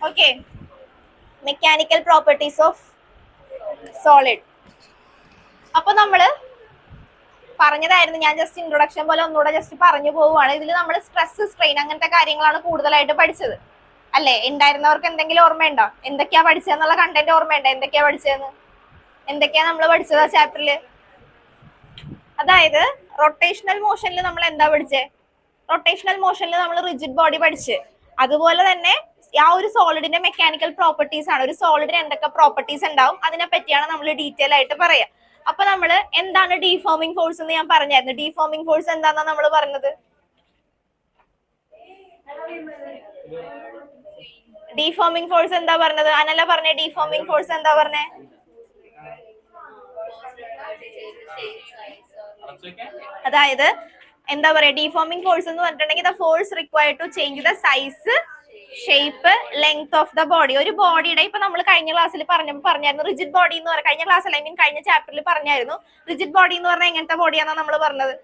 Okay, mechanical properties of solid. അപ്പൊ നമ്മള് പറഞ്ഞതായിരുന്നു, ഞാൻ ജസ്റ്റ് ഇൻട്രൊഡക്ഷൻ പോലെ ഒന്നുകൂടെ ജസ്റ്റ് പറഞ്ഞു പോവുകയാണ്. ഇതിൽ നമ്മൾ സ്ട്രെസ്, സ്ട്രെയിൻ അങ്ങനത്തെ കാര്യങ്ങളാണ് കൂടുതലായിട്ട് പഠിച്ചത് അല്ലേ? ഉണ്ടായിരുന്നവർക്ക് എന്തെങ്കിലും ഓർമ്മയുണ്ടോ? എന്തൊക്കെയാ പഠിച്ചതെന്നുള്ള കണ്ടന്റ് ഓർമ്മയുണ്ടോ? എന്തൊക്കെയാ പഠിച്ചതെന്ന്? എന്തൊക്കെയാ നമ്മൾ പഠിച്ചത് ആ ചാപ്റ്ററിൽ? അതായത് റൊട്ടേഷണൽ മോഷനിൽ നമ്മൾ എന്താ പഠിച്ചേ? റൊട്ടേഷണൽ മോഷനിൽ നമ്മൾ റിജിഡ് ബോഡി പഠിച്ച്, അതുപോലെ തന്നെ ആ ഒരു സോളിഡിന്റെ മെക്കാനിക്കൽ പ്രോപ്പർട്ടീസ് ആണ്. ഒരു സോളിഡിന് എന്തൊക്കെ പ്രോപ്പർട്ടീസ് ഉണ്ടാവും അതിനെ പറ്റിയാണ് നമ്മൾ ഡീറ്റെയിൽ ആയിട്ട് പറയാം. അപ്പൊ നമ്മൾ എന്താണ് ഡീഫോമിംഗ് ഫോഴ്സ് എന്ന് ഞാൻ പറഞ്ഞായിരുന്നു. ഡീഫോമിംഗ് ഫോഴ്സ് എന്താണെന്നാ നമ്മൾ പറഞ്ഞത്? ഡീഫോമിംഗ് ഫോഴ്സ് എന്താ പറഞ്ഞത്? അനല പറഞ്ഞേ, ഡീഫോമിംഗ് ഫോഴ്സ് എന്താ പറഞ്ഞേ? അതായത് എന്താ പറയാ, ഡീഫോമിംഗ് ഫോഴ്സ് എന്ന് പറഞ്ഞിട്ടുണ്ടെങ്കിൽ the force required to change the size, shape, length of the body. ഒരു ബോഡിയുടെ, ഇപ്പൊ നമ്മൾ കഴിഞ്ഞ ക്ലാസ്സിൽ പറഞ്ഞായിരുന്നു റിജിഡ് ബോഡി എന്ന് പറയാം. കഴിഞ്ഞ ക്ലാസ്സിൽ ഐ മീൻ കഴിഞ്ഞ ചാപ്റ്ററിൽ പറഞ്ഞായിരുന്നു റിജിഡ് ബോഡി എന്ന് പറഞ്ഞാൽ എങ്ങനത്തെ ബോഡിയാണെന്നാണ് നമ്മൾ പറഞ്ഞത്?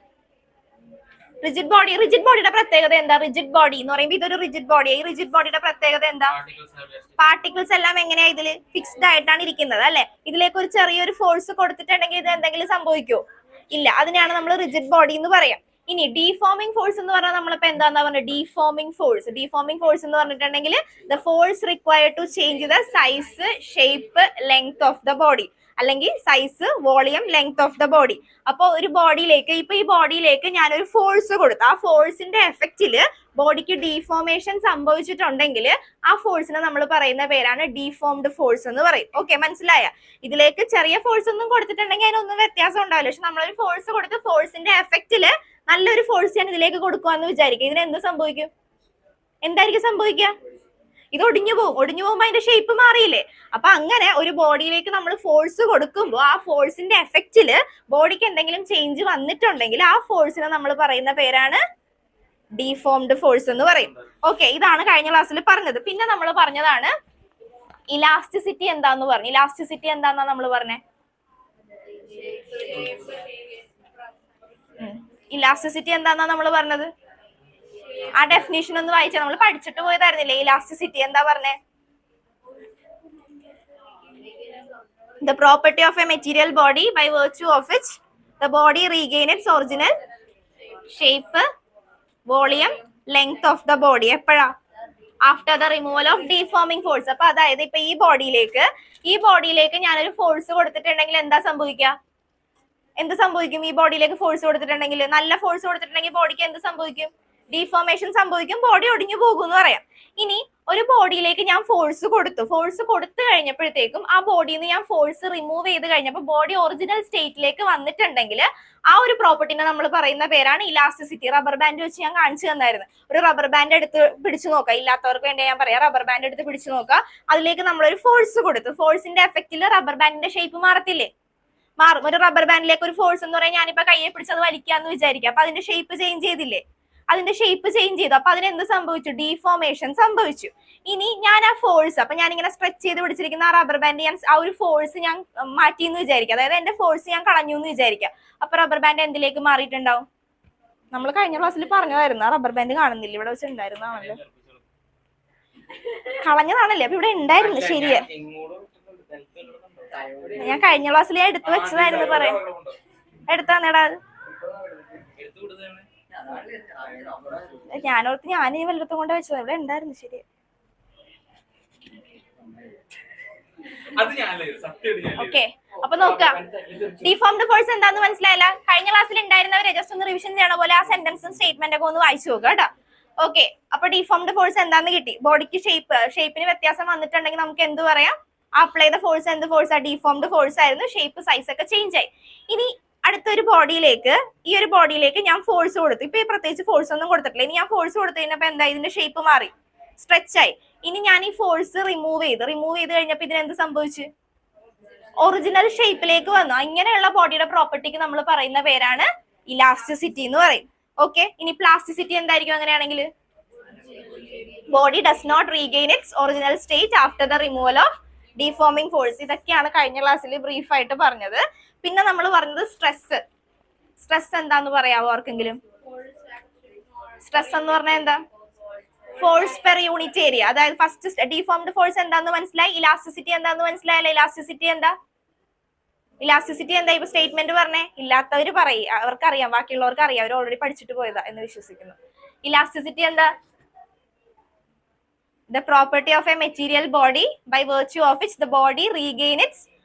Rigid body. റിജിഡ് ബോഡിയുടെ പ്രത്യേകത എന്താ? റിജിഡ് ബോഡി എന്ന് പറയുമ്പോൾ ഇതൊരു റിജിഡ് ബോഡി. ഈ റിജിഡ് ബോഡിയുടെ പ്രത്യേകത എന്താ? പാർട്ടിക്കിൾസ് എല്ലാം എങ്ങനെയാ ഇതില് ഫിക്സ്ഡ് ആയിട്ടാണ് ഇരിക്കുന്നത് അല്ലെ? ഇതിലേക്ക് ഒരു ചെറിയൊരു ഫോഴ്സ് കൊടുത്തിട്ടുണ്ടെങ്കിൽ ഇത് എന്തെങ്കിലും സംഭവിക്കോ? ഇല്ല. അതിനെയാണ് നമ്മൾ റിജിഡ് ബോഡി എന്ന് പറയാം. ഇനി ഡീഫോമിംഗ് ഫോഴ്സ് എന്ന് പറഞ്ഞാൽ നമ്മളിപ്പോ എന്താ പറഞ്ഞത്? Deforming force. ഡീഫോമിംഗ് ഫോഴ്സ് എന്ന് പറഞ്ഞിട്ടുണ്ടെങ്കിൽ the force required to change the size, shape, length of the body, അല്ലെങ്കിൽ size, volume, length of the body. അപ്പൊ ഒരു ബോഡിയിലേക്ക്, ഇപ്പൊ ഈ ബോഡിയിലേക്ക് ഞാനൊരു ഫോഴ്സ് കൊടുത്തു. ആ ഫോഴ്സിന്റെ എഫക്റ്റില് ബോഡിക്ക് ഡീഫോമേഷൻ സംഭവിച്ചിട്ടുണ്ടെങ്കിൽ ആ ഫോഴ്സിനെ നമ്മൾ പറയുന്ന പേരാണ് ഡീഫോംഡ് ഫോഴ്സ് എന്ന് പറയും. ഓക്കെ, മനസ്സിലായ? ഇതിലേക്ക് ചെറിയ ഫോഴ്സ് ഒന്നും കൊടുത്തിട്ടുണ്ടെങ്കിൽ അതിനൊന്നും വ്യത്യാസം ഉണ്ടാവില്ല. പക്ഷെ നമ്മളൊരു ഫോഴ്സ് കൊടുത്ത് ഫോഴ്സിന്റെ എഫക്റ്റില് നല്ലൊരു ഫോഴ്സ് ഞാൻ ഇതിലേക്ക് കൊടുക്കുകയെന്ന് വിചാരിക്കുക. ഇതിന് എന്ത് സംഭവിക്കും? എന്തായിരിക്കും സംഭവിക്കുക? ഇത് ഒടിഞ്ഞു പോകും. ഒടിഞ്ഞു പോകുമ്പോൾ അതിന്റെ ഷേപ്പ് മാറിയില്ലേ? അപ്പൊ അങ്ങനെ ഒരു ബോഡിയിലേക്ക് നമ്മൾ ഫോഴ്സ് കൊടുക്കുമ്പോൾ ആ ഫോഴ്സിന്റെ എഫക്റ്റില് ബോഡിക്ക് എന്തെങ്കിലും ചേഞ്ച് വന്നിട്ടുണ്ടെങ്കിൽ ആ ഫോഴ്സിനെ നമ്മൾ പറയുന്ന പേരാണ് ഡീഫോംഡ് ഫോഴ്സ് എന്ന് പറയും. ഓക്കെ, ഇതാണ് കഴിഞ്ഞ ക്ലാസ്സിൽ പറഞ്ഞത്. പിന്നെ നമ്മൾ പറഞ്ഞതാണ് ഇലാസ്റ്റിസിറ്റി എന്താന്ന് പറഞ്ഞു. ഇലാസ്റ്റിസിറ്റി എന്താന്നാ നമ്മൾ പറഞ്ഞേ? ഇലാസ്റ്റിസിറ്റി എന്താന്നാ നമ്മൾ പറഞ്ഞത്? ആ ഡെഫിനിഷൻ ഒന്ന് വായിച്ചാൽ, നമ്മൾ പഠിച്ചിട്ട് പോയതായിരുന്നില്ലേ ഇലാസ്റ്റിസിറ്റി? എന്താ പറഞ്ഞേ? The property of a material body by virtue of which the body regain its original shape, volume, length of the body. എപ്പോഴാ? After the removal of deforming force. അപ്പൊ അതായത് ഇപ്പൊ ഈ ബോഡിയിലേക്ക് ഞാനൊരു ഫോഴ്സ് കൊടുത്തിട്ടുണ്ടെങ്കിൽ എന്താ സംഭവിക്കുക? എന്ത് സംഭവിക്കും? ഈ ബോഡിയിലേക്ക് ഫോഴ്സ് കൊടുത്തിട്ടുണ്ടെങ്കിൽ, നല്ല ഫോഴ്സ് കൊടുത്തിട്ടുണ്ടെങ്കിൽ ബോഡിക്ക് എന്ത് സംഭവിക്കും? ഡീഫോമേഷൻ സംഭവിക്കും, ബോഡി ഒടിഞ്ഞു പോകും എന്ന് പറയാം. ഇനി ഒരു ബോഡിയിലേക്ക് ഞാൻ ഫോഴ്സ് കൊടുത്തു കഴിഞ്ഞപ്പോഴത്തേക്കും ആ ബോഡിയിൽ നിന്ന് ഞാൻ ഫോഴ്സ് റിമൂവ് ചെയ്ത് കഴിഞ്ഞപ്പോൾ ബോഡി ഒറിജിനൽ സ്റ്റേറ്റിലേക്ക് വന്നിട്ടുണ്ടെങ്കിൽ ആ ഒരു പ്രോപ്പർട്ടിനെ നമ്മൾ പറയുന്ന പേരാണ് ഇലാസ്റ്റിസിറ്റി. റബ്ബർ ബാൻഡ് വെച്ച് ഞാൻ കാണിച്ചു തന്നായിരുന്നു. ഒരു റബ്ബർ ബാൻഡ് എടുത്ത് പിടിച്ചു നോക്കാം. ഇല്ലാത്തവർക്ക് വേണ്ടി ഞാൻ പറയാം. റബ്ബർ ബാൻഡ് എടുത്ത് പിടിച്ചു നോക്കാം. അതിലേക്ക് നമ്മളൊരു ഫോഴ്സ് കൊടുത്തു. ഫോഴ്സിന്റെ എഫക്റ്റിൽ റബ്ബർ ബാൻഡിന്റെ ഷേപ്പ് മാറത്തില്ലേ? മാറും. ഒരു റബ്ബർ ബാൻഡിലേക്ക് ഒരു ഫോഴ്സ് എന്ന് പറയാൻ ഞാനിപ്പോ കയ്യെ പിടിച്ചത് വലിക്കാന്ന് വിചാരിക്കുക. അപ്പൊ അതിന്റെ ഷേപ്പ് ചേഞ്ച് ചെയ്തില്ലേ? അതിന്റെ ഷേപ്പ് ചേഞ്ച് ചെയ്തു. അപ്പൊ അതിന് എന്ത് സംഭവിച്ചു? ഡീഫോമേഷൻ സംഭവിച്ചു. ഇനി ഞാൻ ആ ഫോഴ്സ്, അപ്പൊ ഞാൻ ഇങ്ങനെ സ്ട്രെച്ച് ചെയ്ത് പിടിച്ചിരിക്കുന്ന ആ റബ്ബർ ബാൻഡ് ഞാൻ ആ ഒരു ഫോഴ്സ് ഞാൻ മാറ്റി എന്ന് വിചാരിക്കുക. അതായത് എന്റെ ഫോഴ്സ് ഞാൻ കളഞ്ഞു എന്ന് വിചാരിക്കുക. അപ്പൊ റബ്ബർ ബാൻഡ് എന്തിലേക്ക് മാറിയിട്ടുണ്ടാവും? നമ്മൾ കഴിഞ്ഞ ക്ലാസ്സിൽ പറഞ്ഞതായിരുന്നു. ആ റബ്ബർ ബാൻഡ് കാണുന്നില്ല, ഇവിടെ വെച്ച് ഉണ്ടായിരുന്നാണല്ലോ. കളഞ്ഞതാണല്ലേ? അപ്പൊ ഇവിടെ ഉണ്ടായിരുന്നു. ശരിയാ, ഞാൻ കഴിഞ്ഞ ക്ലാസ്സിൽ എടുത്തു വെച്ചതായിരുന്നു. പറയാം, എടുത്താന്നേടാ. ഞാനോർത്ത് ഞാൻ ഈ വല്ലത്തും കൊണ്ട് വെച്ചത്. ഇവിടെ ഉണ്ടായിരുന്നു. ശരി, ഓക്കെ. അപ്പൊ നോക്കാം, ഡീഫോംഡ് ഫോഴ്സ് എന്താന്ന് മനസ്സിലായില്ല? കഴിഞ്ഞ ക്ലാസ്സിൽ ഉണ്ടായിരുന്നവരെ ജസ്റ്റ് ഒന്ന് റിവിഷൻ ചെയ്യണ പോലെ ആ സെന്റൻസും സ്റ്റേറ്റ്മെന്റ് ഒക്കെ ഒന്ന് വായിച്ചു നോക്കുക കേട്ടോ. ഓക്കെ, അപ്പൊ ഡീഫോംഡ് ഫോഴ്സ് എന്താന്ന് കിട്ടി? ബോഡിക്ക് ഷേപ്പിന് വ്യത്യാസം വന്നിട്ടുണ്ടെങ്കിൽ നമുക്ക് എന്ത് പറയാം? Apply the force. എന്ത് ഫോഴ്സ്? ഡീഫോംഡ് ഫോഴ്സ് ആയിരുന്നു. ഷേപ്പ്, സൈസ് ഒക്കെ ചേഞ്ച് ആയി. ഇനി അടുത്തൊരു ബോഡിയിലേക്ക്, ഈ ഒരു ബോഡിയിലേക്ക് ഞാൻ ഫോഴ്സ് കൊടുത്തു. ഇപ്പൊ പ്രത്യേകിച്ച് ഫോഴ്സ് ഒന്നും കൊടുത്തിട്ടില്ല. ഇനി ഞാൻ ഫോഴ്സ് കൊടുത്തു കഴിഞ്ഞപ്പോ എന്താ? ഇതിന്റെ ഷേപ്പ് മാറി, സ്ട്രെച്ച് ആയി. ഇനി ഞാൻ ഈ ഫോഴ്സ് റിമൂവ് ചെയ്ത് കഴിഞ്ഞപ്പോ ഇതിനെന്ത് സംഭവിച്ചു? ഒറിജിനൽ ഷേപ്പിലേക്ക് വന്നു. ഇങ്ങനെയുള്ള ബോഡിയുടെ പ്രോപ്പർട്ടിക്ക് നമ്മൾ പറയുന്ന പേരാണ് ഇലാസ്റ്റിസിറ്റി എന്ന് പറയും. ഓക്കെ, ഇനി പ്ലാസ്റ്റിസിറ്റി എന്തായിരിക്കും അങ്ങനെയാണെങ്കിൽ? Body does not regain its original state after the removal of deforming force. ഇതൊക്കെയാണ് കഴിഞ്ഞ ക്ലാസ്സിൽ ബ്രീഫ് ആയിട്ട് പറഞ്ഞത്. പിന്നെ നമ്മൾ പറഞ്ഞത് സ്ട്രെസ്. സ്ട്രെസ് എന്താന്ന് പറയാവോ ആർക്കെങ്കിലും? സ്ട്രെസ് എന്ന് പറഞ്ഞാൽ എന്താ? Force per unit area. അതായത് ഫസ്റ്റ് ഡിഫോംഡ് ഫോഴ്സ് എന്താന്ന് മനസ്സിലായി. ഇലാസ്റ്റിസിറ്റി എന്താന്ന് മനസ്സിലായല്ലോ. ഇലാസ്റ്റിസിറ്റി എന്താ? ഇലാസ്റ്റിസിറ്റി എന്താ? ഇപ്പൊ സ്റ്റേറ്റ്മെന്റ് പറഞ്ഞേ. ഇല്ലാത്തവര് പറയും, അവർക്കറിയാം, ബാക്കിയുള്ളവർക്ക് അറിയാം, അവർ ഓൾറെഡി പഠിച്ചിട്ട് പോയതാ എന്ന് വിശ്വസിക്കുന്നു. ഇലാസ്റ്റിസിറ്റി എന്താ? The property of a material body by virtue of which the body regain its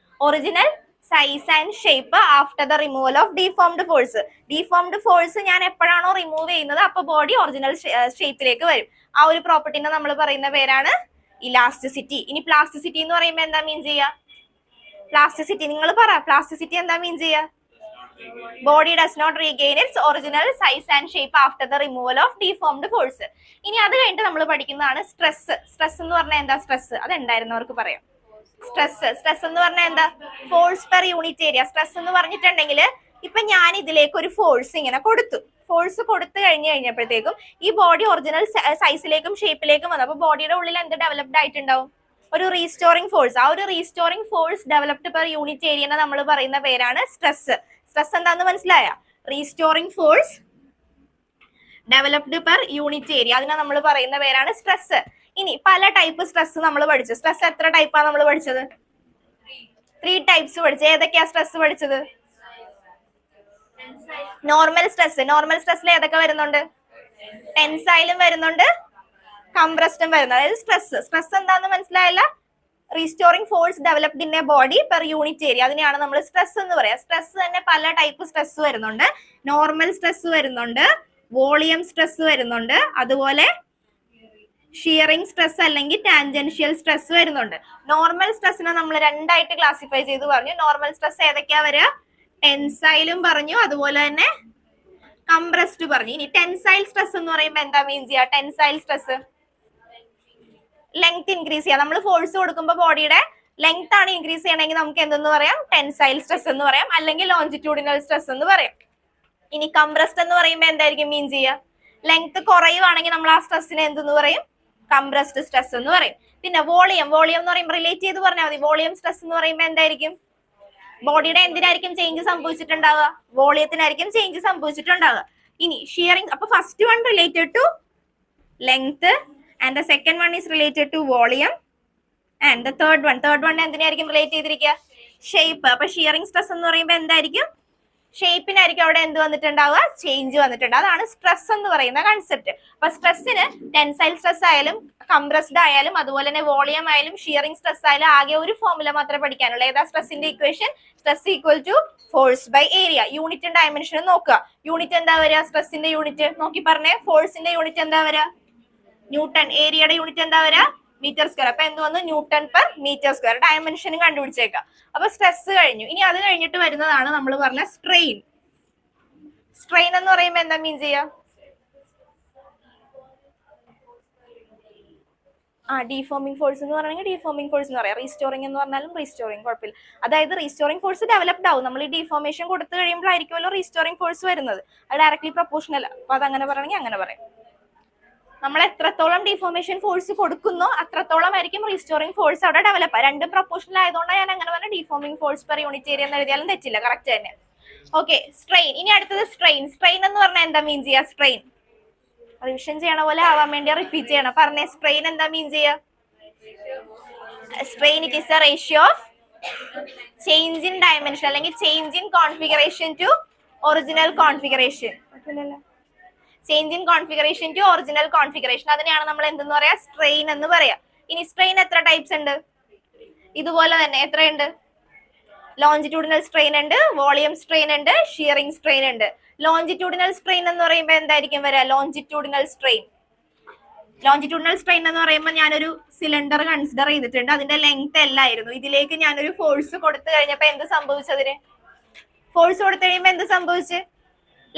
original size and shape after the removal of deformed force. Deformed force ഞാൻ എപ്പോഴാണോ റിമൂവ് ചെയ്യുന്നത് അപ്പൊ ബോഡി ഒറിജിനൽ ഷേപ്പിലേക്ക് വരും. ആ ഒരു പ്രോപ്പർട്ടിനെ നമ്മൾ പറയുന്ന പേരാണ് ഇലാസ്റ്റിസിറ്റി. ഇനി പ്ലാസ്റ്റിസിറ്റി എന്ന് പറയുമ്പോൾ എന്താ മീൻ ചെയ്യുക? പ്ലാസ്റ്റിസിറ്റി നിങ്ങൾ പറ. പ്ലാസ്റ്റിസിറ്റി എന്താ മീൻ ചെയ്യുക? Body does not regain its original size and shape after the removal of deformed force. ഇനി അത് കഴിഞ്ഞിട്ട് നമ്മൾ പഠിക്കുന്നതാണ് സ്ട്രെസ്. സ്ട്രെസ് എന്ന് പറഞ്ഞാൽ എന്താ? സ്ട്രെസ് അത് ഉണ്ടായിരുന്നവർക്ക് പറയാം. സ്ട്രെസ് എന്ന് പറഞ്ഞാൽ എന്താ? Force per unit area. Stress എന്ന് പറഞ്ഞിട്ടുണ്ടെങ്കിൽ ഇപ്പൊ ഞാൻ ഇതിലേക്ക് ഒരു ഫോഴ്സ് ഇങ്ങനെ കൊടുത്തു. ഫോഴ്സ് കൊടുത്തു കഴിഞ്ഞപ്പോഴത്തേക്കും ഈ ബോഡി ഒറിജിനൽ സൈസിലേക്കും ഷേപ്പിലേക്കും വന്നു. അപ്പൊ ബോഡിയുടെ ഉള്ളിൽ എന്ത് ഡെവലപ്ഡ് ആയിട്ടുണ്ടാവും? ഒരു റീസ്റ്റോറിംഗ് ഫോഴ്സ്. ആ ഒരു restoring force developed per unit area നമ്മൾ പറയുന്ന പേരാണ് സ്ട്രെസ്. സ്ട്രെസ് എന്താന്ന് മനസ്സിലായ? Restoring force developed per unit area, അതിനെ നമ്മൾ പറയുന്ന പേരാണ് സ്ട്രെസ്. ഇനി പല ടൈപ്പ് സ്ട്രെസ് നമ്മൾ പഠിച്ചു. സ്ട്രെസ് എത്ര ടൈപ്പാണ് നമ്മൾ പഠിച്ചത്? 3 ടൈപ്സ് പഠിച്ചു. ഏതൊക്കെയാ സ്ട്രെസ് പഠിച്ചത്? Normal stress. നോർമൽ സ്ട്രെസ്സിൽ ഏതൊക്കെ വരുന്നുണ്ട്? ടെൻസൈലും വരുന്നുണ്ട്, കംപ്രസ്ഡും വരുന്നത്. അതായത് സ്ട്രെസ് എന്താന്ന് മനസ്സിലായല്ല? Restoring force developed in a body per unit area, അതിനെയാണ് നമ്മൾ സ്ട്രെസ് എന്ന് പറയാ. സ്ട്രെസ് തന്നെ പല ടൈപ്പ് സ്ട്രെസ് വരുന്നുണ്ട്. നോർമൽ സ്ട്രെസ് വരുന്നുണ്ട്, വോളിയം സ്ട്രെസ് വരുന്നുണ്ട്, അതുപോലെ ഷിയറിംഗ് സ്ട്രെസ് അല്ലെങ്കിൽ ടാൻജൻഷ്യൽ സ്ട്രെസ് വരുന്നുണ്ട്. നോർമൽ സ്ട്രെസ്സിനെ നമ്മൾ രണ്ടായിട്ട് ക്ലാസിഫൈ ചെയ്ത് പറഞ്ഞു. നോർമൽ സ്ട്രെസ് ഏതൊക്കെയാ വരിക? ടെൻസൈലും പറഞ്ഞു, അതുപോലെ തന്നെ കംപ്രസ്ഡ് പറഞ്ഞു. ഇനി ടെൻസൈൽ സ്ട്രെസ് എന്ന് പറയുമ്പോൾ എന്താ മീൻ ചെയ്യുക? ടെൻസൈൽ സ്ട്രെസ് ലെങ്ത് ഇൻക്രീസ് ചെയ്യാം. നമ്മൾ ഫോഴ്സ് കൊടുക്കുമ്പോൾ ബോഡിയുടെ ലെങ്ത് ആണ് ഇൻക്രീസ് ചെയ്യണമെങ്കിൽ നമുക്ക് എന്തെന്ന് പറയാം? ടെൻസൈൽ സ്ട്രെസ് എന്ന് പറയാം, അല്ലെങ്കിൽ ലോഞ്ചിറ്റ്യൂഡിനൽ സ്ട്രെസ് എന്ന് പറയാം. ഇനി കംപ്രസ്ഡ് എന്ന് പറയുമ്പോൾ എന്തായിരിക്കും മീൻ ചെയ്യുക? ലെങ്ത് കുറയുവാണെങ്കിൽ നമ്മൾ ആ സ്ട്രെസ്സിനെ എന്തെന്ന് പറയും? കംപ്രസ്ഡ് സ്ട്രെസ് എന്ന് പറയും. പിന്നെ വോളിയം എന്ന് പറയുമ്പോൾ റിലേറ്റ് ചെയ്ത് പറഞ്ഞാൽ മതി. വോളിയം സ്ട്രെസ് എന്ന് പറയുമ്പോൾ എന്തായിരിക്കും? ബോഡിയുടെ എന്തിനായിരിക്കും ചേഞ്ച് സംഭവിച്ചിട്ടുണ്ടാവുക? വോളിയത്തിനായിരിക്കും ചേഞ്ച് സംഭവിച്ചിട്ടുണ്ടാവുക. ഇനി ഷിയറിംഗ്. അപ്പൊ first one related to length and the second one is related to volume and the third one എന്തിനായിരിക്കും റിലേറ്റ് ചെയ്തിരിക്കുക? ഷേപ്പ്. അപ്പൊ ഷിയറിംഗ് സ്ട്രെസ് എന്ന് പറയുമ്പോൾ എന്തായിരിക്കും? ഷേപ്പിനായിരിക്കും അവിടെ എന്ത് വന്നിട്ടുണ്ടാവുക? ചേഞ്ച് വന്നിട്ടുണ്ട്. അതാണ് സ്ട്രെസ് എന്ന് പറയുന്ന കൺസെപ്റ്റ്. അപ്പൊ സ്ട്രെസ്സിന് ടെൻസൈൽ സ്ട്രെസ് ആയാലും കംപ്രസ്ഡ് ആയാലും അതുപോലെ തന്നെ വോളിയം ആയാലും ഷിയറിംഗ് സ്ട്രെസ് ആയാലും ആകെ ഒരു ഫോർമുല മാത്രമേ പഠിക്കാനുള്ളൂ. ഏതാ സ്ട്രെസ്സിന്റെ equation? Stress equal to force by area. യൂണിറ്റും ഡയമെൻഷനും നോക്കുക. യൂണിറ്റ് എന്താ വരിക? സ്ട്രെസ്സിന്റെ യൂണിറ്റ് നോക്കി പറഞ്ഞേ. ഫോഴ്സിന്റെ യൂണിറ്റ് എന്താ വരിക? ന്യൂട്ടൺ. ഏരിയയുടെ യൂണിറ്റ് എന്താ വരിക? Metre square. അപ്പൊ എന്ത് വന്നു? Newton per metre square. ഡയമെൻഷനും കണ്ടുപിടിച്ചേക്കാം. അപ്പൊ സ്ട്രെസ് കഴിഞ്ഞു. ഇനി അത് കഴിഞ്ഞിട്ട് വരുന്നതാണ് നമ്മൾ പറഞ്ഞ സ്ട്രെയിൻ. സ്ട്രെയിൻ എന്ന് പറയുമ്പോൾ എന്താ മീൻ ചെയ്യാ? ഡിഫോമിംഗ് ഫോഴ്സ് എന്ന് പറയുന്നത് ഡിഫോമിംഗ് ഫോഴ്സ് എന്ന് പറയാം. റീസ്റ്റോറിംഗ് എന്ന് പറഞ്ഞാലും റീസ്റ്റോറിംഗ്, കുഴപ്പമില്ല. അതായത് റീസ്റ്റോറിംഗ് ഫോഴ്സ് ഡെവലപ്ഡ് ആവും. നമ്മൾ ഈ ഡിഫോർമേഷൻ കൊടുത്തു കഴിയുമ്പോഴായിരിക്കുമല്ലോ റീസ്റ്റോറിംഗ് ഫോഴ്സ് വരുന്നത്. അത് ഡയറക്ട്ലി പ്രൊപ്പോർഷണൽ. അപ്പൊ അതങ്ങനെ പറയണമെങ്കിൽ അങ്ങനെ പറയാം. നമ്മൾ എത്രത്തോളം ഡിഫോർമേഷൻ ഫോഴ്സ് കൊടുക്കുന്നോ അത്രത്തോളം ആയിരിക്കും റീസ്റ്റോറിംഗ് ഫോഴ്സ് അവിടെ ഡെവലപ്പ്. രണ്ടും പ്രൊപ്പോർഷണൽ ആയതുകൊണ്ടാണ് ഞാൻ അങ്ങനെ പറഞ്ഞ ഡിഫോർമിംഗ് ഫോഴ്സ് പെർ യൂണിറ്റ് ഏരിയ എന്ന് എഴുതിയാലും തെറ്റില്ല. കറക്റ്റ് തന്നെ. Okay, strain. ഇനി അടുത്തത് സ്ട്രെയിൻ. സ്ട്രെയിൻ എന്ന് പറഞ്ഞാൽ എന്താ മീൻ ചെയ്യുക? സ്ട്രെയിൻ റിവിഷൻ ചെയ്യണ പോലെ ആവാൻ വേണ്ടി റിപ്പീറ്റ് ചെയ്യണം. പറഞ്ഞേ, സ്ട്രെയിൻ എന്താ മീൻ ചെയ്യുക? Strain it is the ratio of change in dimension അല്ലെങ്കിൽ change in configuration to original configuration. Change in configuration to original configuration, അതിനെയാണ് നമ്മൾ എന്തെന്ന് പറയാ? സ്ട്രെയിൻ എന്ന് പറയാ. ഇനി സ്ട്രെയിൻ എത്ര ടൈപ്സ് ഉണ്ട്? ഇതുപോലെ തന്നെ എത്രയുണ്ട്? ലോഞ്ചിറ്റ്യൂഡിനൽ സ്ട്രെയിൻ ഉണ്ട്, വോളിയം സ്ട്രെയിൻ ഉണ്ട്, ഷിയറിംഗ് സ്ട്രെയിൻ ഉണ്ട്. ലോഞ്ചിറ്റ്യൂഡിനൽ സ്ട്രെയിൻ എന്ന് പറയുമ്പോൾ എന്തായിരിക്കും വരിക? ലോഞ്ചിറ്റ്യൂഡിനൽ സ്ട്രെയിൻ എന്ന് പറയുമ്പോൾ ഞാനൊരു സിലിണ്ടർ കൺസിഡർ ചെയ്തിട്ടുണ്ട്. അതിന്റെ ലെങ്ത് എല്ലായിരുന്നു. ഇതിലേക്ക് ഞാനൊരു ഫോഴ്സ് കൊടുത്തു കഴിഞ്ഞപ്പോ എന്ത് സംഭവിച്ചതിന്? ഫോഴ്സ് കൊടുത്തു കഴിയുമ്പോൾ എന്ത് സംഭവിച്ചു?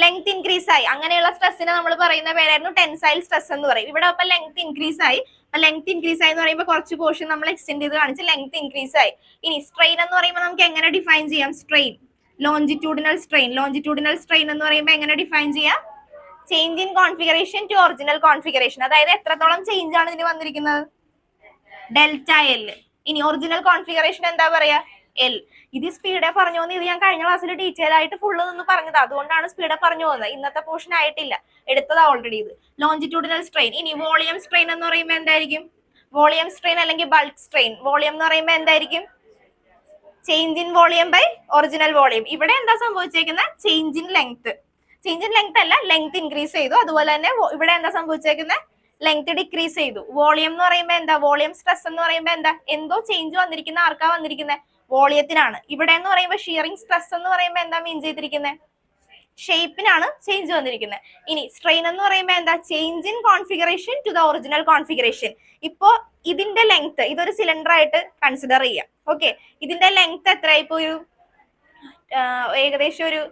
ലെങ്ത് ഇൻക്രീസ് ആയി. അങ്ങനെയുള്ള സ്ട്രെസ്സിനെ നമ്മൾ പറയുന്ന പേരായിരുന്നു ടെൻസൈൽ സ്ട്രെസ് എന്ന് പറയും. ഇവിടെ അപ്പൊ ലെങ്ത് ഇൻക്രീസ് ആയി. ലെങ്ത് ഇൻക്രീസ് ആയി എന്ന് പറയുമ്പോൾ കുറച്ച് പോർഷൻ നമ്മൾ എക്സ്റ്റെൻഡ് ചെയ്ത് കാണിച്ച് ലെങ്ത് ഇൻക്രീസ് ആയി. ഇനി സ്ട്രെയിൻ എന്ന് പറയുമ്പോൾ നമുക്ക് എങ്ങനെ ഡിഫൈൻ ചെയ്യാം? സ്ട്രെയിൻ ലോഞ്ചിറ്റ്യൂഡിനൽ സ്ട്രെയിൻ എന്ന് പറയുമ്പോൾ എങ്ങനെ ഡിഫൈൻ ചെയ്യാം? Change in configuration to original configuration. അതായത് എത്രത്തോളം ചേഞ്ച് ആണ് ഇതിന് വന്നിരിക്കുന്നത്? Delta L. ഇനി ഒറിജിനൽ കോൺഫിഗറേഷൻ എന്താ പറയാ? എൽ. ഇത് സ്പീഡെ പറഞ്ഞു പോകുന്നത്, ഇത് ഞാൻ കഴിഞ്ഞ ക്ലാസ്സിൽ ഡീറ്റെയിൽ ആയിട്ട് ഫുള്ള് നിന്ന് പറഞ്ഞത്, അതുകൊണ്ടാണ് സ്പീഡെ പറഞ്ഞു പോകുന്നത്. ഇന്നത്തെ പോർഷൻ ആയിട്ടില്ല, എടുത്തതാ ഓൾറെഡി ഇത്. Longitudinal strain. ഇനി വോളിയം സ്ട്രെയിൻ എന്ന് പറയുമ്പോൾ എന്തായിരിക്കും? വോളിയം സ്ട്രെയിൻ അല്ലെങ്കിൽ ബൾക്ക് സ്ട്രെയിൻ. വോളിയം എന്ന് പറയുമ്പോൾ എന്തായിരിക്കും? Change in volume by original volume. ഇവിടെ എന്താ സംഭവിച്ചേക്കുന്നത്? Change in length. Change in length അല്ല, ലെങ്ത് ഇൻക്രീസ് ചെയ്തു. അതുപോലെ തന്നെ ഇവിടെ എന്താ സംഭവിച്ചേക്കുന്നത്? ലെങ്ത് ഡിക്രീസ് ചെയ്തു. വോളിയം എന്ന് പറയുമ്പോൾ എന്താ? വോളിയം സ്ട്രെസ് എന്ന് പറയുമ്പോൾ എന്താ? എന്തോ ചേഞ്ച് വന്നിരിക്കുന്ന ആർക്കാ വന്നിരിക്കുന്നത്? വോളിയത്തിനാണ്. ഇവിടെ എന്ന് പറയുമ്പോൾ ഷിയറിംഗ് സ്ട്രെസ് എന്ന് പറയുമ്പോൾ എന്താ മീൻ ചെയ്തിരിക്കുന്നത്? ഷേപ്പിനാണ് ചേഞ്ച് വന്നിരിക്കുന്നത്. ഇനി സ്ട്രെയിൻ എന്ന് പറയുമ്പോൾ എന്താ? Change in configuration to the original configuration. ഇപ്പോ ഇതിന്റെ ലെങ്ത്, ഇതൊരു സിലിണ്ടർ ആയിട്ട് കൺസിഡർ ചെയ്യാം. ഓക്കെ, ഇതിന്റെ ലെങ്ത് എത്രയായി? ഇപ്പൊ ഒരു ഏകദേശം ഒരു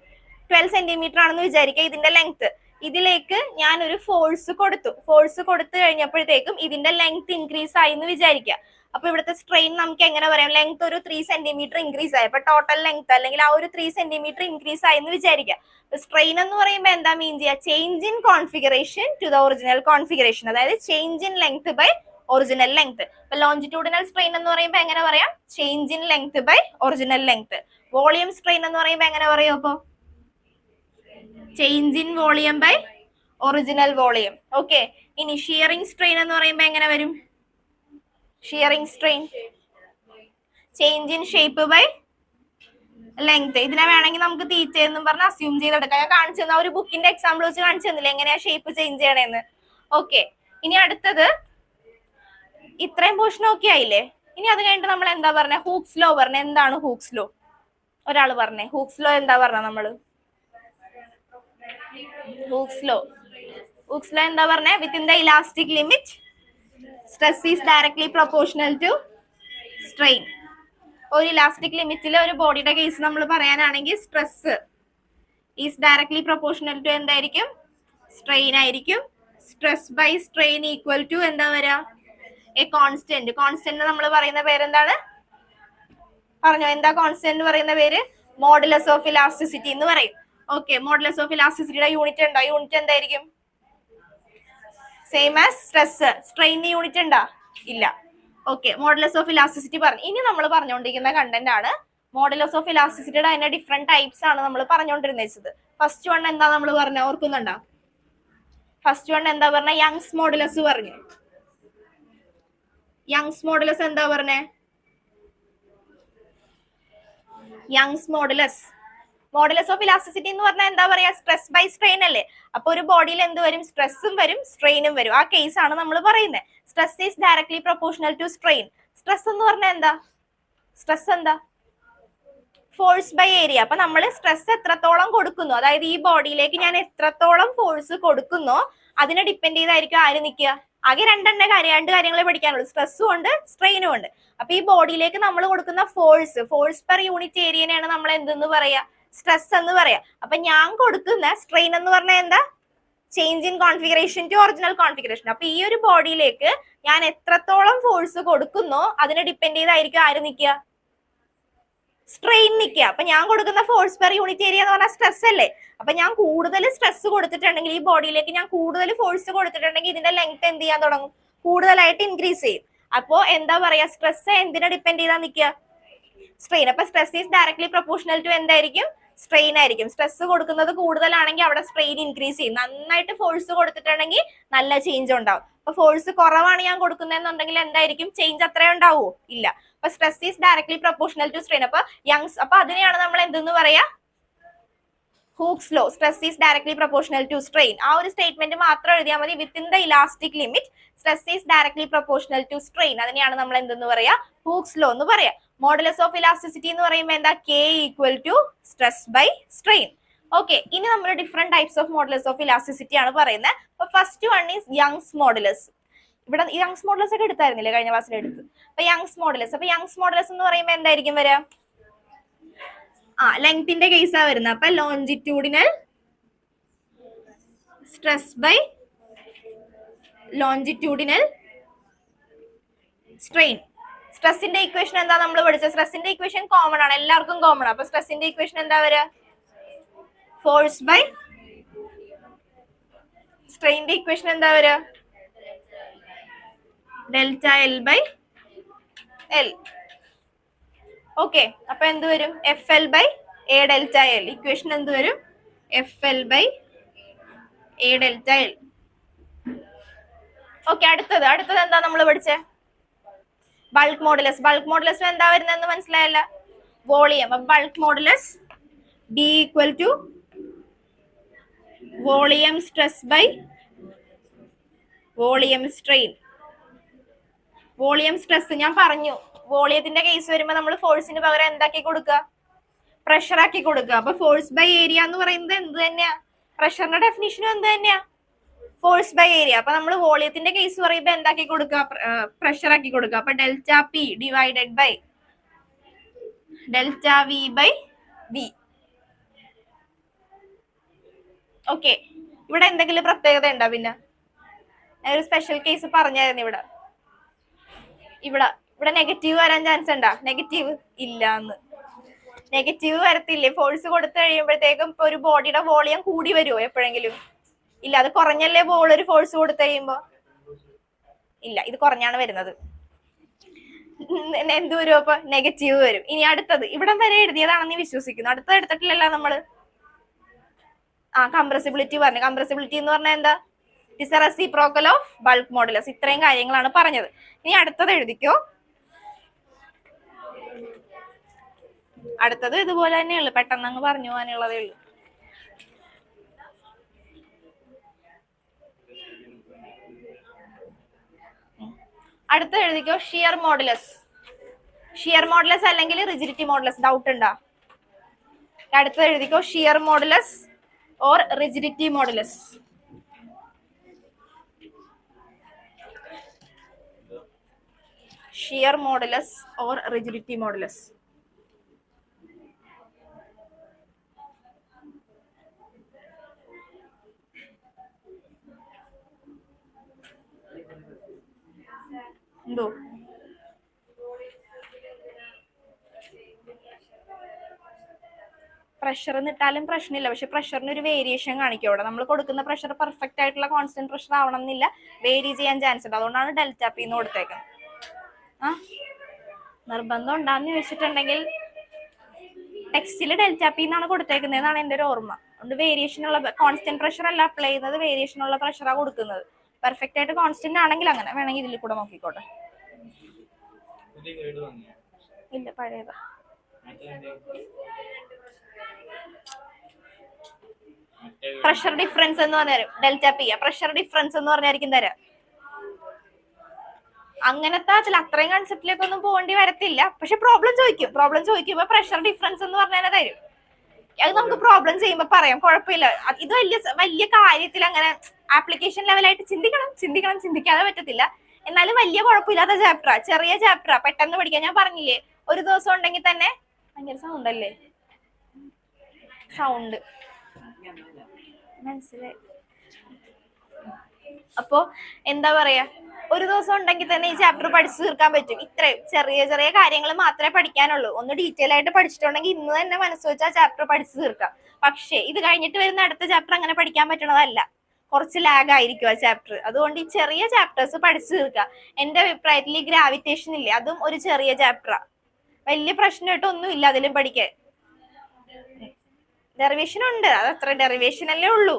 12 സെന്റിമീറ്റർ ആണെന്ന് വിചാരിക്കുക ഇതിന്റെ ലെങ്ത്. ഇതിലേക്ക് ഞാൻ ഒരു ഫോഴ്സ് കൊടുത്തു. ഫോഴ്സ് കൊടുത്തു കഴിഞ്ഞപ്പോഴത്തേക്കും ഇതിന്റെ ലെങ്ത് ഇൻക്രീസ് ആയി എന്ന് വിചാരിക്കുക. അപ്പൊ ഇവിടുത്തെ സ്ട്രെയിൻ നമുക്ക് എങ്ങനെ പറയാം? ലെങ്ത് ഒരു 3 സെന്റിമീറ്റർ ഇൻക്രീസ് ആയി. അപ്പൊ ടോട്ടൽ ലെങ്ത് അല്ലെങ്കിൽ ആ ഒരു 3 സെന്റിമീറ്റർ ഇൻക്രീസ് ആയി എന്ന് വിചാരിക്കുക. സ്ട്രെയിൻ എന്ന് പറയുമ്പോൾ എന്താ മീൻ ചെയ്യുക? Change in configuration to the original configuration, അതായത് change in length by original length. ഇപ്പൊ ലോഞ്ചിറ്റ്യൂഡിനൽ സ്ട്രെയിൻ എന്ന് പറയുമ്പോൾ എങ്ങനെ പറയാം? Change in length by original length. Volume strain എന്ന് പറയുമ്പോൾ എങ്ങനെ പറയും? അപ്പൊ change in volume by original volume. Okay, ഇനി ഷിയറിംഗ് സ്ട്രെയിൻ എന്ന് പറയുമ്പോൾ എങ്ങനെ വരും? Shearing strain change in shape by length. ഇതിനെ വേണമെങ്കിൽ നമുക്ക് തീറ്റ എന്നും പറഞ്ഞ് അസ്യൂം ചെയ്തെടുക്കാം. ഞാൻ കാണിച്ചു തന്ന ഒരു ബുക്കിന്റെ എക്സാമ്പിൾ വെച്ച് കാണിച്ചു തന്നില്ല എങ്ങനെയാ ഷേപ്പ് ചേഞ്ച് ചെയ്യണേന്ന്. ഓക്കെ, ഇനി അടുത്തത് ഇത്രയും പോർഷൻ ഓക്കെ ആയില്ലേ? ഇനി അത് കഴിഞ്ഞിട്ട് നമ്മൾ എന്താ പറഞ്ഞ? ഹൂക്സ് ലോ പറഞ്ഞ. എന്താണ് ഹൂക്സ് ലോ? ഒരാൾ പറഞ്ഞേ, ഹൂക്സ് ലോ എന്താ പറഞ്ഞ? നമ്മള് ഹൂക്സ് ലോ എന്താ പറഞ്ഞേ? Within the elastic limit stress is directly proportional to strain. ഒരു ഇലാസ്റ്റിക് ലിമിറ്റിൽ ഒരു ബോഡിയുടെ കേസ് നമ്മൾ പറയാനാണെങ്കിൽ stress is directly proportional to എന്തായിരിക്കും? സ്ട്രെയിൻ ആയിരിക്കും. Stress by strain equal to എന്താ വരാ? A constant. കോൺസ്റ്റന്റ് നമ്മൾ പറയുന്ന പേരെന്താണ്? പറഞ്ഞോ, എന്താ കോൺസ്റ്റന്റ് പറയുന്ന പേര്? മോഡുലസ് ഓഫ് ഇലാസ്റ്റിസിറ്റി എന്ന് പറയും. ഓക്കെ, മോഡുലസ് ഓഫ് ഇലാസ്റ്റിസിറ്റിയുടെ യൂണിറ്റ് ഉണ്ടോ? യൂണിറ്റ് എന്തായിരിക്കും? Same as stress. Strain unit ഉണ്ടോ? ഇല്ല. ഓക്കെ, മോഡുലസ് ഓഫ് ഇലാസ്റ്റിസിറ്റി പറഞ്ഞു. ഇനി നമ്മൾ പറഞ്ഞുകൊണ്ടിരിക്കുന്ന കണ്ടന്റ് ആണ് മോഡുലസ് ഓഫ് ഇലാസ്റ്റിസിറ്റിയുടെ അതിന്റെ ഡിഫറെന്റ് ടൈപ്സ് ആണ് നമ്മൾ പറഞ്ഞുകൊണ്ടിരുന്നത്. ഫസ്റ്റ് വൺ എന്താ നമ്മൾ പറഞ്ഞ? ഓർക്കുന്നുണ്ടോ? ഫസ്റ്റ് വൺ എന്താ പറഞ്ഞ? യങ്സ് മോഡുലസ് പറഞ്ഞു. യങ്സ് മോഡുലസ് എന്താ പറഞ്ഞേ? Young's modulus. Modulus of elasticity എന്ന് പറഞ്ഞാൽ എന്താ പറയാ? സ്ട്രെസ് ബൈ സ്ട്രെയിൻ അല്ലേ? അപ്പൊ ഒരു ബോഡിയിൽ എന്ത് വരും? സ്ട്രെസ്സും വരും സ്ട്രെയിനും വരും. ആ കേസ് ആണ് നമ്മൾ പറയുന്നത്. Stress is directly proportional to strain. Stress എന്ന് പറഞ്ഞാൽ എന്താ? സ്ട്രെസ് എന്താ? Force by area. അപ്പൊ നമ്മൾ സ്ട്രെസ് എത്രത്തോളം കൊടുക്കുന്നു, അതായത് ഈ ബോഡിയിലേക്ക് ഞാൻ എത്രത്തോളം ഫോഴ്സ് കൊടുക്കുന്നോ അതിനെ ഡിപ്പെൻഡ് ചെയ്തായിരിക്കും ആര് നിൽക്കുക? ആകെ രണ്ട് കാര്യങ്ങളെ പഠിക്കാനുള്ളൂ, സ്ട്രെസ്സും ഉണ്ട് സ്ട്രെയിനും ഉണ്ട്. അപ്പൊ ഈ ബോഡിയിലേക്ക് നമ്മൾ കൊടുക്കുന്ന ഫോഴ്സ് പെർ യൂണിറ്റ് ഏരിയനെയാണ് നമ്മൾ എന്തെന്ന് പറയാ? സ്ട്രെസ് എന്ന് പറയാം. അപ്പൊ ഞാൻ കൊടുക്കുന്ന സ്ട്രെയിൻ എന്ന് പറഞ്ഞാൽ എന്താ? Change in configuration to original configuration. അപ്പൊ ഈ ഒരു ബോഡിയിലേക്ക് ഞാൻ എത്രത്തോളം ഫോഴ്സ് കൊടുക്കുന്നോ അതിനെ ഡിപ്പെൻഡ് ചെയ്തായിരിക്കും ആര് നിൽക്കുക? സ്ട്രെയിൻ നിൽക്കുക. അപ്പൊ ഞാൻ കൊടുക്കുന്ന ഫോഴ്സ് പെർ യൂണിറ്റ് ഏരിയ എന്ന് പറഞ്ഞാൽ സ്ട്രെസ് അല്ലേ? അപ്പൊ ഞാൻ കൂടുതൽ സ്ട്രെസ് കൊടുത്തിട്ടുണ്ടെങ്കിൽ, ഈ ബോഡിയിലേക്ക് ഞാൻ കൂടുതൽ ഫോഴ്സ് കൊടുത്തിട്ടുണ്ടെങ്കിൽ ഇതിന്റെ ലെങ്ത് എന്ത് ചെയ്യാൻ തുടങ്ങും? കൂടുതലായിട്ട് ഇൻക്രീസ് ചെയ്യും. അപ്പോ എന്താ പറയാ? സ്ട്രെസ് എന്തിനെ ഡിപ്പെൻഡ് ചെയ്താൽ നിൽക്കുക? സ്ട്രെയിൻ. അപ്പൊ stress is directly proportional to എന്തായിരിക്കും? സ്ട്രെയിൻ ആയിരിക്കും. സ്ട്രെസ് കൊടുക്കുന്നത് കൂടുതലാണെങ്കിൽ അവിടെ സ്ട്രെയിൻ ഇൻക്രീസ് ചെയ്യും. നന്നായിട്ട് ഫോഴ്സ് കൊടുത്തിട്ടുണ്ടെങ്കിൽ നല്ല ചേഞ്ച് ഉണ്ടാവും. അപ്പൊ ഫോഴ്സ് കുറവാണ് ഞാൻ കൊടുക്കുന്നതെന്നുണ്ടെങ്കിൽ എന്തായിരിക്കും? ചേഞ്ച് അത്രയും ഉണ്ടാവുമോ? ഇല്ല. അപ്പൊ stress is directly proportional to strain. അപ്പൊ അതിനെയാണ് നമ്മൾ എന്തെന്ന് പറയാ? Hooke's law. Stress is directly proportional to strain. ആ ഒരു സ്റ്റേറ്റ്മെന്റ് മാത്രം എഴുതിയാൽ മതി. Within the elastic limit stress is directly proportional to strain. അതിനെയാണ് നമ്മൾ എന്തെന്ന് പറയാ? ഹൂക്സ് ലോ എന്ന് പറയാ. മോഡുലസ് ഓഫ് ഇലാസ്റ്റിസിറ്റി എന്ന് പറയുമ്പോൾ എന്താ? K equal to stress by strain. Okay, ഇനി നമ്മൾ different types of modulus of elasticity ആണ് പറയുന്നത്. അപ്പൊ first one is Young's modulus. ഇവിടെ യങ്സ് മോഡുലസ് ഒക്കെ എടുത്തായിരുന്നില്ലേ കഴിഞ്ഞ ക്ലാസ്സിൽ എടുത്ത്? അപ്പൊ യങ്സ് മോഡുലസ്. അപ്പൊ യങ്സ് മോഡുലസ് എന്ന് പറയുമ്പോൾ എന്തായിരിക്കും വരിക? ലെങ്ത്തിന്റെ കേസാ വരുന്നത്. അപ്പൊ longitudinal stress by longitudinal strain. സ്ട്രെസിന്റെ ഇക്വേഷൻ എന്താ നമ്മൾ പഠിച്ചത്? സ്ട്രെസിന്റെ ഇക്വേഷൻ കോമൺ ആണ്, എല്ലാവർക്കും കോമൺ ആണ്. അപ്പൊ സ്ട്രെസിന്റെ ഇക്വേഷൻ എന്താ വരിക? ഫോഴ്സ് ബൈ സ്ട്രെയിന്റെ ഇക്വേഷൻ എന്താ വരിക? Delta L by L. Okay, അപ്പൊ എന്ത് വരും? F L by A delta L. Equation എന്ത് വരും? F L by A delta L. Okay, അടുത്തത് എന്താ നമ്മൾ പഠിച്ചേ? Bulk modulus. ബൾക്ക് മോഡുലസ് എന്താ വരുന്നതെന്ന് മനസ്സിലായല്ല? വോളിയം. അപ്പൊ bulk modulus D equal to volume stress by volume strain. Volume stress ഞാൻ പറഞ്ഞു, വോളിയത്തിന്റെ കേസ് വരുമ്പോ നമ്മൾ ഫോഴ്സിന് പകരം എന്താക്കി കൊടുക്കുക? പ്രഷർ ആക്കി കൊടുക്കുക. അപ്പൊ ഫോഴ്സ് ബൈ ഏരിയ എന്ന് പറയുന്നത് എന്ത് തന്നെയാ? പ്രഷറിന്റെ ഡെഫിനിഷനും എന്ത് തന്നെയാ? Force by area. അപ്പൊ നമ്മൾ വോളിയത്തിന്റെ കേസ് പറയുമ്പോ എന്താക്കി കൊടുക്കുക? പ്രഷർ ആക്കി കൊടുക്കുക. അപ്പൊ delta P divided by delta V by V. Okay, ഇവിടെ എന്തെങ്കിലും പ്രത്യേകത ഉണ്ടോ? പിന്നെ ഒരു സ്പെഷ്യൽ കേസ് പറഞ്ഞായിരുന്നു. ഇവിടെ നെഗറ്റീവ് വരാൻ ചാൻസ് ഉണ്ടാ? നെഗറ്റീവ് ഇല്ലാന്ന്. നെഗറ്റീവ് വരത്തില്ലേ? ഫോഴ്സ് കൊടുത്തു കഴിയുമ്പോഴത്തേക്കും ഇപ്പൊ ഒരു ബോഡിയുടെ വോളിയം കൂടി വരുമോ എപ്പോഴെങ്കിലും? ഇല്ല. അത് കുറഞ്ഞല്ലേ ബോൾ ഒരു ഫോഴ്സ് കൊടുത്തു കഴിയുമ്പോ? ഇല്ല, ഇത് കുറഞ്ഞാണ് വരുന്നത്. എന്ത് വരും അപ്പൊ? നെഗറ്റീവ് വരും. ഇനി അടുത്തത് ഇവിടം വരെ എഴുതിയതാണെന്ന് വിശ്വസിക്കുന്നു. അടുത്തത് എടുത്തിട്ടില്ലല്ലോ നമ്മള്. കംപ്രസിബിലിറ്റി പറഞ്ഞു. കംപ്രസിബിലിറ്റി എന്ന് പറഞ്ഞാൽ എന്താ? It's A reciprocal of bulk modulus. ഇത്രയും കാര്യങ്ങളാണ് പറഞ്ഞത്. ഇനി അടുത്തത് എഴുതിക്കോ. അടുത്തത് ഇതുപോലെ തന്നെയുള്ളു, പെട്ടെന്ന് അങ്ങ് പറഞ്ഞു പോകാനുള്ളതേ ഉള്ളൂ. അടുത്ത എഴുതിക്കോ ഷിയർ മോഡുലസ്. ഷിയർ മോഡുലസ് അല്ലെങ്കിൽ റിജിഡിറ്റി മോഡുലസ്. ഡൗട്ട് ഉണ്ടോ? അടുത്തത് എഴുതിക്കോ shear modulus or rigidity modulus. Shear modulus or rigidity modulus. എന്തോ? പ്രഷർ എന്നിട്ടാലും പ്രശ്നമില്ല, പക്ഷെ പ്രഷറിന് ഒരു വേരിയേഷൻ കാണിക്കും. അവിടെ നമ്മൾ കൊടുക്കുന്ന പ്രഷർ പെർഫെക്റ്റ് ആയിട്ടുള്ള കോൺസ്റ്റന്റ് പ്രഷർ ആവണം എന്നില്ല, വേരി ചെയ്യാൻ ചാൻസ് ഉണ്ട്. അതുകൊണ്ടാണ് ഡെൽറ്റ പി എന്ന് കൊടുത്തേക്കുന്നത്. നിർബന്ധം ഉണ്ടാന്ന് ചോദിച്ചിട്ടുണ്ടെങ്കിൽ ടെക്സ്റ്റിൽ ഡെൽറ്റ പി എന്നാണ് കൊടുത്തേക്കുന്നതെന്നാണ് എൻ്റെ ഒരു ഓർമ്മ. അതുകൊണ്ട് വേരിയേഷൻ ഉള്ള കോൺസ്റ്റന്റ് പ്രഷർ അല്ല അപ്ലൈ ചെയ്യുന്നത്, വേരിയേഷൻ ഉള്ള പ്രഷറാണ് കൊടുക്കുന്നത്. പെർഫെക്റ്റ് ആയിട്ട് കോൺസ്റ്റന്റ് ആണെങ്കിൽ അങ്ങനെ വേണമെങ്കിൽ ഇതിൽ കൂടെ നോക്കിക്കോട്ടെ. ഇല്ല, പഴയതാ. പ്രഷർ ഡിഫറൻസ് എന്ന് പറഞ്ഞാൽ ഡെൽറ്റ പി. പ്രഷർ ഡിഫറൻസ് എന്ന് പറഞ്ഞായിരിക്കും തരാം. അങ്ങനത്തെ അതിൽ അത്രയും കൺസെപ്റ്റിലേക്ക് ഒന്നും പോകേണ്ടി വരത്തില്ല, പക്ഷെ പ്രോബ്ലം ചോദിക്കുമ്പോ പ്രഷർ ഡിഫറൻസ് എന്ന് പറഞ്ഞാൽ തരും. അത് നമുക്ക് പ്രോബ്ലം ചെയ്യുമ്പോ പറയാം, കുഴപ്പമില്ല. ഇത് വലിയ കാര്യത്തിൽ അങ്ങനെ ആപ്ലിക്കേഷൻ ലെവലായിട്ട് ചിന്തിക്കാതെ പറ്റത്തില്ല. എന്നാലും വലിയ കുഴപ്പമില്ലാത്ത ചാപ്റ്ററാ, ചെറിയ ചാപ്റ്ററാ, പെട്ടെന്ന് പഠിക്കാൻ. ഞാൻ പറഞ്ഞില്ലേ, ഒരു ദിവസം ഉണ്ടെങ്കിൽ തന്നെ ഭയങ്കര സൗണ്ട് അല്ലേ? സൗണ്ട് മനസ്സിലായി. അപ്പോ എന്താ പറയാ, ഒരു ദിവസം ഉണ്ടെങ്കിൽ തന്നെ ഈ ചാപ്റ്റർ പഠിച്ചു തീർക്കാൻ പറ്റും. ഇത്രയും ചെറിയ ചെറിയ കാര്യങ്ങൾ മാത്രമേ പഠിക്കാനുള്ളൂ. ഒന്ന് ഡീറ്റെയിൽ ആയിട്ട് പഠിച്ചിട്ടുണ്ടെങ്കിൽ ഇന്ന് തന്നെ മനസ്സ് വെച്ചാൽ ചാപ്റ്റർ പഠിച്ചു തീർക്കാം. പക്ഷേ ഇത് കഴിഞ്ഞിട്ട് വരുന്ന അടുത്ത ചാപ്റ്റർ അങ്ങനെ പഠിക്കാൻ പറ്റണതല്ല, കുറച്ച് ലാഗ് ആയിരിക്കും ആ ചാപ്റ്റർ. അതുകൊണ്ട് ഈ ചെറിയ ചാപ്റ്റേഴ്സ് പഠിച്ചു തീർക്കുക. എന്റെ അഭിപ്രായത്തിൽ ഈ ഗ്രാവിറ്റേഷൻ ഇല്ലേ, അതും ഒരു ചെറിയ ചാപ്റ്ററാ. വലിയ പ്രശ്നമായിട്ടൊന്നും ഇല്ല അതിലും പഠിക്കാൻ. ഡെറിവേഷൻ ഉണ്ട്, അതത്ര ഡെറിവേഷൻ അല്ലേ ഉള്ളൂ.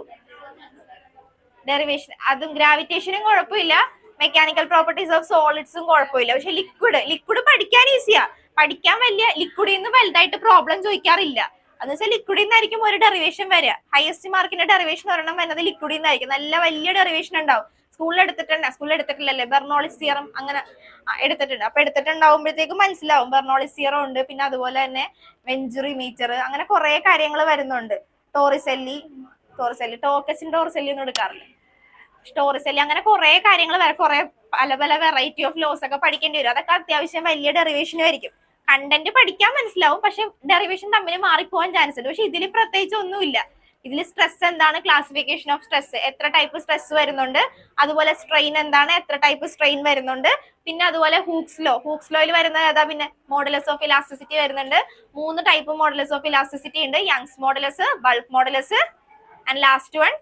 ഡെറിവേഷൻ അതും ഗ്രാവിറ്റേഷനും കുഴപ്പമില്ല, മെക്കാനിക്കൽ പ്രോപ്പർട്ടീസ് ഓഫ് സോളിഡ്സും കുഴപ്പമില്ല. പക്ഷെ ലിക്വിഡ് പഠിക്കാൻ ഈസിയാ. പഠിക്കാൻ വലിയ ലിക്വിഡിൽ നിന്ന് വലുതായിട്ട് പ്രോബ്ലം ചോദിക്കാറില്ല. എന്ന് വെച്ചാൽ ലിക്വിഡിൽ നിന്നായിരിക്കും ഒരു ഡെറിവേഷൻ വരിക. ഹയസ്റ്റ് മാർക്കിന്റെ ഡെറിവേഷൻ ഒരെണ്ണം വരുന്നത് ലിക്വിഡിൽ നിന്നായിരിക്കും. നല്ല വലിയ ഡെറിവേഷൻ ഉണ്ടാവും. സ്കൂളിൽ എടുത്തിട്ടില്ലല്ലേ ബെർണോളിസ് തിയറം അങ്ങനെ എടുത്തിട്ടുണ്ട്. അപ്പൊ എടുത്തിട്ടുണ്ടാവുമ്പോഴത്തേക്കും മനസ്സിലാവും. ബെർണോളിസ് തിയറം ഉണ്ട്, പിന്നെ അതുപോലെ തന്നെ വെഞ്ചുറി മീറ്റർ, അങ്ങനെ കുറെ കാര്യങ്ങൾ വരുന്നുണ്ട്. ടോക്കസിൻ ടോർസെല്ലി ഒന്നും എടുക്കാറില്ല. ടോറിസെല്ലി, അങ്ങനെ കുറെ കാര്യങ്ങൾ കുറെ പല വെറൈറ്റി ഓഫ് ലോസ് ഒക്കെ പഠിക്കേണ്ടി വരും. അതൊക്കെ അത്യാവശ്യം വലിയ ഡെറിവേഷനും ആയിരിക്കും. കണ്ടന്റ് പഠിക്കാൻ മനസ്സിലാവും, പക്ഷെ ഡെറിവേഷൻ തമ്മിൽ മാറിപ്പോവാൻ ചാൻസ് ഉണ്ട്. പക്ഷെ ഇതിൽ പ്രത്യേകിച്ച് ഒന്നുമില്ല. ഇതിൽ സ്ട്രെസ് എന്താണ്, ക്ലാസിഫിക്കേഷൻ ഓഫ് സ്ട്രെസ്, എത്ര ടൈപ്പ് സ്ട്രെസ് വരുന്നുണ്ട്, അതുപോലെ സ്ട്രെയിൻ എന്താണ്, എത്ര ടൈപ്പ് സ്ട്രെയിൻ വരുന്നുണ്ട്, പിന്നെ അതുപോലെ ഹൂക്സ് ലോയിൽ വരുന്നത് ഏതാ, പിന്നെ മോഡുലസ് ഓഫ് ഇലാസ്റ്റിസിറ്റി വരുന്നുണ്ട്. 3 ടൈപ്പ് മോഡുലസ് ഓഫ് ഇലാസ്റ്റിസിറ്റി ഉണ്ട്. Young's modulus, bulk modulus and last one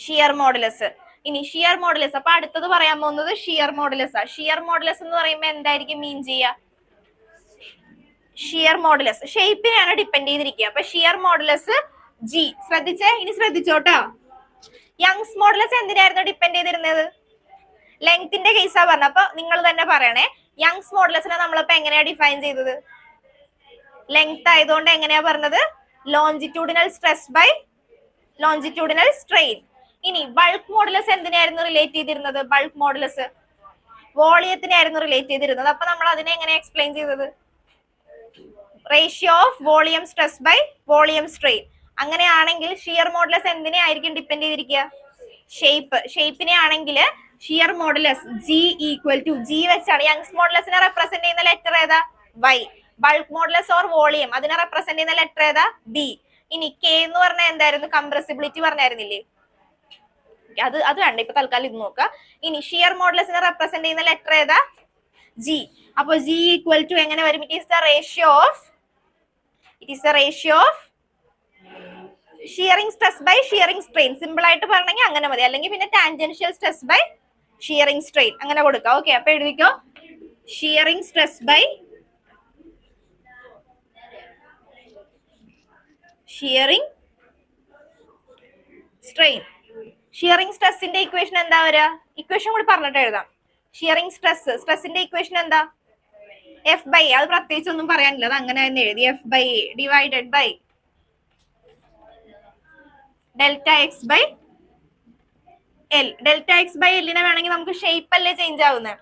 shear modulus. ഇനി ഷിയർ മോഡുലസ്. അപ്പൊ അടുത്തത് പറയാൻ പോകുന്നത് ഷിയർ മോഡുലസ് ആ. ഷിയർ മോഡുലസ് എന്ന് പറയുമ്പോൾ എന്തായിരിക്കും മീൻ ചെയ്യുക? ഷിയർ മോഡുലസ് ഷേപ്പിനെയാണ് ഡിപ്പെൻഡ് ചെയ്തിരിക്കുക. അപ്പൊ ഷിയർ മോഡുലസ് ജി. ശ്രദ്ധിച്ചേ, ഇനി ശ്രദ്ധിച്ചോട്ടോ. യങ്സ് മോഡുലസ് എന്തിനായിരുന്നു ഡിപ്പെൻഡ് ചെയ്തിരുന്നത്? ലെങ്ത്തിന്റെ കേസാ പറഞ്ഞ. അപ്പൊ നിങ്ങൾ തന്നെ പറയണേ, യങ്സ് മോഡുലസിനെ നമ്മളിപ്പോ എങ്ങനെയാ ഡിഫൈൻ ചെയ്തത്? ലെങ്ത് ആയതുകൊണ്ട് എങ്ങനെയാ പറഞ്ഞത്? Longitudinal stress by longitudinal strain. ഇനി ബൾക്ക് മോഡുലസ് എന്തിനായിരുന്നു റിലേറ്റ് ചെയ്തിരുന്നത്? ബൾക്ക് മോഡുലസ് വോളിയത്തിനായിരുന്നു റിലേറ്റ് ചെയ്തിരുന്നത്. അപ്പൊ നമ്മൾ അതിനെ എങ്ങനെ എക്സ്പ്ലെയിൻ ചെയ്തത്? Ratio of volume stress by volume strain. അങ്ങനെയാണെങ്കിൽ ഷിയർ മോഡുലസ് എന്തിനെ ആയിരിക്കും ഡിപ്പെൻഡ് ചെയ്തിരിക്കുക? ഷേപ്പിനെ ആണെങ്കിൽ shear modulus G equal to G വെച്ചാണ്. യങ്സ് മോഡുലസിനെ റെപ്രസെന്റ് ചെയ്യുന്ന ലെറ്റർ ഏതാ? Y. Bulk modulus or volume അതിനെ റെപ്രസെന്റ് ചെയ്യുന്ന ലെറ്റർ ഏതാ? ബി. ഇനി കെ എന്ന് പറഞ്ഞാൽ എന്തായിരുന്നു? കംപ്രസിബിലിറ്റി പറഞ്ഞായിരുന്നില്ലേ? അത് വേണ്ട, ഇപ്പൊ തൽക്കാലം ഇത് നോക്കുക. ഇനി ഷിയർ മോഡുലസിനെ റെപ്രസെന്റ് ചെയ്യുന്ന ലെറ്റർ ഏതാ? ജി. അപ്പൊ ജി ഈക്വൽ ടു എങ്ങനെ വരും? It is the ratio of shearing stress by shearing strain. Simple ആയിട്ട് പറഞ്ഞെങ്കിൽ അങ്ങനെ മതി. അല്ലെങ്കിൽ പിന്നെ tangential stress by shearing strain അങ്ങനെ കൊടുക്കാം. ഓക്കെ, അപ്പൊ എഴുതിക്കോ. Shearing stress by shearing strain. Shearing സ്ട്രെസ്സിന്റെ ഇക്വേഷൻ എന്താ വരിക? ഇക്വേഷൻ കൂടി പറഞ്ഞിട്ട് എഴുതാം. ഷിയറിംഗ് സ്ട്രെസ്സിന്റെ ഇക്വേഷൻ എന്താ? F by. അത് പ്രത്യേകിച്ച് ഒന്നും പറയാനില്ല, അത് അങ്ങനെ തന്നെ എഴുതി. F by A divided by delta X by L. Delta X by എല്ലിനെ വേണമെങ്കിൽ നമുക്ക് ഷേപ്പ് അല്ലേ ചേഞ്ച് ആവുന്നത്,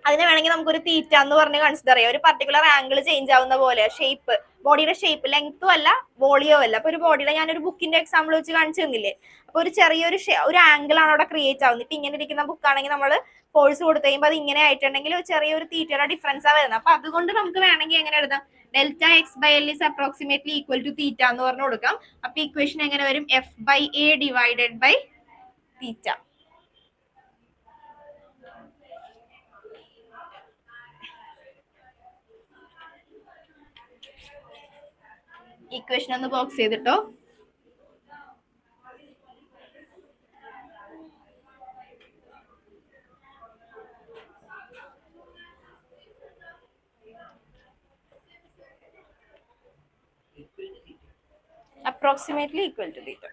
അതിനെ വേണമെങ്കിൽ നമുക്കൊരു തീറ്റ എന്ന് പറഞ്ഞ് കൺസിഡർ ചെയ്യാം. ഒരു പർട്ടിക്കുലർ ആംഗിൾ ചേഞ്ച് ആവുന്ന പോലെ ഷേപ്പ്, ബോഡിയുടെ ഷേപ്പ്, ലെങ്ത്തും അല്ല വോളിയോ അല്ല. അപ്പൊ ഒരു ബോഡിയുടെ ഞാനൊരു ബുക്കിന്റെ എക്സാമ്പിൾ വെച്ച് കാണിച്ചു തന്നില്ലേ? അപ്പൊ ഒരു ചെറിയൊരു ഒരു ആംഗിൾ ആണ് അവിടെ ക്രിയേറ്റ് ആവുന്നത്. ഇപ്പൊ ഇങ്ങനെ ഇരിക്കുന്ന ബുക്കാണെങ്കിൽ നമ്മൾ ഫോഴ്സ് കൊടുത്തു കഴിയുമ്പോൾ അത് ഇങ്ങനെ ആയിട്ടുണ്ടെങ്കിൽ ചെറിയൊരു തീറ്റയുടെ ഡിഫറൻസ് ആ വരുന്നത്. അപ്പൊ അതുകൊണ്ട് നമുക്ക് വേണമെങ്കിൽ എങ്ങനെ എഴുതാം? Delta X by L is approximately equal to theta എന്ന് പറഞ്ഞു കൊടുക്കാം. അപ്പൊ ഇക്വേഷൻ എങ്ങനെ വരും? F by A divided by theta. Equation ഒന്ന് ബോക്സ് ചെയ്തിട്ടോ. Approximately equal to theta.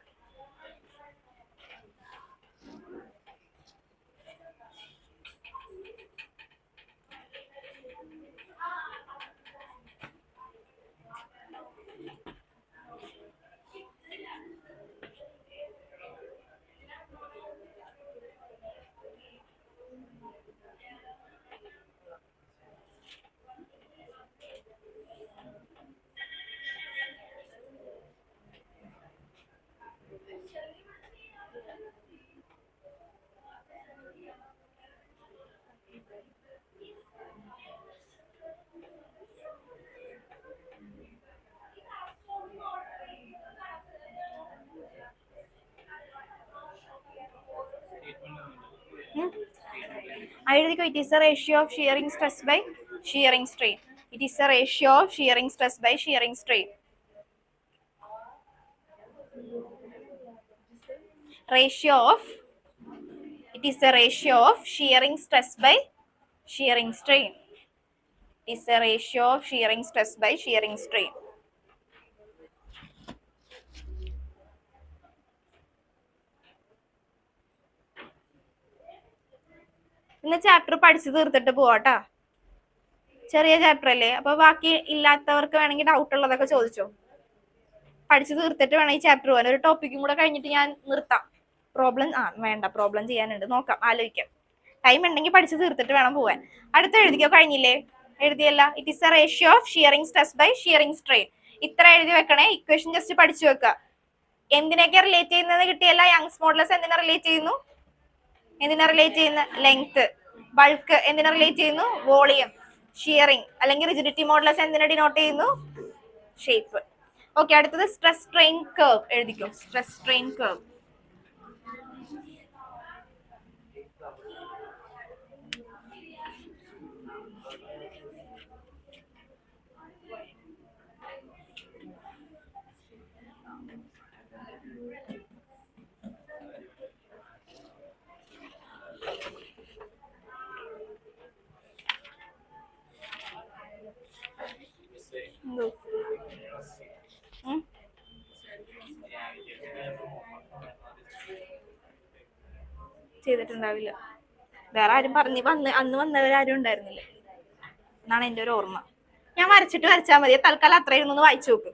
It is the ratio of shearing stress by shearing strain. It is the ratio of shearing stress by shearing strain. It is the ratio of shearing stress by shearing strain. It is the ratio of shearing stress by shearing strain. ഇന്ന് chapter പഠിച്ചു തീർത്തിട്ട് പോവാട്ടാ. ചെറിയ chapter അല്ലേ, അപ്പൊ ബാക്കി ഇല്ലാത്തവർക്ക് വേണമെങ്കിൽ doubt ഉള്ളതൊക്കെ ചോദിച്ചോ. പഠിച്ചു തീർത്തിട്ട് വേണം ഈ ചാപ്റ്റർ പോകാൻ. ഒരു ടോപ്പിക്കും കൂടെ കഴിഞ്ഞിട്ട് ഞാൻ നിർത്താം. പ്രോബ്ലം വേണ്ട, പ്രോബ്ലം ചെയ്യാനുണ്ട്, നോക്കാം, ആലോചിക്കാം. ടൈം ഉണ്ടെങ്കിൽ പഠിച്ചു തീർത്തിട്ട് വേണം പോവാൻ. അടുത്ത എഴുതിക്കോ. കഴിഞ്ഞില്ലേ? എഴുതിയല്ല. It is a ratio of shearing stress by shearing strain. ഇത്ര എഴുതി വെക്കണേ. ഇക്വേഷൻ ജസ്റ്റ് പഠിച്ചു വെക്കുക. എന്തിനൊക്കെ റിലേറ്റ് ചെയ്യുന്നത് കിട്ടിയല്ല? യങ്സ് മോഡുലസ് എന്തിനാ റിലേറ്റ് ചെയ്യുന്നു? ലെങ്ത്. ബൾക്ക് എന്തിനാ റിലേറ്റ് ചെയ്യുന്നു? വോളിയം. ഷിയറിംഗ് അല്ലെങ്കിൽ റിജിഡിറ്റി മോഡുലസ് എന്തിനെ ഡിനോട്ട് ചെയ്യുന്നു? ഷേപ്പ്. ഓക്കെ, അടുത്തത് സ്ട്രെസ് സ്ട്രെയിൻ കർവ്. എഴുതിക്കോ. Stress strain curve. ചെയ്തിട്ടുണ്ടാവില്ല. വേറെ ആരും അന്ന് വന്നവരാരും ഉണ്ടായിരുന്നില്ല എന്നാണ് എന്റെ ഒരു ഓർമ്മ. ഞാൻ വരച്ചാൽ മതി. തൽക്കാലം അത്രയും ഒന്ന് വായിച്ചു നോക്ക്.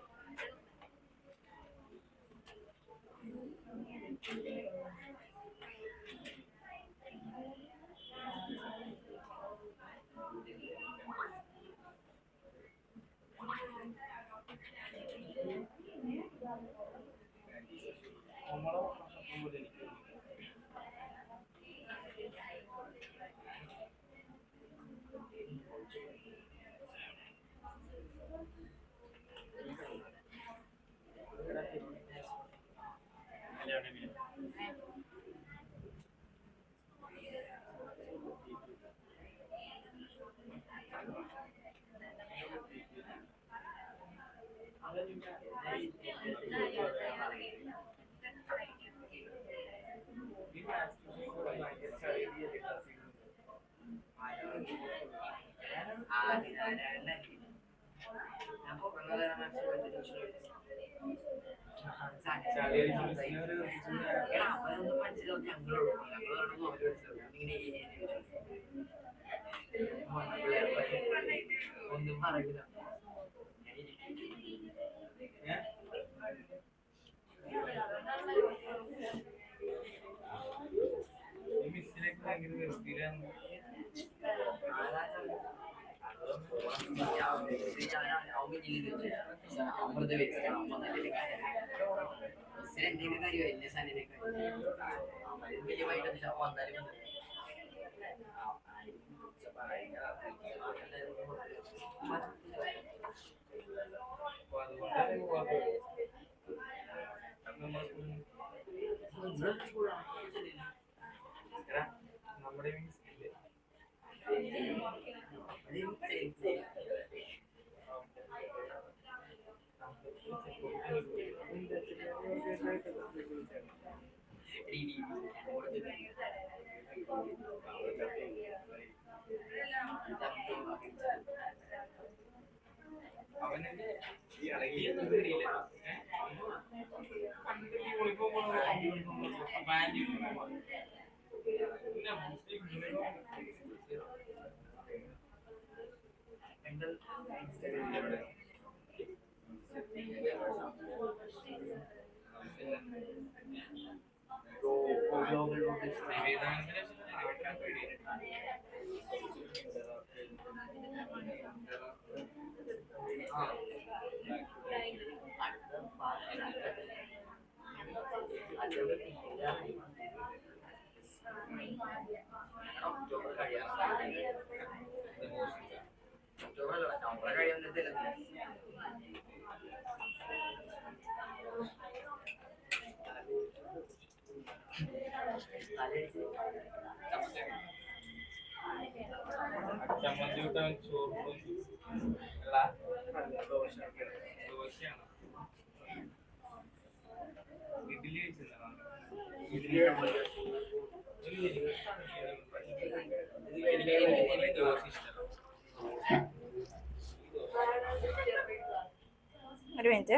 ഒരു മിനിറ്റ്.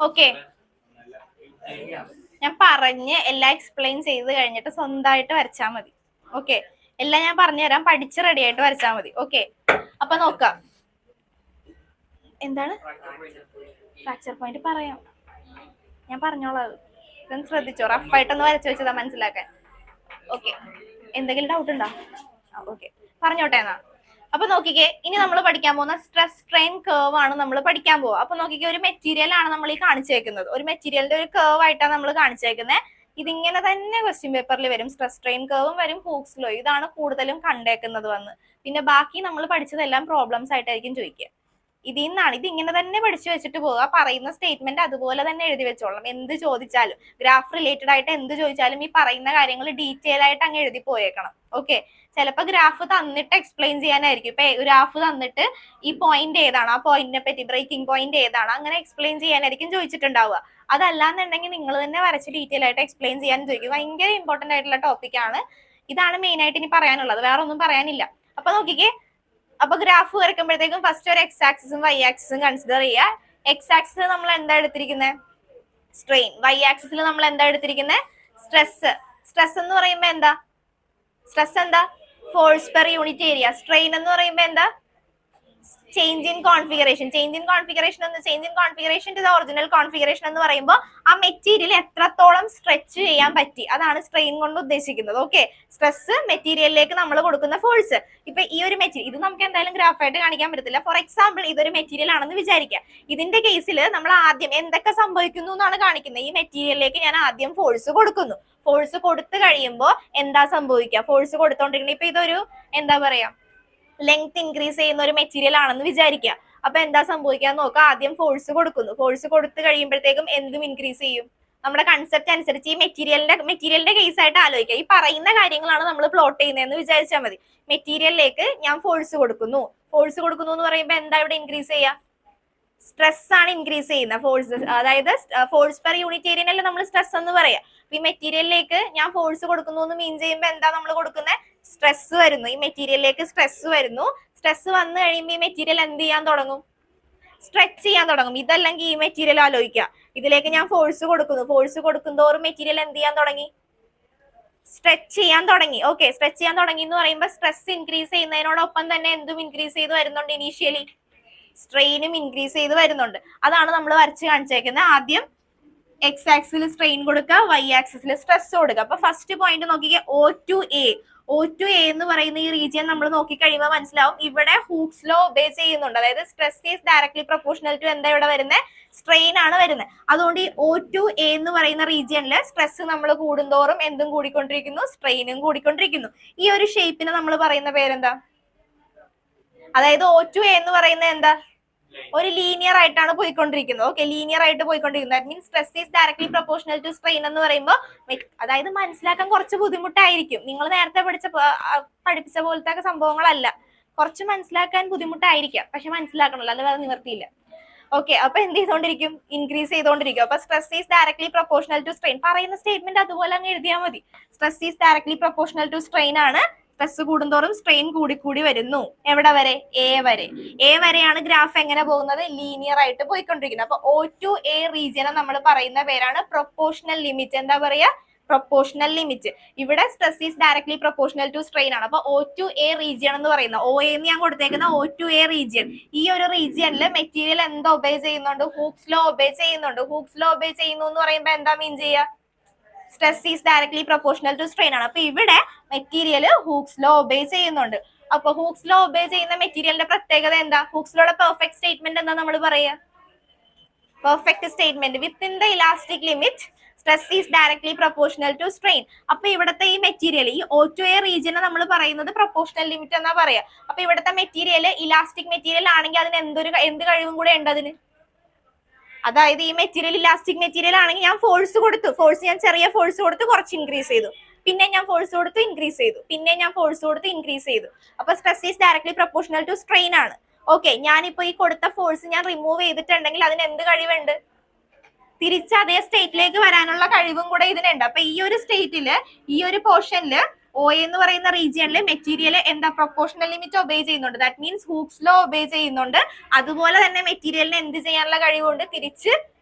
ഓക്കെ, ഞാൻ പറഞ്ഞ് എല്ലാം എക്സ്പ്ലെയിൻ ചെയ്ത് കഴിഞ്ഞിട്ട് സ്വന്തമായിട്ട് വരച്ചാൽ മതി. ഓക്കെ, എല്ലാം ഞാൻ പറഞ്ഞുതരാം, പഠിച്ച് റെഡി ആയിട്ട് വരച്ചാൽ മതി. ഓക്കെ, അപ്പൊ നോക്കാം. എന്താണ് ഫ്രാക്ചർ പോയിന്റ് പറയാം, ഞാൻ പറഞ്ഞോളാം. അത് ഇതൊന്ന് ശ്രദ്ധിച്ചോ, റഫായിട്ടൊന്ന് വരച്ചു വെച്ചതാ മനസ്സിലാക്കാൻ. ഓക്കെ, എന്തെങ്കിലും ഡൗട്ട് ഉണ്ടോ? ഓക്കെ, പറഞ്ഞോട്ടെ എന്നാ. അപ്പൊ നോക്കിക്കേ, ഇനി നമ്മൾ പഠിക്കാൻ പോകുന്ന സ്ട്രെസ് സ്ട്രെയിൻ കർവ് ആണ് നമ്മൾ പഠിക്കാൻ പോവുക. അപ്പൊ നോക്കിക്കേ, ഒരു മെറ്റീരിയൽ ആണ് നമ്മൾ ഈ കാണിച്ചേക്കുന്നത്. ഒരു മെറ്റീരിയലിന്റെ ഒരു കർവ് ആയിട്ടാണ് നമ്മൾ കാണിച്ചേക്കുന്നത്. ഇതിങ്ങനെ തന്നെ ക്വസ്റ്റ്യൻ പേപ്പറിൽ വരും. സ്ട്രെസ് സ്ട്രെയിൻ കർവും വരും, ഹൂക്സ് ലോ. ഇതാണ് കൂടുതലും കണ്ടേക്കുന്നത് വന്ന്. പിന്നെ ബാക്കി നമ്മൾ പഠിച്ചതെല്ലാം പ്രോബ്ലംസ് ആയിട്ടായിരിക്കും ചോദിക്കുക. ഇതിൽ നിന്നാണ് ഇത് ഇങ്ങനെ തന്നെ പഠിച്ചു വെച്ചിട്ട് പോവുക. പറയുന്ന സ്റ്റേറ്റ്മെന്റ് അതുപോലെ തന്നെ എഴുതി വെച്ചോളണം. എന്ത് ചോദിച്ചാലും, ഗ്രാഫ് റിലേറ്റഡ് ആയിട്ട് എന്ത് ചോദിച്ചാലും ഈ പറയുന്ന കാര്യങ്ങൾ ഡീറ്റെയിൽ ആയിട്ട് അങ്ങ് എഴുതി പോയേക്കണം. ഓക്കെ, ചിലപ്പോൾ ഗ്രാഫ് തന്നിട്ട് എക്സ്പ്ലെയിൻ ചെയ്യാനായിരിക്കും. ഇപ്പൊ ഗ്രാഫ് തന്നിട്ട് ഈ പോയിന്റ് ഏതാണ്, ആ പോയിന്റിനെ പറ്റി ബ്രേക്കിംഗ് പോയിന്റ് ഏതാണ്, അങ്ങനെ എക്സ്പ്ലെയിൻ ചെയ്യാനായിരിക്കും ചോദിച്ചിട്ടുണ്ടാവുക. അതല്ലാന്നുണ്ടെങ്കിൽ നിങ്ങൾ തന്നെ വരച്ച് ഡീറ്റെയിൽ ആയിട്ട് എക്സ്പ്ലെയിൻ ചെയ്യാൻ ചോദിക്കും. ഭയങ്കര ഇമ്പോർട്ടന്റ് ആയിട്ടുള്ള ടോപ്പിക് ആണ്. ഇതാണ് മെയിൻ ആയിട്ട് ഇനി പറയാനുള്ളത്, വേറെ ഒന്നും പറയാനില്ല. അപ്പൊ നോക്കിക്കേ, അപ്പൊ ഗ്രാഫ് വരയ്ക്കുമ്പോഴത്തേക്കും ഫസ്റ്റ് ഒരു എക്സ് ആക്സിസും വൈ ആക്സിസും കൺസിഡർ ചെയ്യുക. എക്സ് ആക്സിസ് നമ്മൾ എന്താ എടുത്തിരിക്കുന്നത്? സ്ട്രെയിൻ. വൈ ആക്സിസിൽ നമ്മൾ എന്താ എടുത്തിരിക്കുന്നത്? സ്ട്രെസ്. സ്ട്രെസ് എന്ന് പറയുമ്പോൾ എന്താ? സ്ട്രെസ് എന്താ? Force per unit area. Strain എന്ന് പറയുമ്പോൾ എന്താ? Change in configuration. Change in configuration to the original configuration എന്ന് പറയുമ്പോൾ ആ മെറ്റീരിയൽ എത്രത്തോളം സ്ട്രെച്ച് ചെയ്യാൻ പറ്റി, അതാണ് സ്ട്രെയിൻ കൊണ്ട് ഉദ്ദേശിക്കുന്നത്. ഓക്കെ, സ്ട്രെസ് മെറ്റീരിയലിലേക്ക് നമ്മൾ കൊടുക്കുന്ന ഫോഴ്സ്. ഇപ്പൊ ഈ ഒരു മെറ്റീരിയൽ, ഇത് നമുക്ക് എന്തായാലും ഗ്രാഫായിട്ട് കാണിക്കാൻ പറ്റത്തില്ല. ഫോർ എക്സാമ്പിൾ, ഇതൊരു മെറ്റീരിയൽ ആണെന്ന് വിചാരിക്കുക. ഇതിന്റെ കേസിൽ നമ്മൾ ആദ്യം എന്തൊക്കെ സംഭവിക്കുന്നു എന്നാണ് കാണിക്കുന്നത്. ഈ മെറ്റീരിയലിലേക്ക് ഞാൻ ആദ്യം ഫോഴ്സ് കൊടുക്കുന്നു. ഫോഴ്സ് കൊടുത്തു കഴിയുമ്പോൾ എന്താ സംഭവിക്കുക? ഫോഴ്സ് കൊടുത്തോണ്ടിരിക്കുന്നത്, ഇപ്പൊ ഇതൊരു എന്താ പറയാ, ലെങ്ത് ഇൻക്രീസ് ചെയ്യുന്ന ഒരു മെറ്റീരിയൽ ആണെന്ന് വിചാരിക്കുക. അപ്പൊ എന്താ സംഭവിക്കാന്ന് നോക്കുക. ആദ്യം ഫോഴ്സ് കൊടുക്കുന്നു. ഫോഴ്സ് കൊടുത്തു കഴിയുമ്പോഴത്തേക്കും എന്തും ഇൻക്രീസ് ചെയ്യും. നമ്മുടെ കൺസെപ്റ്റ് അനുസരിച്ച് ഈ മെറ്റീരിയലിന്റെ കേസ് ആയിട്ട് ആലോചിക്കുക. ഈ പറയുന്ന കാര്യങ്ങളാണ് നമ്മൾ പ്ലോട്ട് ചെയ്യുന്നതെന്ന് വിചാരിച്ചാൽ മതി. മെറ്റീരിയലിലേക്ക് ഞാൻ ഫോഴ്സ് കൊടുക്കുന്നു. ഫോഴ്സ് കൊടുക്കുന്നു എന്ന് പറയുമ്പോൾ എന്താ ഇവിടെ ഇൻക്രീസ് ചെയ്യുക? സ്ട്രെസ് ആണ് ഇൻക്രീസ് ചെയ്യുന്ന ഫോഴ്സ്. അതായത് ഫോഴ്സ് പെർ യൂണിറ്റ് ഏരിയനല്ലേ നമ്മൾ സ്ട്രെസ് എന്ന് പറയാ. ഈ മെറ്റീരിയലിലേക്ക് ഞാൻ ഫോഴ്സ് കൊടുക്കുന്നു എന്ന് മീൻ ചെയ്യുമ്പോൾ എന്താ നമ്മൾ കൊടുക്കുന്നത്? സ്ട്രെസ് വരുന്നു. ഈ മെറ്റീരിയലിലേക്ക് സ്ട്രെസ് വരുന്നു. സ്ട്രെസ് വന്നു കഴിയുമ്പോൾ ഈ മെറ്റീരിയൽ എന്ത് ചെയ്യാൻ തുടങ്ങും? സ്ട്രെച്ച് ചെയ്യാൻ തുടങ്ങും. ഇതല്ലെങ്കിൽ ഈ മെറ്റീരിയൽ ആലോചിക്കുക. ഇതിലേക്ക് ഞാൻ ഫോഴ്സ് കൊടുക്കുന്നു. ഫോഴ്സ് കൊടുക്കുന്തോറും മെറ്റീരിയൽ എന്ത് ചെയ്യാൻ തുടങ്ങി? സ്ട്രെച്ച് ചെയ്യാൻ തുടങ്ങി. ഓക്കെ, സ്ട്രെച്ച് ചെയ്യാൻ തുടങ്ങി എന്ന് പറയുമ്പോൾ സ്ട്രെസ് ഇൻക്രീസ് ചെയ്യുന്നതിനോടൊപ്പം തന്നെ എന്തും ഇൻക്രീസ് ചെയ്ത് വരുന്നുണ്ട്. ഇനീഷ്യലി സ്ട്രെയിനും ഇൻക്രീസ് ചെയ്ത് വരുന്നുണ്ട്. അതാണ് നമ്മൾ വരച്ച് കാണിച്ചേക്കുന്നത്. ആദ്യം എക്സ് ആക്സിൽ സ്ട്രെയിൻ കൊടുക്കുക, വൈ ആക്സിസിൽ സ്ട്രെസ് കൊടുക്കുക. അപ്പൊ ഫസ്റ്റ് പോയിന്റ് നോക്കിക്കുക, O2A. O2A എന്ന് പറയുന്ന ഈ റീജിയൻ നമ്മൾ നോക്കി കഴിയുമ്പോൾ മനസ്സിലാവും ഇവിടെ ഹൂക്സ് ലോ ഒബേ ചെയ്യുന്നുണ്ട്. അതായത് stress is directly proportional to എന്താ ഇവിടെ വരുന്നത്? സ്ട്രെയിൻ ആണ് വരുന്നത്. അതുകൊണ്ട് ഈ O2A എന്ന് പറയുന്ന റീജിയനിൽ സ്ട്രെസ് നമ്മൾ കൂടുന്തോറും എന്തും കൂടിക്കൊണ്ടിരിക്കുന്നു? സ്ട്രെയിനും കൂടിക്കൊണ്ടിരിക്കുന്നു. ഈ ഒരു ഷേപ്പിന് നമ്മൾ പറയുന്ന പേരെന്താ? അതായത് O2A എന്ന് പറയുന്നത് എന്താ? ഒരു ലീനിയർ ആയിട്ടാണ് പോയിക്കൊണ്ടിരിക്കുന്നത്. ഓക്കെ, ലീനിയർ ആയിട്ട് പോയിക്കൊണ്ടിരിക്കുന്നത്. That means stress is directly proportional to strain എന്ന് പറയുമ്പോൾ, അതായത് മനസ്സിലാക്കാൻ കുറച്ച് ബുദ്ധിമുട്ടായിരിക്കും. നിങ്ങൾ നേരത്തെ പഠിപ്പിച്ച പോലത്തെ സംഭവങ്ങളല്ല. കുറച്ച് മനസ്സിലാക്കാൻ ബുദ്ധിമുട്ടായിരിക്കാം, പക്ഷെ മനസ്സിലാക്കണല്ലോ, അത് വേറെ നിവർത്തിയില്ല. ഓക്കെ, അപ്പൊ എന്ത് ചെയ്തോണ്ടിരിക്കും? ഇൻക്രീസ് ചെയ്തോണ്ടിരിക്കും. അപ്പൊ stress is directly proportional to strain. പറയുന്ന സ്റ്റേറ്റ്മെന്റ് അതുപോലെ അങ്ങ് എഴുതിയാൽ മതി. Stress is directly proportional to strain ആണ്. സ്ട്രെസ് കൂടുന്തോറും സ്ട്രെയിൻ കൂടി വരുന്നു. എവിടെ വരെ? എ വരെ. എ വരെയാണ് ഗ്രാഫ് എങ്ങനെ പോകുന്നത്? ലീനിയർ ആയിട്ട് പോയിക്കൊണ്ടിരിക്കുന്നത്. അപ്പൊ O2A റീജിയനെ നമ്മൾ പറയുന്ന പേരാണ് പ്രൊപ്പോർഷണൽ ലിമിറ്റ്. എന്താ പറയാ? Proportional limit. ഇവിടെ stress is directly proportional to strain ആണ്. അപ്പൊ O2A റീജിയൻ എന്ന് പറയുന്ന, OA എന്ന് ഞാൻ കൊടുത്തേക്കുന്ന O2A റീജിയൻ, ഈ ഒരു റീജിയനിൽ മെറ്റീരിയൽ എന്താ ഒബേ ചെയ്യുന്നുണ്ട്? ഹൂക്സ് ലോ ഒബേ ചെയ്യുന്നുണ്ട്. ഹൂക്സ് ലോ ഒബേ ചെയ്യുന്നു എന്ന് പറയുമ്പോൾ എന്താ മീൻ ചെയ്യുക? Stress is directly proportional to strain ആണ്. അപ്പൊ ഇവിടെ മെറ്റീരിയൽ ഹൂക്സ് ലോ ഒബേ ചെയ്യുന്നുണ്ട്. അപ്പൊ ഹൂക്സ് ലോ ഒബേ ചെയ്യുന്ന മെറ്റീരിയലിന്റെ പ്രത്യേകത എന്താ? ഹൂക്സ് ലോയുടെ പെർഫെക്റ്റ് സ്റ്റേറ്റ്മെന്റ് എന്താ നമ്മൾ പറയുക? Perfect statement within the elastic limit stress is directly proportional to strain. അപ്പൊ ഇവിടുത്തെ ഈ മെറ്റീരിയൽ, ഈ O2A റീജിയനെ നമ്മൾ പറയുന്നത് പ്രൊപ്പോർഷണൽ ലിമിറ്റ് എന്നാ പറയാ. അപ്പൊ ഇവിടുത്തെ മെറ്റീരിയൽ ഇലാസ്റ്റിക് മെറ്റീരിയൽ ആണെങ്കിൽ അതിന് എന്ത് കഴിവും കൂടെ ഉണ്ട് അതിന്? അതായത് ഈ മെറ്റീരിയൽ ഇലാസ്റ്റിക് മെറ്റീരിയൽ ആണെങ്കിൽ ഞാൻ ഫോഴ്സ് കൊടുത്തു. ഞാൻ ചെറിയ ഫോഴ്സ് കൊടുത്ത് കുറച്ച് ഇൻക്രീസ് ചെയ്തു. പിന്നെ ഞാൻ ഫോഴ്സ് കൊടുത്ത് ഇൻക്രീസ് ചെയ്തു. പിന്നെ ഞാൻ ഫോഴ്സ് കൊടുത്ത് ഇൻക്രീസ് ചെയ്തു. അപ്പൊ stress is directly proportional to strain ആണ്. ഓക്കെ, ഞാനിപ്പോ ഈ കൊടുത്ത ഫോഴ്സ് ഞാൻ റിമൂവ് ചെയ്തിട്ടുണ്ടെങ്കിൽ അതിന് എന്ത് കഴിവുണ്ട്? തിരിച്ച് അതേ സ്റ്റേറ്റിലേക്ക് വരാനുള്ള കഴിവും കൂടെ ഇതിനുണ്ട്. അപ്പൊ ഈ ഒരു സ്റ്റേറ്റില്, ഈ ഒരു പോർഷനില് OA എന്ന് പറയുന്ന റീജിയനിൽ മെറ്റീരിയൽ എന്താ? പ്രൊപ്പോർഷണൽ ലിമിറ്റ് ഒബേ ചെയ്യുന്നുണ്ട്. That means Hooke's law obey ചെയ്യുന്നുണ്ട്. അതുപോലെ തന്നെ മെറ്റീരിയലിന് എന്ത് ചെയ്യാനുള്ള കഴിവുണ്ട്? തിരിച്ച്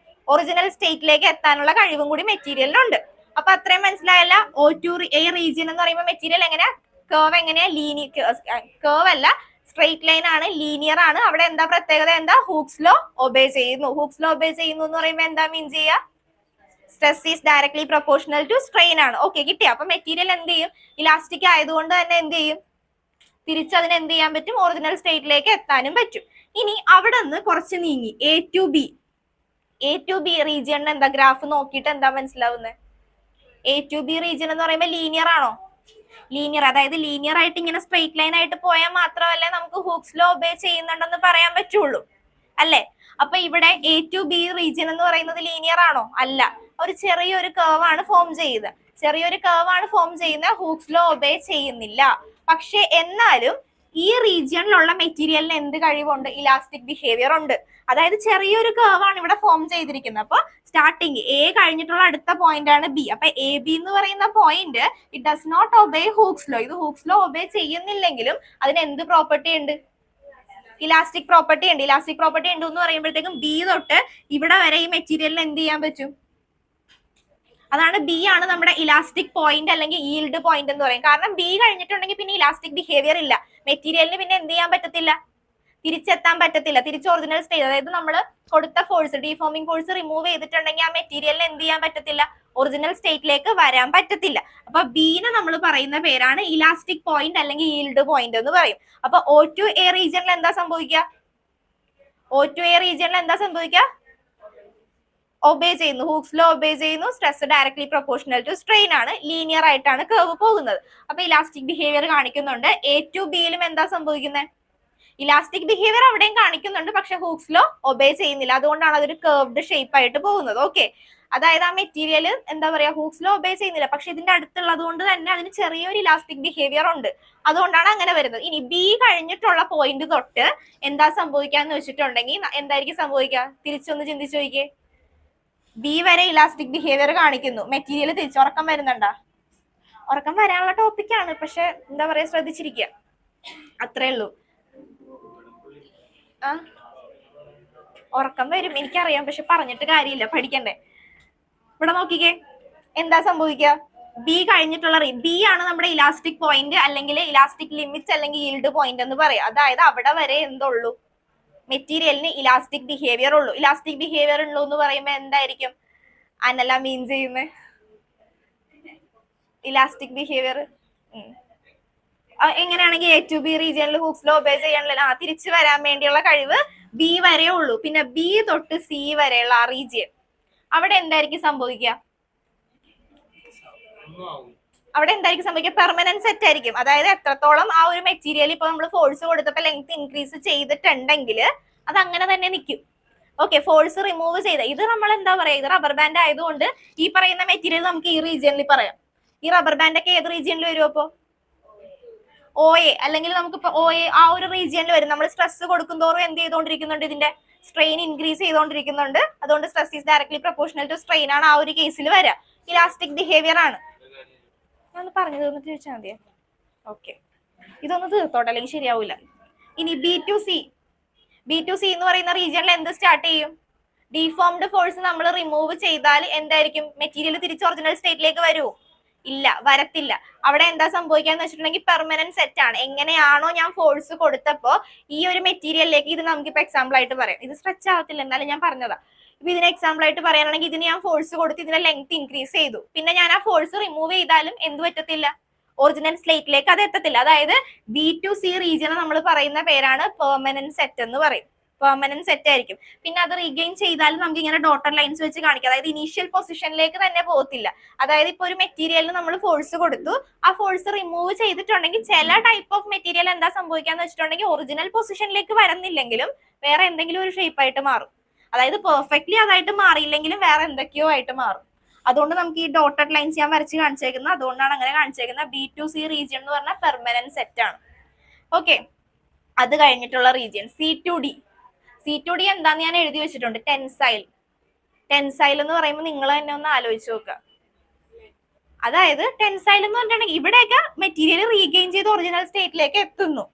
ഒറിജിനൽ സ്റ്റേറ്റിലേക്ക് എത്താനുള്ള കഴിവും കൂടി മെറ്റീരിയലിനുണ്ട്. അപ്പൊ അത്രയും മനസ്സിലായല്ല? O2A റീജിയൻ എന്ന് പറയുമ്പോൾ മെറ്റീരിയൽ എങ്ങനെയാ? കർവ് എങ്ങനെയാ? കർവ് അല്ല, സ്ട്രെയിറ്റ് ലൈൻ ആണ്, ലീനിയർ ആണ്. അവിടെ എന്താ പ്രത്യേകത? എന്താ? ഹൂക്സ് ലോ ഒബേ ചെയ്യുന്നു. ഹൂക്സ് ലോ ഒബേ ചെയ്യുന്നു എന്ന് പറയുമ്പോൾ എന്താ മീൻ ചെയ്യുക? Stress is directly proportional to strain ആണ്. ഓക്കെ, കിട്ടി. അപ്പൊ മെറ്റീരിയൽ എന്ത് ചെയ്യും? ഇലാസ്റ്റിക് ആയതുകൊണ്ട് തന്നെ എന്ത് ചെയ്യും? തിരിച്ചതിന് എന്ത് ചെയ്യാൻ പറ്റും? ഒറിജിനൽ സ്റ്റേറ്റിലേക്ക് എത്താനും പറ്റും. ഇനി അവിടെ നിന്ന് കുറച്ച് നീങ്ങി എ ടു ബി റീജിയണിന് എന്താ ഗ്രാഫ് നോക്കിയിട്ട് എന്താ മനസ്സിലാവുന്നത്? എ ടു ബി റീജിയൻ എന്ന് പറയുമ്പോൾ ലീനിയർ ആണോ? ലീനിയർ, അതായത് ലീനിയർ ആയിട്ട് ഇങ്ങനെ സ്ട്രെയിറ്റ് ലൈൻ ആയിട്ട് പോയാൽ മാത്രമല്ലേ നമുക്ക് ഹൂക്സ് ലോ ഒബേ ചെയ്യുന്നുണ്ടെന്ന് പറയാൻ പറ്റുള്ളൂ, അല്ലേ? അപ്പൊ ഇവിടെ എ ടു ബി റീജിയൻ എന്ന് പറയുന്നത് ലീനിയർ ആണോ? അല്ല, ഒരു ചെറിയൊരു കർവ് ആണ് ഫോം ചെയ്യുന്നത്. ചെറിയൊരു കർവ് ആണ് ഫോം ചെയ്യുന്ന ഹൂക്സ് ലോ ഒബേ ചെയ്യുന്നില്ല. പക്ഷെ എന്നാലും ഈ റീജിയണിലുള്ള മെറ്റീരിയലിന് എന്ത് കഴിവുണ്ട്? ഇലാസ്റ്റിക് ബിഹേവിയർ ഉണ്ട്. അതായത് ചെറിയൊരു കർവ് ആണ് ഇവിടെ ഫോം ചെയ്തിരിക്കുന്നത്. അപ്പൊ സ്റ്റാർട്ടിങ് എ കഴിഞ്ഞിട്ടുള്ള അടുത്ത പോയിന്റ് ആണ് ബി. അപ്പൊ എ ബി എന്ന് പറയുന്ന point it does not obey Hooke's law. ഇത് ഹൂക്സ് ലോ ഒബേ ചെയ്യുന്നില്ലെങ്കിലും അതിന് എന്ത് പ്രോപ്പർട്ടി ഉണ്ട്? ഇലാസ്റ്റിക് പ്രോപ്പർട്ടി ഉണ്ട്. ഇലാസ്റ്റിക് പ്രോപ്പർട്ടി ഉണ്ട് എന്ന് പറയുമ്പോഴത്തേക്കും ബി തൊട്ട് ഇവിടെ വരെ ഈ മെറ്റീരിയലിന് എന്ത് ചെയ്യാൻ പറ്റും? അതാണ് ബി ആണ് നമ്മുടെ ഇലാസ്റ്റിക് പോയിന്റ് അല്ലെങ്കിൽ ഈൽഡ് പോയിന്റ് എന്ന് പറയും. കാരണം ബി കഴിഞ്ഞിട്ടുണ്ടെങ്കിൽ പിന്നെ ഇലാസ്റ്റിക് ബിഹേവിയർ ഇല്ല. മെറ്റീരിയലിന് പിന്നെ എന്ത് ചെയ്യാൻ പറ്റത്തില്ല? തിരിച്ചെത്താൻ പറ്റത്തില്ല. തിരിച്ച് ഒറിജിനൽ സ്റ്റേറ്റ്, അതായത് നമ്മൾ കൊടുത്ത ഫോഴ്സ്, ഡീഫോമിംഗ് ഫോഴ്സ് റിമൂവ് ചെയ്തിട്ടുണ്ടെങ്കിൽ ആ മെറ്റീരിയലിന് എന്ത് ചെയ്യാൻ പറ്റത്തില്ല? ഒറിജിനൽ സ്റ്റേറ്റിലേക്ക് വരാൻ പറ്റത്തില്ല. അപ്പൊ ബീനെ നമ്മൾ പറയുന്ന പേരാണ് ഇലാസ്റ്റിക് പോയിന്റ് അല്ലെങ്കിൽ ഈൽഡ് പോയിന്റ് എന്ന് പറയും. അപ്പൊ O to A റീജിയനിൽ എന്താ സംഭവിക്കുക? O to A റീജിയനിൽ എന്താ സംഭവിക്കുക? ഒബേ ചെയ്യുന്നു, ഹൂക്സ് ലോ ഒബേ ചെയ്യുന്നു. Stress directly proportional to strain ആണ്. ലീനിയർ ആയിട്ടാണ് കർവ് പോകുന്നത്. അപ്പൊ ഇലാസ്റ്റിക് ബിഹേവിയർ കാണിക്കുന്നുണ്ട്. എ ടു ബിയിലും എന്താ സംഭവിക്കുന്നത്? ഇലാസ്റ്റിക് ബിഹേവിയർ അവിടെയും കാണിക്കുന്നുണ്ട്, പക്ഷെ ഹൂക്സ് ലോ ഒബേ ചെയ്യുന്നില്ല. അതുകൊണ്ടാണ് അതൊരു കർവ്ഡ് ഷേപ്പ് ആയിട്ട് പോകുന്നത്. ഓക്കെ, അതായത് ആ മെറ്റീരിയൽ എന്താ പറയാ, ഹൂക്സ് ലോ ഒബേ ചെയ്യുന്നില്ല, പക്ഷെ ഇതിന്റെ അടുത്തുള്ളത് കൊണ്ട് തന്നെ അതിന് ചെറിയൊരു ഇലാസ്റ്റിക് ബിഹേവിയർ ഉണ്ട്. അതുകൊണ്ടാണ് അങ്ങനെ വരുന്നത്. ഇനി ബി കഴിഞ്ഞിട്ടുള്ള പോയിന്റ് തൊട്ട് എന്താ സംഭവിക്കാന്ന് വെച്ചിട്ടുണ്ടെങ്കിൽ എന്തായിരിക്കും സംഭവിക്കുക? തിരിച്ചൊന്ന് ചിന്തിച്ചു നോക്കിയേ. ബി വരെ ഇലാസ്റ്റിക് ബിഹേവിയർ കാണിക്കുന്നു, മെറ്റീരിയൽ തിരിച്ച് ഉറക്കം വരുന്നുണ്ടാ? ഉറക്കം വരാനുള്ള ടോപ്പിക്കാണ്, പക്ഷെ എന്താ പറയാ, ശ്രദ്ധിച്ചിരിക്കുക, അത്രേ ഉള്ളൂ. ഉറക്കം വരും, എനിക്കറിയാം, പക്ഷെ പറഞ്ഞിട്ട് കാര്യമില്ല, പഠിക്കണ്ടേ. ഇവിടെ നോക്കിക്കേ, എന്താ സംഭവിക്കുക? ബി കഴിഞ്ഞിട്ടുള്ള ബി ആണ് നമ്മുടെ ഇലാസ്റ്റിക് പോയിന്റ് അല്ലെങ്കിൽ ഇലാസ്റ്റിക് ലിമിറ്റ് അല്ലെങ്കിൽ ഈൽഡ് പോയിന്റ് എന്ന് പറയാം. അതായത് അവിടെ വരെ എന്തുള്ളൂ? മെറ്റീരിയലിന് ഇലാസ്റ്റിക് ബിഹേവിയർ ഉള്ളൂ. ഇലാസ്റ്റിക് ബിഹേവിയർ ഉള്ളൂ എന്ന് പറയുമ്പോൾ എന്തായിരിക്കും അനല മീൻ ചെയ്യുന്നത്? ഇലാസ്റ്റിക് ബിഹേവിയർ എങ്ങനെയാണെങ്കിൽ എ ടു ബി റീജിയനിൽ ഹൂക്സ് ലോ ഒബേ ചെയ്യാനുള്ള തിരിച്ചു വരാൻ വേണ്ടിയുള്ള കഴിവ് ബി വരെ ഉള്ളൂ. പിന്നെ ബി തൊട്ട് സി വരെയുള്ള ആ റീജിയൻ അവിടെ എന്തായിരിക്കും സംഭവിക്കുക? അവിടെ എന്തായിരിക്കും സംഭവിക്കുക? പെർമനന്റ് സെറ്റ് ആയിരിക്കും. അതായത് എത്രത്തോളം ആ ഒരു മെറ്റീരിയൽ ഇപ്പൊ നമ്മൾ ഫോഴ്സ് കൊടുത്തപ്പോൾ ലെങ്ത് ഇൻക്രീസ് ചെയ്തിട്ടുണ്ടെങ്കിൽ അത് അങ്ങനെ തന്നെ നിൽക്കും. ഓക്കെ, ഫോഴ്സ് റിമൂവ് ചെയ്ത ഇത് നമ്മൾ എന്താ പറയാ, ഇത് റബ്ബർ ബാൻഡ് ആയതുകൊണ്ട് ഈ പറയുന്ന മെറ്റീരിയൽ നമുക്ക് ഈ റീജിയനിൽ പറയാം. ഈ റബ്ബർ ബാൻഡ് ഒക്കെ ഏത് റീജിയനിൽ വരും? അപ്പോ OA അല്ലെങ്കിൽ നമുക്ക് OA ആ ഒരു റീജിയനിൽ വരും. നമ്മൾ സ്ട്രെസ് കൊടുക്കും തോറും എന്ത് ചെയ്തുകൊണ്ടിരിക്കുന്നുണ്ട്? ഇതിന്റെ സ്ട്രെയിൻ ഇൻക്രീസ് ചെയ്തുകൊണ്ടിരിക്കുന്നുണ്ട്. അതുകൊണ്ട് stress is directly proportional to strain ആണ് ആ ഒരു കേസിൽ വരിക. ഇലാസ്റ്റിക് ബിഹേവിയർ ആണ്. ഞാൻ പറഞ്ഞു തീർന്നിട്ട് ചോദിച്ചാൽ മതിയെ. ഓക്കെ, ഇതൊന്ന് തീർത്തോട്ടെ, അല്ലെങ്കിൽ ശരിയാവൂല. ഇനി ബി ടു സി എന്ന് പറയുന്ന റീജിയനിൽ എന്ത് സ്റ്റാർട്ട് ചെയ്യും? ഡീഫോംഡ് ഫോഴ്സ് നമ്മൾ റിമൂവ് ചെയ്താൽ എന്തായിരിക്കും? മെറ്റീരിയൽ തിരിച്ച് ഒറിജിനൽ സ്റ്റേറ്റിലേക്ക് വരുമോ? ഇല്ല, വരത്തില്ല. അവിടെ എന്താ സംഭവിക്കാന്ന് വെച്ചിട്ടുണ്ടെങ്കിൽ പെർമനന്റ് സെറ്റ് ആണ്. എങ്ങനെയാണോ ഞാൻ ഫോഴ്സ് കൊടുത്തപ്പോ ഈ ഒരു മെറ്റീരിയലിലേക്ക്, ഇത് നമുക്കിപ്പോ എക്സാമ്പിൾ ആയിട്ട് പറയാം, ഇത് സ്ട്രെച്ച് ആവത്തില്ല എന്നാലും ഞാൻ പറഞ്ഞതാ. ഇപ്പൊ ഇതിന് എക്സാമ്പിൾ ആയിട്ട് പറയാനാണെങ്കിൽ ഇതിന് ഞാൻ ഫോഴ്സ് കൊടുത്ത് ഇതിന്റെ ലെങ്ത് ഇൻക്രീസ് ചെയ്തു. പിന്നെ ഞാൻ ആ ഫോഴ്സ് റിമൂവ് ചെയ്താലും എന്ത് പറ്റത്തില്ല? ഒറിജിനൽ സ്ലേറ്റിലേക്ക് അത് എത്തത്തില്ല. അതായത് ബി ടു സി റീജിയൻ നമ്മൾ പറയുന്ന പേരാണ് പെർമനന്റ് സെറ്റ് എന്ന് പറയും. പെർമനന്റ് സെറ്റ് ആയിരിക്കും. പിന്നെ അത് റീഗെയിൻ ചെയ്താലും നമുക്ക് ഇങ്ങനെ ഡോട്ടർ ലൈൻസ് വെച്ച് കാണിക്കാം. അതായത് ഇനീഷ്യൽ പൊസിഷനിലേക്ക് തന്നെ പോകത്തില്ല. അതായത് ഇപ്പൊ ഒരു മെറ്റീരിയലിന് നമ്മൾ ഫോഴ്സ് കൊടുത്തു, ആ ഫോഴ്സ് റിമൂവ് ചെയ്തിട്ടുണ്ടെങ്കിൽ ചില ടൈപ്പ് ഓഫ് മെറ്റീരിയൽ എന്താ സംഭവിക്കാന്ന് വെച്ചിട്ടുണ്ടെങ്കിൽ ഒറിജിനൽ പൊസിഷനിലേക്ക് വരുന്നില്ലെങ്കിലും വേറെ എന്തെങ്കിലും ഒരു ഷേപ്പ് ആയിട്ട് മാറും. അതായത് പെർഫെക്റ്റ്ലി അതായിട്ട് മാറിയില്ലെങ്കിലും വേറെ എന്തൊക്കെയോ ആയിട്ട് മാറും. അതുകൊണ്ട് നമുക്ക് ഈ ഡോട്ടഡ് ലൈൻസ് ഞാൻ വരച്ച് കാണിച്ചേക്കുന്നത് അതുകൊണ്ടാണ് അങ്ങനെ കാണിച്ചേക്കുന്നത്. ബി ടു സി റീജിയൻ എന്ന് പറഞ്ഞാൽ പെർമനന്റ് സെറ്റ് ആണ്. ഓക്കെ, അത് കഴിഞ്ഞിട്ടുള്ള റീജിയൻ സി ടു ഡി എന്താന്ന് ഞാൻ എഴുതി വെച്ചിട്ടുണ്ട്. ടെൻസൈൽ എന്ന് പറയുമ്പോൾ നിങ്ങൾ തന്നെ ഒന്ന് ആലോചിച്ച് നോക്കുക. അതായത് ടെൻസൈൽ എന്ന് പറഞ്ഞിട്ടുണ്ടെങ്കിൽ ഇവിടെയൊക്കെ മെറ്റീരിയൽ റീഗെയിൻ ചെയ്ത് ഒറിജിനൽ സ്റ്റേറ്റിലേക്ക് എത്തുന്നു.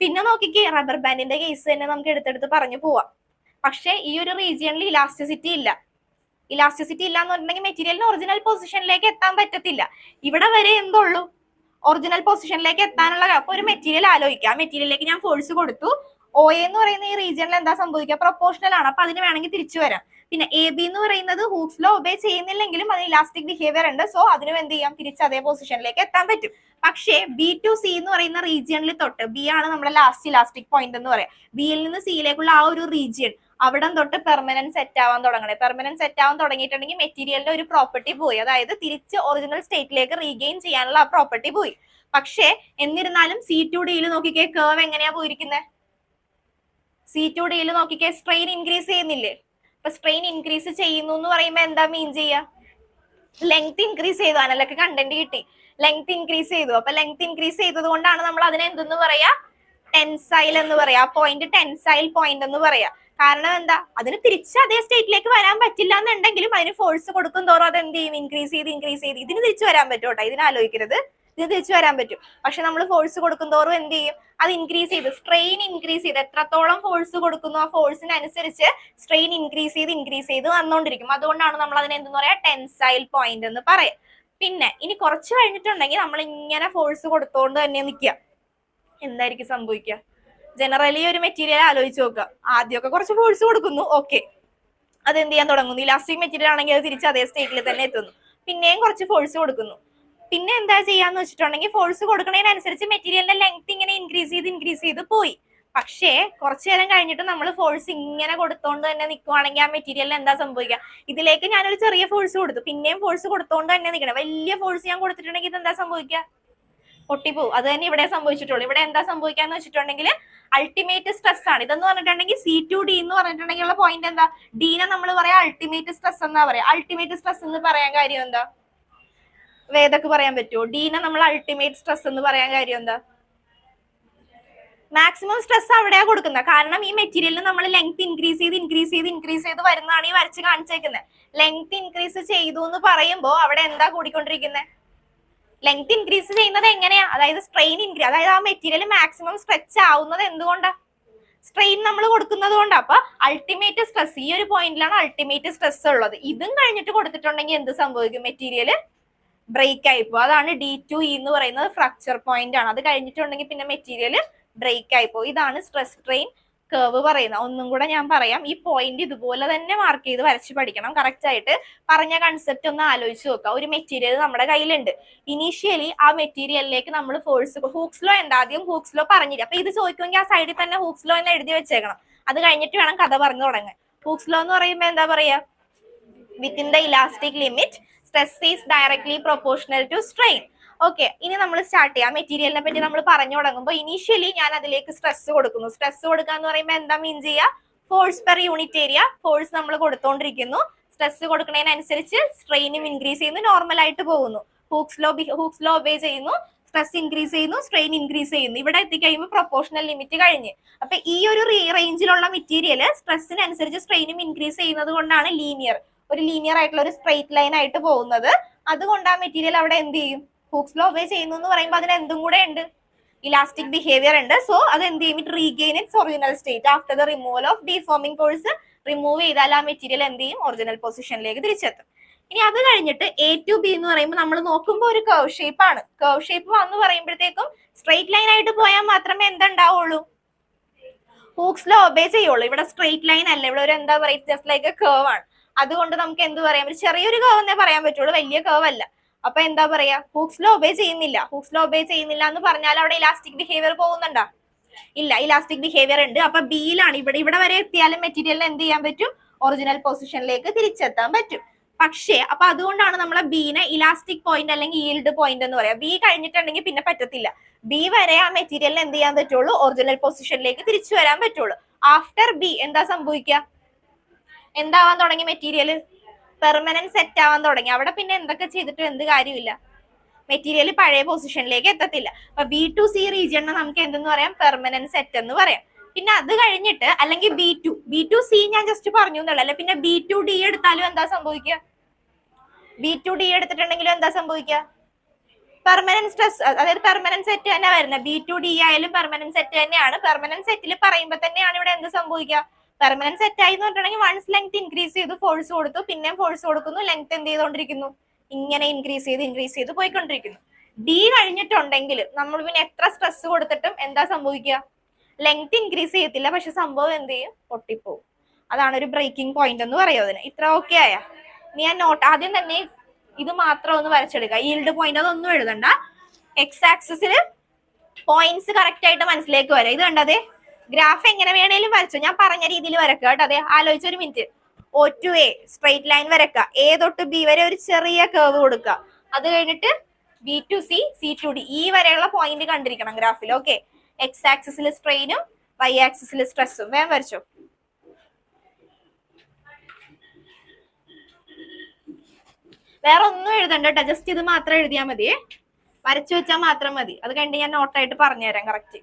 പിന്നെ നോക്കിക്കേ, റബ്ബർ ബാൻഡിന്റെ കേസ് തന്നെ നമുക്ക് എടുത്തെടുത്ത് പറഞ്ഞു പോവാം. പക്ഷെ ഈ ഒരു റീജിയനിൽ ഇലാസ്റ്റിസിറ്റി ഇല്ല എന്ന് പറഞ്ഞിട്ടുണ്ടെങ്കിൽ മെറ്റീരിയലിന് ഒറിജിനൽ പൊസിഷനിലേക്ക് എത്താൻ പറ്റത്തില്ല. ഇവിടെ വരെ എന്തുള്ളൂ? ഒറിജിനൽ പൊസിഷനിലേക്ക് എത്താനുള്ള. അപ്പൊ ഒരു മെറ്റീരിയൽ ആലോചിക്കുക, ആ മെറ്റീരിയലിലേക്ക് ഞാൻ ഫോഴ്സ് കൊടുത്തു. OA എന്ന് പറയുന്ന ഈ റീജിയനിൽ എന്താ സംഭവിക്കുക? പ്രൊപ്പോർഷണൽ ആണ്. അപ്പൊ അതിന് വേണമെങ്കിൽ തിരിച്ചു വരാം. പിന്നെ എ ബി എന്ന് പറയുന്നത് ഹൂക്സ് ലോ ഒബേ ചെയ്യുന്നില്ലെങ്കിലും അതിന് ഇലാസ്റ്റിക് ബിഹേവിയർ ഉണ്ട്. സോ അതിനും എന്ത് ചെയ്യാം, തിരിച്ച് അതേ പൊസിഷനിലേക്ക് എത്താൻ പറ്റും. പക്ഷേ ബി ടു സി എന്ന് പറയുന്ന റീജിയനിൽ തൊട്ട്, ബി ആണ് നമ്മുടെ ലാസ്റ്റ് ഇലാസ്റ്റിക് പോയിന്റ് എന്ന് പറയാം, ബിയിൽ നിന്ന് സിയിലേക്കുള്ള ആ ഒരു റീജിയൻ, അവിടം തൊട്ട് പെർമനന്റ് സെറ്റ് ആവാൻ തുടങ്ങണേ. പെർമനന്റ് സെറ്റ് ആവാൻ തുടങ്ങിയിട്ടുണ്ടെങ്കിൽ മെറ്റീരിയലിന്റെ ഒരു പ്രോപ്പർട്ടി പോയി, അതായത് തിരിച്ച് ഒറിജിനൽ സ്റ്റേറ്റിലേക്ക് റീഗെയിൻ ചെയ്യാനുള്ള ആ പ്രോപ്പർട്ടി പോയി. പക്ഷേ എന്നിരുന്നാലും സി ടു ഡിയിൽ നോക്കിക്കേ കേർവ് എങ്ങനെയാ പോയിരിക്കുന്നത്? സി ടു ഡിയിൽ നോക്കിക്കേ സ്ട്രെയിൻ ഇൻക്രീസ് ചെയ്യുന്നില്ലേ? അപ്പൊ സ്ട്രെയിൻ ഇൻക്രീസ് ചെയ്യുന്നു എന്ന് പറയുമ്പോൾ എന്താ മീൻ ചെയ്യുക? ലെങ്ത് ഇൻക്രീസ് ചെയ്തു, അനലൊക്കെ കണ്ടന്റ് കിട്ടി, ലെങ്ത് ഇൻക്രീസ് ചെയ്തു. അപ്പൊ ലെങ്ത് ഇൻക്രീസ് ചെയ്തത് കൊണ്ടാണ് നമ്മൾ അതിനെ എന്തെന്ന് പറയാ, ടെൻസൈൽ എന്ന് പറയാ. ആ പോയിന്റ് ടെൻസൈൽ പോയിന്റ് എന്ന് പറയാ. കാരണം എന്താ, അതിന് തിരിച്ച് അതേ സ്റ്റേറ്റിലേക്ക് വരാൻ പറ്റില്ല എന്നുണ്ടെങ്കിലും അതിന് ഫോഴ്സ് കൊടുക്കും തോറും അത് എന്ത് ചെയ്യും, ഇൻക്രീസ് ചെയ്ത് ഇതിന് തിരിച്ചു വരാൻ പറ്റും കേട്ടോ, ഇതിന് ആലോചിക്കരുത്, ഇത് തിരിച്ചു വരാൻ പറ്റും. പക്ഷെ നമ്മൾ ഫോഴ്സ് കൊടുക്കും തോറും എന്ത് ചെയ്യും, അത് ഇൻക്രീസ് ചെയ്ത്, സ്ട്രെയിൻ ഇൻക്രീസ് ചെയ്ത്, എത്രത്തോളം ഫോഴ്സ് കൊടുക്കുന്നു ആ ഫോഴ്സിനനുസരിച്ച് സ്ട്രെയിൻ ഇൻക്രീസ് ചെയ്ത് വന്നുകൊണ്ടിരിക്കും. അതുകൊണ്ടാണ് നമ്മൾ അതിനെ എന്തെന്ന് പറയാ, ടെൻസൈൽ പോയിന്റ് എന്ന് പറയാം. പിന്നെ ഇനി കുറച്ച് കഴിഞ്ഞിട്ടുണ്ടെങ്കിൽ നമ്മൾ ഇങ്ങനെ ഫോഴ്സ് കൊടുത്തോണ്ട് തന്നെ നിൽക്കുക, എന്തായിരിക്കും സംഭവിക്കുക? ജനറലി ഒരു മെറ്റീരിയൽ ആലോചിച്ച് നോക്കുക, ആദ്യമൊക്കെ കുറച്ച് ഫോഴ്സ് കൊടുക്കുന്നു, ഓക്കെ, അത് എന്ത് ചെയ്യാൻ തുടങ്ങുന്നു, ഇലാസ്റ്റിക് മെറ്റീരിയൽ ആണെങ്കിൽ അത് തിരിച്ച് അതേ സ്റ്റേറ്റിൽ തന്നെ എത്തുന്നു. പിന്നെയും കുറച്ച് ഫോഴ്സ് കൊടുക്കുന്നു, പിന്നെ എന്താ ചെയ്യാന്ന് വെച്ചിട്ടുണ്ടെങ്കിൽ ഫോഴ്സ് കൊടുക്കുന്നതിനനുസരിച്ച് മെറ്റീരിയലിന്റെ ലെങ്ത് ഇങ്ങനെ ഇൻക്രീസ് ചെയ്ത് പോയി. പക്ഷേ കുറച്ചു നേരം കഴിഞ്ഞിട്ട് നമ്മൾ ഫോഴ്സ് ഇങ്ങനെ കൊടുത്തോണ്ട് തന്നെ നിൽക്കുവാണെങ്കിൽ ആ മെറ്റീരിയലിന് എന്താ സംഭവിക്കുക? ഇതിലേക്ക് ഞാനൊരു ചെറിയ ഫോഴ്സ് കൊടുത്തു, പിന്നെയും ഫോഴ്സ് കൊടുത്തോണ്ട് തന്നെ നിൽക്കണം. വലിയ ഫോഴ്സ് ഞാൻ കൊടുത്തിട്ടുണ്ടെങ്കിൽ ഇത് എന്താ സംഭവിക്കുക? പൊട്ടിപ്പോവും. അത് തന്നെ ഇവിടെ സംഭവിച്ചിട്ടുള്ളൂ. ഇവിടെ എന്താ സംഭവിക്കാന്ന് വെച്ചിട്ടുണ്ടെങ്കിൽ അൾട്ടിമേറ്റ് സ്ട്രെസ് ആണ് ഇതെന്ന് പറഞ്ഞിട്ടുണ്ടെങ്കിൽ സി ടു ഡി എന്ന് പറഞ്ഞിട്ടുണ്ടെങ്കിൽ ഉള്ള പോയിന്റ് എന്താ, ഡീനെ നമ്മൾ പറയാ അൾട്ടിമേറ്റ് സ്ട്രെസ് എന്നാ പറയാ. അൾട്ടിമേറ്റ് സ്ട്രെസ് എന്ന് പറയാൻ കാര്യം എന്താ? വേദക്ക് പറയാൻ പറ്റുമോ? ഡീനെ നമ്മൾ അൾട്ടിമേറ്റ് സ്ട്രെസ് എന്ന് പറയാൻ കാര്യം എന്താ? മാക്സിമം സ്ട്രെസ് അവിടെയാ കൊടുക്കുന്നത്. കാരണം ഈ മെറ്റീരിയലിന് നമ്മൾ ലെങ്ത് ഇൻക്രീസ് ചെയ്ത് വരുന്നതാണ് ഈ വരച്ച് കാണിച്ചേക്കുന്നത്. ലെങ്ത് ഇൻക്രീസ് ചെയ്തു എന്ന് പറയുമ്പോൾ അവിടെ എന്താ കൂടിക്കൊണ്ടിരിക്കുന്നത്? ലെങ്ത് ഇൻക്രീസ് ചെയ്യുന്നത് എങ്ങനെയാ? അതായത് സ്ട്രെയിൻ ഇൻക്രീസ്, അതായത് ആ മെറ്റീരിയൽ മാക്സിമം സ്ട്രെച്ച് ആവുന്നത് എന്തുകൊണ്ടാ? സ്ട്രെയിൻ നമ്മൾ കൊടുക്കുന്നത് കൊണ്ടാ. അപ്പൊ അൾട്ടിമേറ്റ് സ്ട്രെസ് ഈ ഒരു പോയിന്റിലാണ് അൾട്ടിമേറ്റ് സ്ട്രെസ് ഉള്ളത്. ഇതും കഴിഞ്ഞിട്ട് കൊടുത്തിട്ടുണ്ടെങ്കിൽ എന്ത് സംഭവിക്കും? മെറ്റീരിയൽ ബ്രേക്ക് ആയിപ്പോ. അതാണ് D2E എന്ന് പറയുന്നത്, ഫ്രാക്ചർ പോയിന്റ് ആണ്. അത് കഴിഞ്ഞിട്ടുണ്ടെങ്കിൽ പിന്നെ മെറ്റീരിയൽ ബ്രേക്ക് ആയിപ്പോ. ഇതാണ് സ്ട്രെസ് സ്ട്രെയിൻ കേർവ് പറയുന്നത്. ഒന്നും കൂടെ ഞാൻ പറയാം, ഈ പോയിന്റ് ഇതുപോലെ തന്നെ മാർക്ക് ചെയ്ത് വരച്ച് പഠിക്കണം. കറക്റ്റ് ആയിട്ട് പറഞ്ഞ കൺസെപ്റ്റ് ഒന്ന് ആലോചിച്ച് നോക്കാം. ഒരു മെറ്റീരിയൽ നമ്മുടെ കയ്യിലുണ്ട്, ഇനീഷ്യലി ആ മെറ്റീരിയലിലേക്ക് നമ്മൾ ഫോഴ്സ്, ഹൂക്സ് ലോ ഉണ്ട്, ആദ്യം ഹൂക്സ് ലോ പറഞ്ഞില്ല. അപ്പൊ ഇത് ചോദിക്കുമെങ്കിൽ ആ സൈഡിൽ തന്നെ ഹൂക്സ് ലോ എന്ന് എഴുതി വെച്ചേക്കണം. അത് കഴിഞ്ഞിട്ട് വേണം കഥ പറഞ്ഞു തുടങ്ങാൻ. ഹൂക്സ് ലോ എന്ന് പറയുമ്പോൾ എന്താ പറയാ, within the elastic limit stress is directly proportional to strain. Okay, ഇനി നമ്മൾ സ്റ്റാർട്ട് ചെയ്യാം. മെറ്റീരിയലിനെ പറ്റി നമ്മൾ പറഞ്ഞു തുടങ്ങുമ്പോൾ ഇനീഷ്യലി ഞാൻ അതിലേക്ക് സ്ട്രെസ് കൊടുക്കുന്നു. സ്ട്രെസ് കൊടുക്കുക എന്ന് പറയുമ്പോൾ എന്താ മീൻ ചെയ്യുക? Force per unit area force നമ്മൾ കൊടുത്തോണ്ടിരിക്കുന്നു. സ്ട്രെസ് കൊടുക്കുന്നതിനനുസരിച്ച് സ്ട്രെയിനും ഇൻക്രീസ് ചെയ്യുന്നു, നോർമൽ ആയിട്ട് പോകുന്നു. ഹൂക്സ് ലോ ഒബേ ചെയ്യുന്നു, സ്ട്രെസ് ഇൻക്രീസ് ചെയ്യുന്നു, സ്ട്രെയിൻ ഇൻക്രീസ് ചെയ്യുന്നു. ഇവിടെ എത്തിക്കഴിയുമ്പോൾ പ്രൊപ്പോർഷണൽ ലിമിറ്റ് കഴിഞ്ഞ്. അപ്പൊ ഈ ഒരു റേഞ്ചിലുള്ള മെറ്റീരിയൽ സ്ട്രെസ്സിനനുസരിച്ച് സ്ട്രെയിനും ഇൻക്രീസ് ചെയ്യുന്നത് കൊണ്ടാണ് ഒരു ലീനിയർ ആയിട്ടുള്ള ഒരു സ്ട്രെയിറ്റ് ലൈൻ ആയിട്ട് പോകുന്നത്. അതുകൊണ്ട് ആ മെറ്റീരിയൽ അവിടെ എന്ത് ചെയ്യും? ഹൂക്സ് ലോ ഒബേ ചെയ്യുന്നു എന്ന് പറയുമ്പോൾ അതിന് എന്തും കൂടെ ഉണ്ട്, ഇലാസ്റ്റിക് ബിഹേവിയർ ഉണ്ട്. സോ അത് എന്ത് ചെയ്യും? It regain its original state after the removal of deforming force. Remove ചെയ്താൽ ആ മെറ്റീരിയൽ എന്ത് ചെയ്യും? ഒറിജിനൽ പൊസിഷനിലേക്ക് തിരിച്ചെത്തും. ഇനി അത് കഴിഞ്ഞിട്ട് A to B എന്ന് പറയുമ്പോൾ നമ്മൾ നോക്കുമ്പോൾ ഒരു കർവ് ഷേപ്പ് ആണ്. കർവ് ഷേപ്പ് വന്ന് പറയുമ്പോഴത്തേക്കും സ്ട്രെയിറ്റ് ലൈൻ ആയിട്ട് പോയാൽ മാത്രമേ എന്തുണ്ടാവുള്ളൂ? ഹൂക്സ് ലോ ഒബേ ചെയ്യുള്ളൂ. ഇവിടെ സ്ട്രെയിറ്റ് ലൈൻ അല്ല, ഇവിടെ ഒരു എന്താ പറയുക, ജസ്റ്റ് ലൈക്ക് എ കർവ് ആണ്. അതുകൊണ്ട് നമുക്ക് എന്ത് പറയാം? ഒരു ചെറിയൊരു കർവ് എന്നേ പറയാൻ പറ്റുള്ളൂ, വലിയ കർവ് അല്ല. അപ്പൊ എന്താ പറയാ? ഹൂക്സ് ലോ ഒബേ ചെയ്യുന്നില്ല. ഹൂക്സ് ലോ ഒബേ ചെയ്യുന്നില്ല എന്ന് പറഞ്ഞാൽ അവിടെ ഇലാസ്റ്റിക് ബിഹേവിയർ പോകുന്നുണ്ടോ? ഇല്ല, ഇലാസ്റ്റിക് ബിഹേവിയർ ഉണ്ട്. അപ്പൊ ബിയിലാണ്. ഇവിടെ വരെ എത്തിയാലും മെറ്റീരിയലിന് എന്ത് ചെയ്യാൻ പറ്റും? ഒറിജിനൽ പൊസിഷനിലേക്ക് തിരിച്ചെത്താൻ പറ്റും. പക്ഷേ അപ്പൊ അതുകൊണ്ടാണ് നമ്മളെ ബീനെ ഇലാസ്റ്റിക് പോയിന്റ് അല്ലെങ്കിൽ ഈൽഡ് പോയിന്റ് എന്ന് പറയാം. ബി കഴിഞ്ഞിട്ടുണ്ടെങ്കിൽ പിന്നെ പറ്റത്തില്ല. ബി വരെ ആ മെറ്റീരിയലിന് എന്ത് ചെയ്യാൻ പറ്റുള്ളൂ? ഒറിജിനൽ പൊസിഷനിലേക്ക് തിരിച്ചു വരാൻ പറ്റുള്ളൂ. ആഫ്റ്റർ ബി എന്താ സംഭവിക്കുക? എന്താവാൻ തുടങ്ങി? മെറ്റീരിയൽ പെർമനന്റ് സെറ്റ് ആവാൻ തുടങ്ങി. അവിടെ പിന്നെ എന്തൊക്കെ ചെയ്തിട്ടും എന്ത് കാര്യമില്ല, മെറ്റീരിയൽ പഴയ പൊസിഷനിലേക്ക് എത്തത്തില്ല. അപ്പൊ B2C റീജിയണിനെ നമുക്ക് എന്തെന്ന് പറയാം? പെർമനന്റ് സെറ്റ് എന്ന് പറയാം. പിന്നെ അത് കഴിഞ്ഞിട്ട് അല്ലെങ്കിൽ B2C ഞാൻ ജസ്റ്റ് പറഞ്ഞു എന്നല്ല, പിന്നെ B2D എടുത്താലും എന്താ സംഭവിക്കുക? B2D എടുത്തിട്ടുണ്ടെങ്കിലും എന്താ സംഭവിക്കുക? പെർമനന്റ് സ്ട്രെസ്, അതായത് പെർമനന്റ് സെറ്റ് തന്നെ വരുന്നത്. B2D ആയാലും പെർമനന്റ് സെറ്റ് തന്നെയാണ്. പെർമനന്റ് സെറ്റിൽ പറയുമ്പോൾ തന്നെയാണ് ഇവിടെ എന്ത് സംഭവിക്കുക? പെർമനന്റ് സെറ്റ് ആയി എന്ന് പറഞ്ഞിട്ടുണ്ടെങ്കിൽ വൺസ് ലെങ്ത് ഇൻക്രീസ് ചെയ്തു, ഫോഴ്സ് കൊടുത്തു, പിന്നെയും ഫോഴ്സ് കൊടുക്കുന്നു, ലെങ്ത് എന്ത് ചെയ്തോണ്ടിരിക്കുന്നു? ഇങ്ങനെ ഇൻക്രീസ് ചെയ്ത് പോയിക്കൊണ്ടിരിക്കുന്നു. ഡി കഴിഞ്ഞിട്ടുണ്ടെങ്കിൽ നമ്മൾ പിന്നെ എത്ര സ്ട്രെസ് കൊടുത്തിട്ടും എന്താ സംഭവിക്കുക? ലെങ്ത് ഇൻക്രീസ് ചെയ്യത്തില്ല, പക്ഷെ സംഭവം എന്ത് ചെയ്യും? പൊട്ടിപ്പോവും. അതാണ് ഒരു ബ്രേക്കിംഗ് പോയിന്റ് എന്ന് പറയും അതിന്. ഇത്ര ഓക്കെ ആയ? ഇനി ഞാൻ നോട്ട് ആദ്യം തന്നെ ഇത് മാത്രം ഒന്ന് വരച്ചെടുക്കുക. ഈൽഡ് പോയിന്റ് അതൊന്നും എഴുതണ്ട. എക്സ് ആക്സിസിൽ പോയിന്റ്സ് കറക്റ്റ് ആയിട്ട് മനസ്സിലേക്ക് വരാം. ഇത് കണ്ടതേ ഗ്രാഫ് എങ്ങനെ വേണേലും വരച്ചു, ഞാൻ പറഞ്ഞ രീതിയിൽ വരക്കുക കേട്ടോ. അതെ, ആലോചിച്ചൊരു minute. O to A straight line വരക്കുക. A തൊട്ട് B വരെ ഒരു ചെറിയ കർവ് കൊടുക്കുക. അത് കഴിഞ്ഞിട്ട് B to C, C to D, ഈ വരെയുള്ള പോയിന്റ് കണ്ടിരിക്കണം ഗ്രാഫിൽ. ഓക്കെ, എക്സ് ആക്സിസിൽ സ്ട്രെയിനും വൈ ആക്സിസിൽ സ്ട്രെസ്സും. വേഗം വരച്ചോ. വേറെ ഒന്നും എഴുതണ്ട കേട്ടോ, ജസ്റ്റ് ഇത് മാത്രം എഴുതിയാൽ മതിയേ. വരച്ചു വെച്ചാൽ മാത്രം മതി. അത് കഴിഞ്ഞ് ഞാൻ നോട്ടായിട്ട് പറഞ്ഞുതരാം കറക്റ്റ്.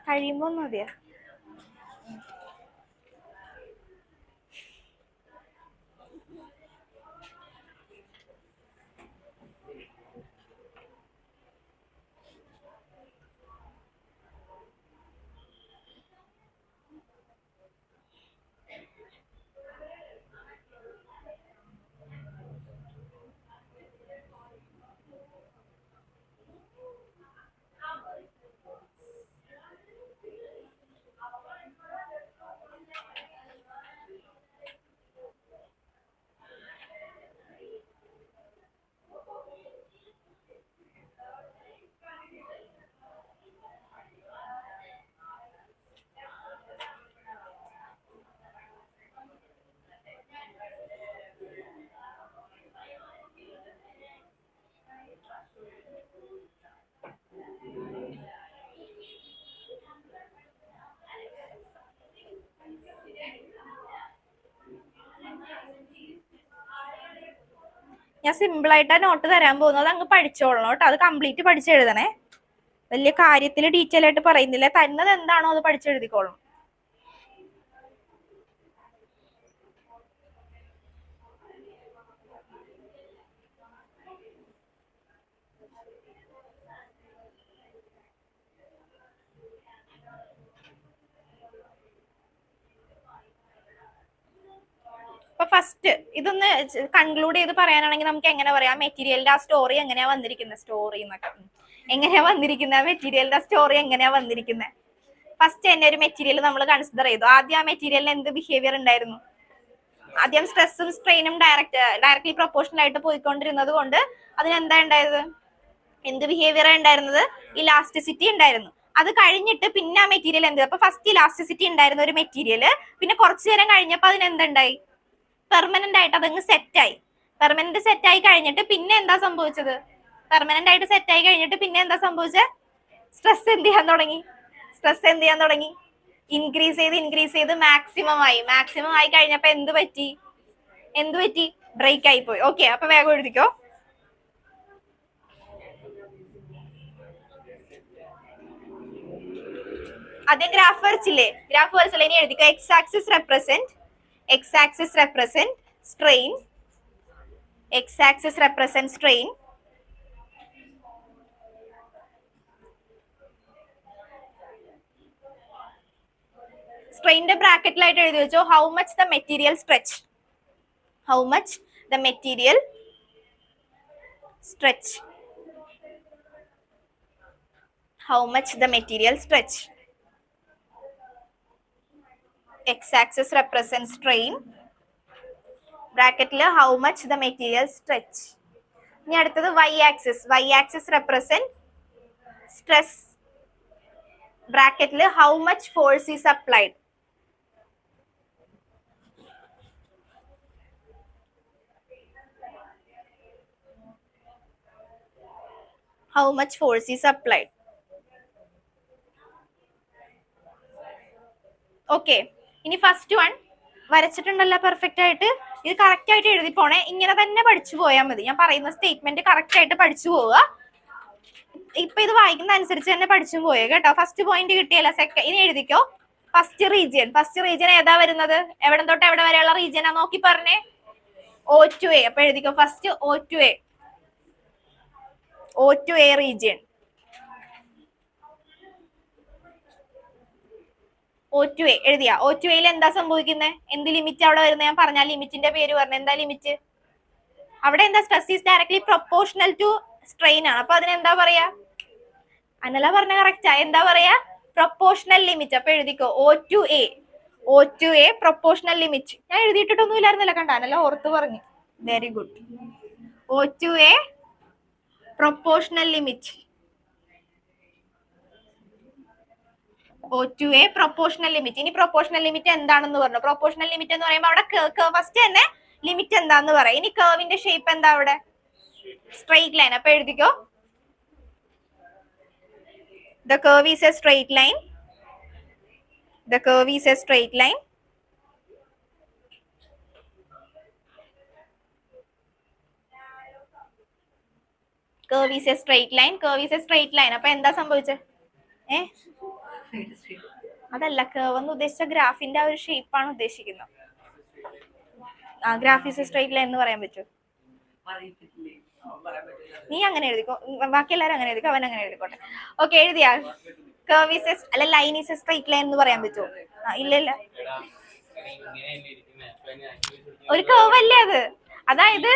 കഴിയുമ്പോ മതിയാ. ഞാൻ സിമ്പിൾ ആയിട്ട് നോട്ട് തരാൻ പോകുന്നത്, അങ്ങ് പഠിച്ചോളണം കേട്ടോ. അത് കംപ്ലീറ്റ് പഠിച്ചെഴുതണേ. വലിയ കാര്യത്തിൽ ഡീറ്റെയിൽ ആയിട്ട് പറയുന്നില്ല, തന്നത് എന്താണോ അത് പഠിച്ചെഴുതിക്കോളണം. അപ്പൊ ഫസ്റ്റ് ഇതൊന്ന് കൺക്ലൂഡ് ചെയ്ത് പറയാനാണെങ്കിൽ നമുക്ക് എങ്ങനെ പറയാം, മെറ്റീരിയലിന്റെ ആ സ്റ്റോറി എങ്ങനെയാ വന്നിരിക്കുന്നത്, സ്റ്റോറി എന്നൊക്കെ എങ്ങനെയാ വന്നിരിക്കുന്നത്, മെറ്റീരിയലിന്റെ സ്റ്റോറി എങ്ങനെയാ വന്നിരിക്കുന്നത്. ഫസ്റ്റ് തന്നെ ഒരു മെറ്റീരിയൽ നമ്മൾ കൺസിഡർ ചെയ്തു. ആദ്യം ആ മെറ്റീരിയലിന് എന്ത് ബിഹേവിയർ ഉണ്ടായിരുന്നു? ആദ്യം സ്ട്രെസ്സും സ്ട്രെയിനും ഡയറക്ട്ലി പ്രൊപ്പോർഷണൽ ആയിട്ട് പോയിക്കൊണ്ടിരുന്നത് കൊണ്ട് അതിനെന്താ ഉണ്ടായത്? എന്ത് ബിഹേവിയർ ഉണ്ടായിരുന്നത്? ഇലാസ്റ്റിസിറ്റി ഉണ്ടായിരുന്നു. അത് കഴിഞ്ഞിട്ട് പിന്നെ ആ മെറ്റീരിയൽ എന്ത്? അപ്പൊ ഫസ്റ്റ് ഇലാസ്റ്റിസിറ്റി ഉണ്ടായിരുന്ന ഒരു മെറ്റീരിയൽ പിന്നെ കുറച്ചു നേരം കഴിഞ്ഞപ്പോൾ അതിന് എന്തുണ്ടായി? പെർമനന്റ് ആയിട്ട് അതങ്ങ് സെറ്റായി. പെർമനന്റ് സെറ്റ് ആയി കഴിഞ്ഞിട്ട് പിന്നെ എന്താ സംഭവിച്ചത്? പെർമനന്റ് ആയിട്ട് സെറ്റ് ആയി കഴിഞ്ഞിട്ട് പിന്നെ എന്താ സംഭവിച്ചത്? സ്ട്രെസ് എന്ത് ചെയ്യാൻ തുടങ്ങി? ഇൻക്രീസ് ചെയ്ത് മാക്സിമം ആയി കഴിഞ്ഞപ്പോ എന്ത് പറ്റി? ബ്രേക്ക് ആയി പോയി. ഓക്കെ, അപ്പൊ വേഗം എഴുതിക്കോ. ആദ്യം ഗ്രാഫ് വരച്ചില്ലേ? ഇനി എഴുതിക്കോ. X axis represent strain. X axis represent strain. സ്ട്രെയിനിന്റെ ബ്രാക്കറ്റിലായിട്ട് എഴുതി വെച്ചോ, how much the material stretch. x-axis represents strain, ബ്രാക്കറ്റില് how much the material stretch. ഇനി അടുത്തത് y-axis represent stress, ബ്രാക്കറ്റില് how much force is applied. Okay, ഇനി ഫസ്റ്റ് വൺ വരച്ചിട്ടുണ്ടല്ലോ പെർഫെക്റ്റ് ആയിട്ട്. ഇത് കറക്റ്റ് ആയിട്ട് എഴുതി പോണേ. ഇങ്ങനെ തന്നെ പഠിച്ചു പോയാൽ മതി. ഞാൻ പറയുന്ന സ്റ്റേറ്റ്മെന്റ് കറക്റ്റ് ആയിട്ട് പഠിച്ചു പോവുക. ഇപ്പൊ ഇത് വായിക്കുന്ന അനുസരിച്ച് തന്നെ പഠിച്ചു പോയേ കേട്ടോ. ഫസ്റ്റ് പോയിന്റ് കിട്ടിയല്ല. ഇനി എഴുതിക്കോ. ഫസ്റ്റ് റീജിയൻ ഏതാ വരുന്നത്? എവിടെ തൊട്ട് എവിടെ വരെയുള്ള റീജിയനാ നോക്കി പറഞ്ഞേ? O to A. അപ്പൊ എഴുതിക്കോ first O to A region. O to A എഴുതിയാ? O to Aയിൽ എന്താ സംഭവിക്കുന്നത്? എന്ത് ലിമിറ്റ് അവിടെ വരുന്നത്? ഞാൻ പറഞ്ഞ ലിമിറ്റിന്റെ പേര് പറഞ്ഞു. എന്താ ലിമിറ്റ്? അവിടെ എന്താ? Stress is directly proportional to strain ആണ്. അപ്പൊ അതിനെന്താ പറയാ? അനല പറഞ്ഞ കറക്റ്റാ. എന്താ പറയാ? Proportional limit. അപ്പൊ എഴുതിക്കോ O to A proportional limit. ഞാൻ എഴുതിയിട്ടൊന്നും ഇല്ലായിരുന്നല്ലോ, കണ്ട അനല ഓർത്ത് പറഞ്ഞു. Very good. O to A proportional limit. O to A proportional limit. ഇനി പ്രൊപ്പോർഷണൽ ലിമിറ്റ് എന്താണെന്ന് പറഞ്ഞു. പ്രൊപ്പോർഷണൽ ലിമിറ്റ് എന്ന് പറയുമ്പോൾ അവിടെ ഫസ്റ്റ് തന്നെ ലിമിറ്റ് എന്താന്ന് പറയാം. ഇനി കർവിന്റെ ഷേപ്പ് എന്താ അവിടെ? Straight line. അപ്പൊ എഴുതിക്കോ, the curve is a straight line. The curve is a straight line. Curve is a straight line. Curve is a straight line. അപ്പൊ എന്താ സംഭവിച്ചത്? അതല്ല, കർവ് എന്ന് ഉദ്ദേശിച്ച ഗ്രാഫിന്റെ ആ ഒരു ഷേപ്പാണ് ഉദ്ദേശിക്കുന്നത്. ആ graph is a straight line എന്ന് പറയാൻ പറ്റുമോ? നീ അങ്ങനെ എഴുതിക്കോ, ബാക്കി എല്ലാരും അങ്ങനെ എഴുതിക്കോ, അവൻ അങ്ങനെ എഴുതിക്കോട്ടെ. ഓക്കെ, എഴുതിയാ? കർവ് ഈസ് എ അല്ല line is a straight line എന്ന് പറയാൻ പറ്റുമോ? ഇല്ല ഇല്ല, ഒരു കർവ് അല്ലേ അത്. അതായത്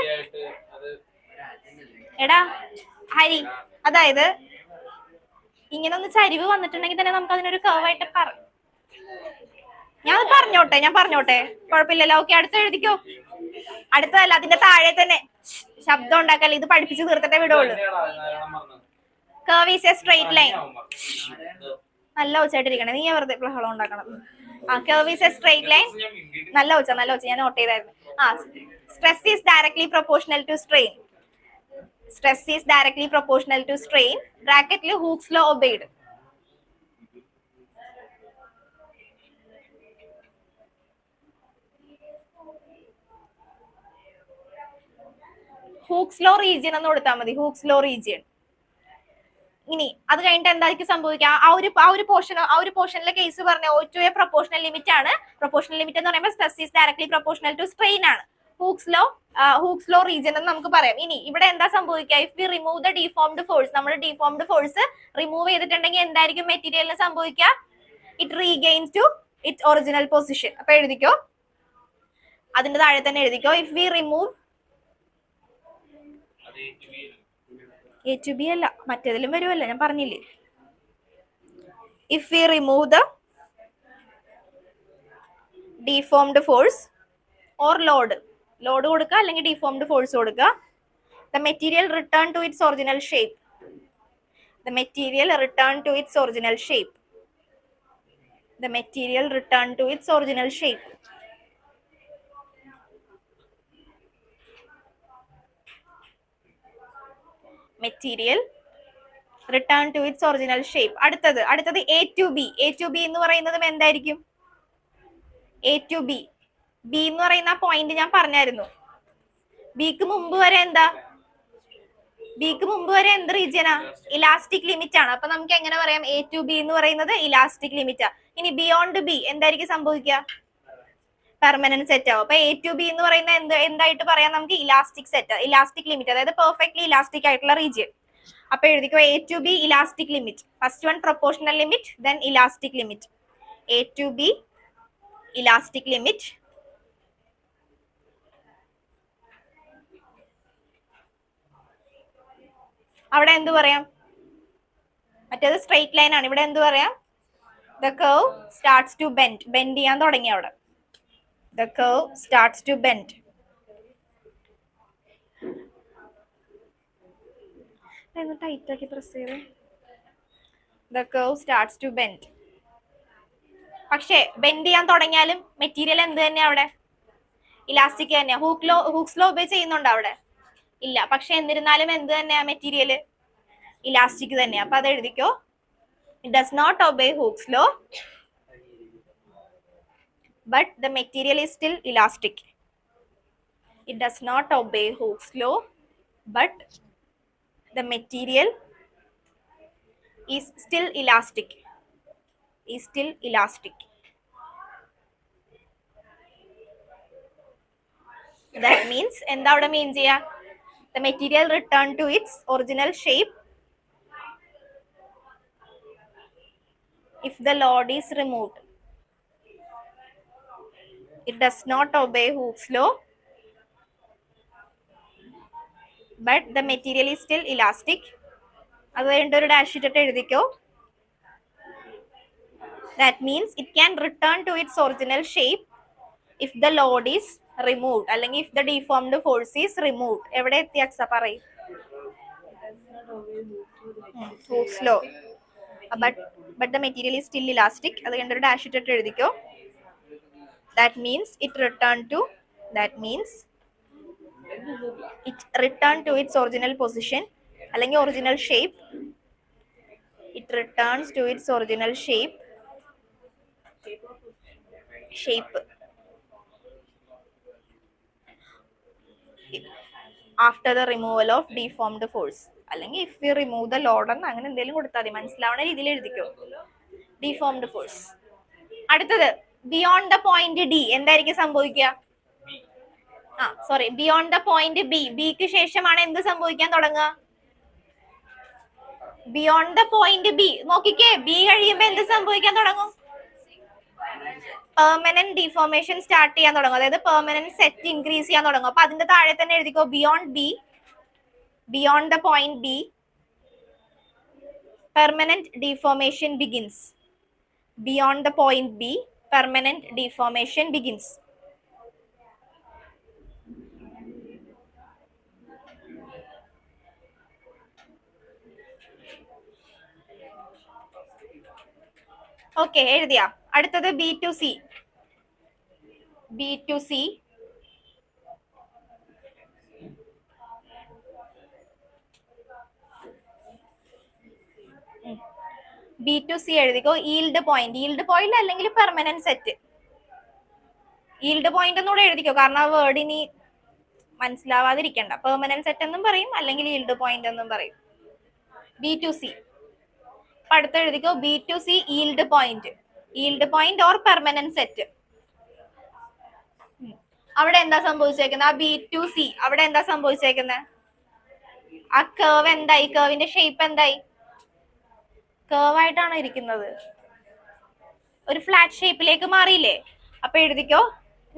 എടാ ഹരി, അതായത് ഇങ്ങനെ ഒന്ന് ചരിവ് വന്നിട്ടുണ്ടെങ്കിൽ തന്നെ നമുക്ക് അതിനൊരു കർവായിട്ട് ഞാൻ പറഞ്ഞോട്ടെ, കുഴപ്പമില്ലല്ലോ. ഓക്കെ, അടുത്ത എഴുതിക്കോ. അടുത്തതല്ല, അതിന്റെ താഴെ തന്നെ. ശബ്ദം ഉണ്ടാക്കല്ല, ഇത് പഠിപ്പിച്ച് തീർത്തിട്ടേ വിടുള്ളൂ. Curve is a straight line. നല്ല ഉച്ചായിട്ടിരിക്കണേ, നീ വെറുതെ ബഹളം ഉണ്ടാക്കണം. Curve is a straight line. നല്ല ഉച്ച, ഞാൻ നോട്ട് ചെയ്തായിരുന്നു. Stress is directly proportional to strain. Stress is directly proportional to strain. Bracketly Hooke's law obeyed. Hooke's law region എന്ന് കൊടുത്താൽ മതി. Hooke's law region. ഇനി അത് കഴിഞ്ഞിട്ട് എന്തായിരിക്കും സംഭവിക്കുക? ആ ഒരു പോർഷനിലെ കേസ് പറഞ്ഞ O to A proportional limit ആണ്. പ്രൊപ്പോർഷണൽ ലിമിറ്റ് എന്ന് പറയുമ്പോൾ stress is directly proportional to strain ആണ്. ഹൂക്സ് ലോ റീജിയൻ എന്ന് നമുക്ക് പറയാം. ഇനി ഇവിടെ എന്താ സംഭവിക്കുക? If we remove the deformed force, നമ്മൾ ഡിഫോംഡ് ഫോഴ്സ് റിമൂവ് ചെയ്തിട്ടുണ്ടെങ്കിൽ എന്തായിരിക്കും മെറ്റീരിയലിന് സംഭവിക്കുക? It regains to its original position. അപ്പൊ എഴുതിക്കോ, അതിന്റെ താഴെ തന്നെ എഴുതിക്കോ, if we remove A to B അല്ല, മറ്റേതിലും വരുമല്ലോ, ഞാൻ പറഞ്ഞില്ലേ. If we remove the deformed force or load കൊടുക്കുക, അല്ലെങ്കിൽ ഡിഫോംഡ് ഫോഴ്സ് കൊടുക്കുക, the material return to its original shape. The material return to its original shape. The material return to its original shape. Material return to its original shape. അടുത്തത് A to B. A to B എന്ന് പറയുന്നത് എന്തായിരിക്കും? A to B. B എന്ന് പറയുന്ന point ഞാൻ പറഞ്ഞായിരുന്നു. ബിക്ക് മുമ്പ് വരെ എന്ത് റീജിയനാ? ഇലാസ്റ്റിക് ലിമിറ്റ് ആണ്. അപ്പൊ നമുക്ക് എങ്ങനെ പറയാം? A to B എന്ന് പറയുന്നത് ഇലാസ്റ്റിക് ലിമിറ്റ് ആ. ഇനി ബിയോണ്ട് ബി എന്തായിരിക്കും സംഭവിക്കുക? പെർമനന്റ് സെറ്റ് ആവും. അപ്പൊ A to B എന്ന് പറയുന്ന എന്തായിട്ട് പറയാം നമുക്ക്? ഇലാസ്റ്റിക് സെറ്റ്, ഇലാസ്റ്റിക് ലിമിറ്റ്, അതായത് പെർഫെക്റ്റ്ലി ഇലാസ്റ്റിക് ആയിട്ടുള്ള റീജിയൻ. അപ്പൊ എഴുതിക്കോ, A to B elastic limit. First one proportional limit, then elastic limit. A to B elastic limit. അവിടെ എന്ത് പറയാം? മറ്റേത് സ്ട്രെയിറ്റ് ലൈൻ ആണ്. ഇവിടെ എന്ത് പറയാം? The curve starts to bend. Bend ചെയ്യാൻ തുടങ്ങി അവിടെ. The curve starts to bend. Tight ആക്കി പ്രസ് ചെയ്ത്. The curve starts to bend. പക്ഷേ ബെൻഡ് ചെയ്യാൻ തുടങ്ങിയാലും മെറ്റീരിയൽ എന്ത് തന്നെയാ അവിടെ? ഇലാസ്റ്റിക് തന്നെയാ. ഹൂക്സ് ലോ ഒബേ ചെയ്യുന്നുണ്ടോ അവിടെ? ഇല്ല. പക്ഷെ എന്നിരുന്നാലും എന്ത് തന്നെയാ മെറ്റീരിയൽ? ഇലാസ്റ്റിക് തന്നെയാ. അപ്പൊ അത് എഴുതിക്കോ, it does not obey Hooke's law, but the material is still elastic. It does not obey Hooke's law, but the material is still elastic. That means എന്താ അവിടെ മീൻ ചെയ്യാ? The material return to its original shape if the load is removed. It does not obey Hooke's law, but the material is still elastic. അത് കഴിഞ്ഞിട്ട് ഒരു dash ഇട്ടിട്ട് എഴുതിക്കോ. That means it can return to its original shape if the load is removed, അല്ലെങ്കിൽ if the deformed force is removed. എവിടെ എത്തി അക്സ പറയും? Hooke's law. But the material is still elastic. അത് കഴിഞ്ഞിട്ട് ഒരു ഡാഷ് ഇട്ടിട്ട് എഴുതിക്കോ. That means it returned to its original position അല്ലെങ്കിൽ original shape. It returns to its original shape after the removal of deformed force. അല്ലെങ്കിൽ if we remove the load എന്ന് അങ്ങനെ എന്തെങ്കിലും കൊടുത്താൽ മതി. മനസ്സിലാവുന്ന രീതിയിൽ എഴുതിക്കോ. deformed force. അടുത്തത് beyond the point D എന്തായിരിക്കും സംഭവിക്കുക? beyond the point B. ബിക്ക് ശേഷമാണ് എന്ത് സംഭവിക്കാൻ തുടങ്ങുക? Beyond the point B. നോക്കിക്കേ, ബി കഴിയുമ്പോ എന്ത് സംഭവിക്കാൻ തുടങ്ങും? പെർമനന്റ് ഡിഫോർമേഷൻ സ്റ്റാർട്ട് ചെയ്യാൻ തുടങ്ങും. അതായത് പെർമനന്റ് സെറ്റ് ഇൻക്രീസ് ചെയ്യാൻ തുടങ്ങും. അപ്പൊ അതിന്റെ താഴെ തന്നെ എഴുതിക്കോ beyond the point B permanent deformation begins. Beyond the point B permanent deformation begins. Okay, എഴുതിയാ? അടുത്തത് B to C. B to C എഴുതിക്കോ. ഈൽഡ് പോയിന്റ് അല്ലെങ്കിൽ പെർമനന്റ് സെറ്റ്. ഈൽഡ് പോയിന്റ് എന്നൂടെ എഴുതിക്കോ, കാരണം ആ വേർഡ് ഇനി മനസ്സിലാവാതിരിക്കണ്ട. പെർമനന്റ് സെറ്റ് എന്നും പറയും, അല്ലെങ്കിൽ ഈൽഡ് പോയിന്റ് എന്നും പറയും. B to C. അടുത്ത് എഴുതിക്കോ B to C yield point or permanent set. അവിടെ എന്താ സംഭവിച്ചേക്കുന്നത്? ആ ബി ടു സി അവിടെ എന്താ സംഭവിച്ചേക്കുന്നത്? ആ കേവ് എന്തായി? കേവിന്റെ ഷേപ്പ് എന്തായി? കേവ് ആയിട്ടാണ് ഇരിക്കുന്നത്. ഒരു ഫ്ലാറ്റ് ഷേപ്പിലേക്ക് മാറിയില്ലേ? അപ്പൊ എഴുതിക്കോ.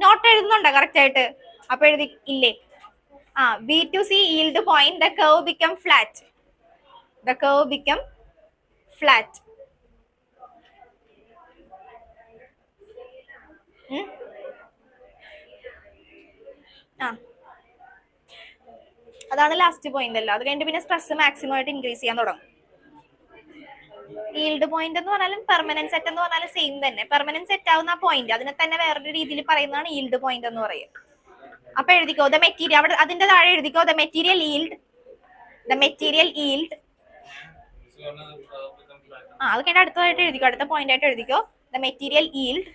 നോട്ട് എഴുതുന്നുണ്ടോ കറക്റ്റ് ആയിട്ട്? അപ്പൊ ഇല്ലേ? B to C yield point the curve become flat. അതാണ് ലാസ്റ്റ് പോയിന്റ് അല്ല. അത് കഴിഞ്ഞിട്ട് പിന്നെ സ്ട്രെസ് മാക്സിമം ആയിട്ട് ഇൻക്രീസ് ചെയ്യാൻ തുടങ്ങും. ഈൽഡ് പോയിന്റ് എന്ന് പറഞ്ഞാലും പെർമനന്റ് സെറ്റ് എന്ന് പറഞ്ഞാലും സെയിം തന്നെ. പെർമനന്റ് സെറ്റ് ആവുന്ന പോയിന്റ്, അതിനെ തന്നെ വേറൊരു രീതിയിൽ പറയുന്നതാണ് ഈൽഡ് പോയിന്റ് എന്ന് പറയും. അപ്പൊ എഴുതിക്കോ ദ മെറ്റീരിയൽ. അവിടെ അതിന്റെ താഴെ എഴുതിക്കോ ദ മെറ്റീരിയൽ ഈൽഡ്. അത് കഴിഞ്ഞ അടുത്തതായിട്ട് എഴുതിക്കോ. അടുത്ത പോയിന്റ് ആയിട്ട് എഴുതിക്കോ ദ മെറ്റീരിയൽ ഈൽഡ്.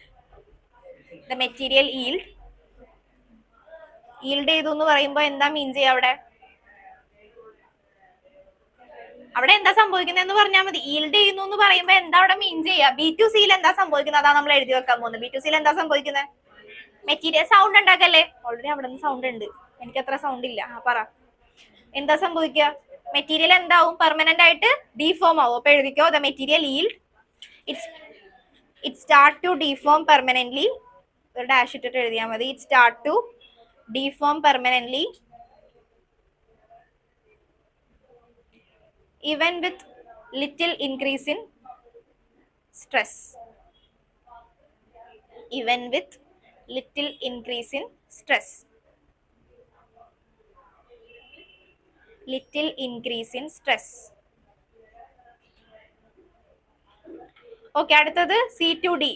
ഈൽഡ് ചെയ്തു എന്ന് പറയുമ്പോ എന്താ മീൻ ചെയ്യുക? അവിടെ എന്താ സംഭവിക്കുന്നതെന്ന് പറഞ്ഞാൽ മതി. ഈൽഡ് ചെയ്യുന്നു എന്ന് പറയുമ്പോ എന്താ അവിടെ മീൻ ചെയ്യുക? ബി ടു സിയിൽ എന്താ സംഭവിക്കുന്നത്? അതാ നമ്മൾ എഴുതി വെക്കാൻ പോകുന്നത്. ബി ടു സിയിൽ എന്താ സംഭവിക്കുന്നത്? മെറ്റീരിയൽ സൗണ്ട് ഉണ്ടാക്കല്ലേ? ഓൾറെഡി അവിടെ നിന്ന് സൗണ്ട് ഉണ്ട്, എനിക്ക് അത്ര സൗണ്ട് ഇല്ല. പറ, എന്താ സംഭവിക്കുക? മെറ്റീരിയൽ എന്താവും? പെർമനന്റ് ആയിട്ട് ഡീഫോം ആവും. അപ്പൊ എഴുതിക്കോ the material yield it start to deform permanently. ഒരു ഡാഷ് ഇട്ടിട്ട് എഴുതിയാൽ മതി. It start to deform permanently even with little increase in stress. Okay, അടുത്തത് C to D.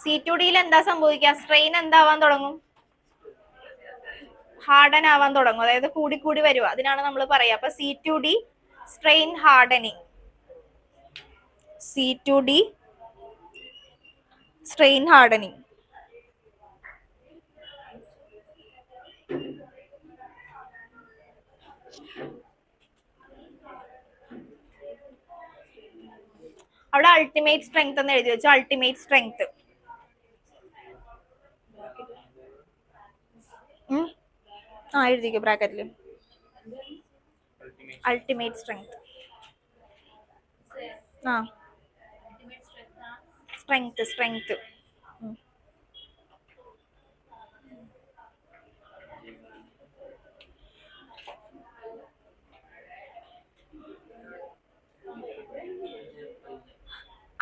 C to ഡിയിൽ എന്താ സംഭവിക്കുക? സ്ട്രെയിൻ എന്താവാൻ തുടങ്ങും? ഹാർഡൻ ആവാൻ തുടങ്ങും. അതായത് കൂടി കൂടി വരുക. അതിനാണ് നമ്മൾ പറയുക. അപ്പൊ C to D strain hardening. അവിടെ അൾട്ടിമേറ്റ് സ്ട്രെങ്ത് എന്ന് എഴുതി വെച്ചു. Ultimate strength. എഴുതിക്കോ ബ്രാക്കറ്റില്. Ultimate strength. Strength.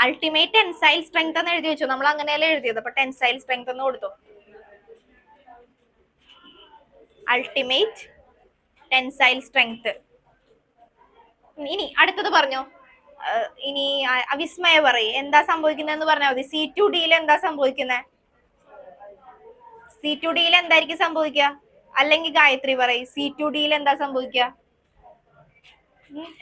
Ultimate tensile strength എന്ന് എഴുതി വെച്ചു, നമ്മൾ അങ്ങനെയല്ലേ എഴുതിയത്. അപ്പൊ ടെൻസൈൽ സ്ട്രെങ്ത് എന്ന് കൊടുത്തു. Ultimate tensile strength. ഇനി അടുത്തത് പറഞ്ഞോ. ഇനി വിസ്മയ പറയ് എന്താ സംഭവിക്കുന്നതെന്ന് പറഞ്ഞാൽ മതി. C2Dയിൽ എന്താ സംഭവിക്കുന്നത്? C2Dയിൽ എന്തായിരിക്കും സംഭവിക്കുക? അല്ലെങ്കിൽ ഗായത്രി പറയും C2Dയിൽ എന്താ സംഭവിക്കുക?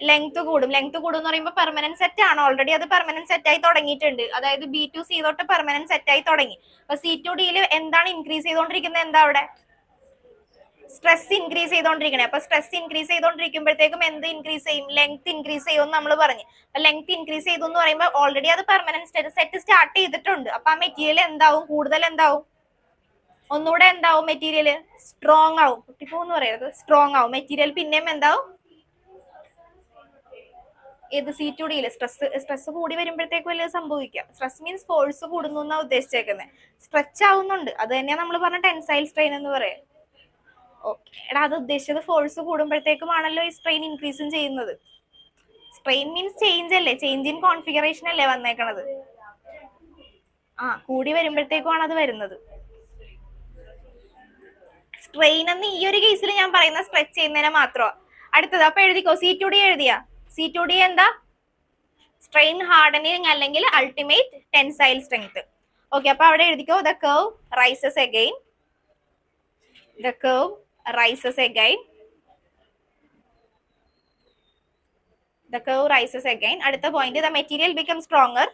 ലെങ്ത് കൂടും. ലെങ്ത് കൂടും എന്ന് പറയുമ്പോൾ പെർമനന്റ് സെറ്റ് ആണ്. ഓൾറെഡി അത് പെർമനന്റ് സെറ്റ് ആയി തുടങ്ങിയിട്ടുണ്ട്. അതായത് B2C തൊട്ട് പെർമനന്റ് സെറ്റ് ആയി തുടങ്ങി. അപ്പൊ C2Dയിൽ എന്താണ് ഇൻക്രീസ് ചെയ്തോണ്ടിരിക്കുന്നത്? എന്താ അവിടെ? സ്ട്രെസ് ഇൻക്രീസ് ചെയ്തോണ്ടിരിക്കണേ. അപ്പൊ സ്ട്രെസ് ഇൻക്രീസ് ചെയ്തോണ്ടിരിക്കുമ്പോഴത്തേക്കും എന്ത് ഇൻക്രീസ് ചെയ്യും? ലെങ്ത് ഇൻക്രീസ് ചെയ്യും എന്ന് നമ്മൾ പറഞ്ഞു. അപ്പൊ ലെങ്ത് ഇൻക്രീസ് ചെയ്തു എന്ന് പറയുമ്പോൾ ഓൾറെഡി അത് പെർമനന്റ് സെറ്റ് സ്റ്റാർട്ട് ചെയ്തിട്ടുണ്ട്. അപ്പൊ ആ മെറ്റീരിയൽ എന്താവും? കൂടുതൽ എന്താവും? ഒന്നുകൂടെ എന്താവും? മെറ്റീരിയൽ സ്ട്രോങ് ആവും. കുട്ടിപ്പോന്ന് പറയരുത്, സ്ട്രോങ് ആവും മെറ്റീരിയൽ. പിന്നെയും എന്താവും? ഏത് C2Dയിൽ സ്ട്രെസ് കൂടി വരുമ്പോഴത്തേക്കും വലിയ സംഭവിക്കാം. സ്ട്രെസ് മീൻസ് ഫോഴ്സ് കൂടുന്നു എന്നാ ഉദ്ദേശിച്ചേക്കുന്നത്. സ്ട്രെച്ച് ആവുന്നുണ്ട്, അത് തന്നെയാ നമ്മൾ പറഞ്ഞ ടെൻസൈൽ സ്ട്രെയിൻ എന്ന് പറയാം. ഓക്കെ എടാ, അത് ഉദ്ദേശിച്ചത് ഫോഴ്സ് കൂടുമ്പോഴത്തേക്കുമാണല്ലോ ഈ സ്ട്രെയിൻ ഇൻക്രീസും ചെയ്യുന്നത്. സ്ട്രെയിൻ മീൻസ് ചേഞ്ച് അല്ലേ, ചേഞ്ച് ഇൻ കോൺഫിഗറേഷൻ അല്ലേ വന്നേക്കണത്. കൂടി വരുമ്പോഴത്തേക്കുമാണ് അത് വരുന്നത്. സ്ട്രെയിൻ എന്ന് ഈ ഒരു കേസിൽ ഞാൻ പറയുന്ന സ്ട്രെച്ച് ചെയ്യുന്നതിനെ മാത്രമാണ്. അടുത്തത് അപ്പൊ എഴുതിക്കോ. C2D എഴുതിയ C2D എന്താ? സ്ട്രെയിൻ ഹാർഡനിങ് അല്ലെങ്കിൽ അൾട്ടിമേറ്റ് ടെൻസൈൽ സ്ട്രെങ്ത്. ഓക്കെ, അപ്പൊ അവിടെ എഴുതിക്കോ. The curve rises again. The curve rises again. The curve rises again. അടുത്ത point, the material becomes stronger.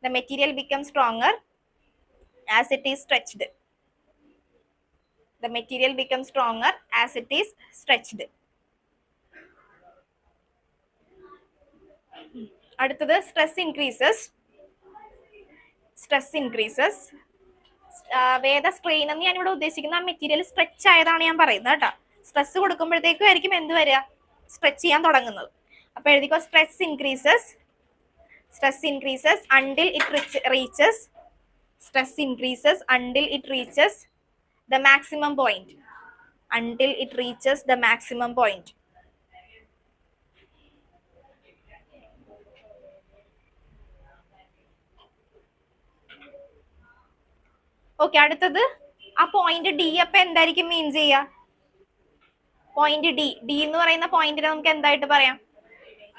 The material becomes stronger as it is stretched. The material becomes stronger as it is stretched. അടുത്തത് stress increases. Stress increases. വേദ strain എന്ന് ഞാൻ ഇവിടെ ഉദ്ദേശിക്കുന്ന ആ material stretch ആയതാണ് ഞാൻ പറയുന്നത് കേട്ടോ. സ്ട്രെസ് കൊടുക്കുമ്പോഴത്തേക്കും ആയിരിക്കും എന്ത് വരിക? സ്ട്രെച്ച് ചെയ്യാൻ തുടങ്ങുന്നത്. അപ്പൊ എഴുതിക്കോ. Stress increases. Stress increases until it reaches. Stress increases until it reaches the maximum point. Until it reaches the maximum point. Okay, അടുത്തത് ആ പോയിന്റ് ഡി. അപ്പൊ എന്തായിരിക്കും മീൻ ചെയ്യുക? പോയിന്റ് ഡി എന്ന് പറയുന്ന പോയിന്റിനെ നമുക്ക് എന്തായിട്ട് പറയാം?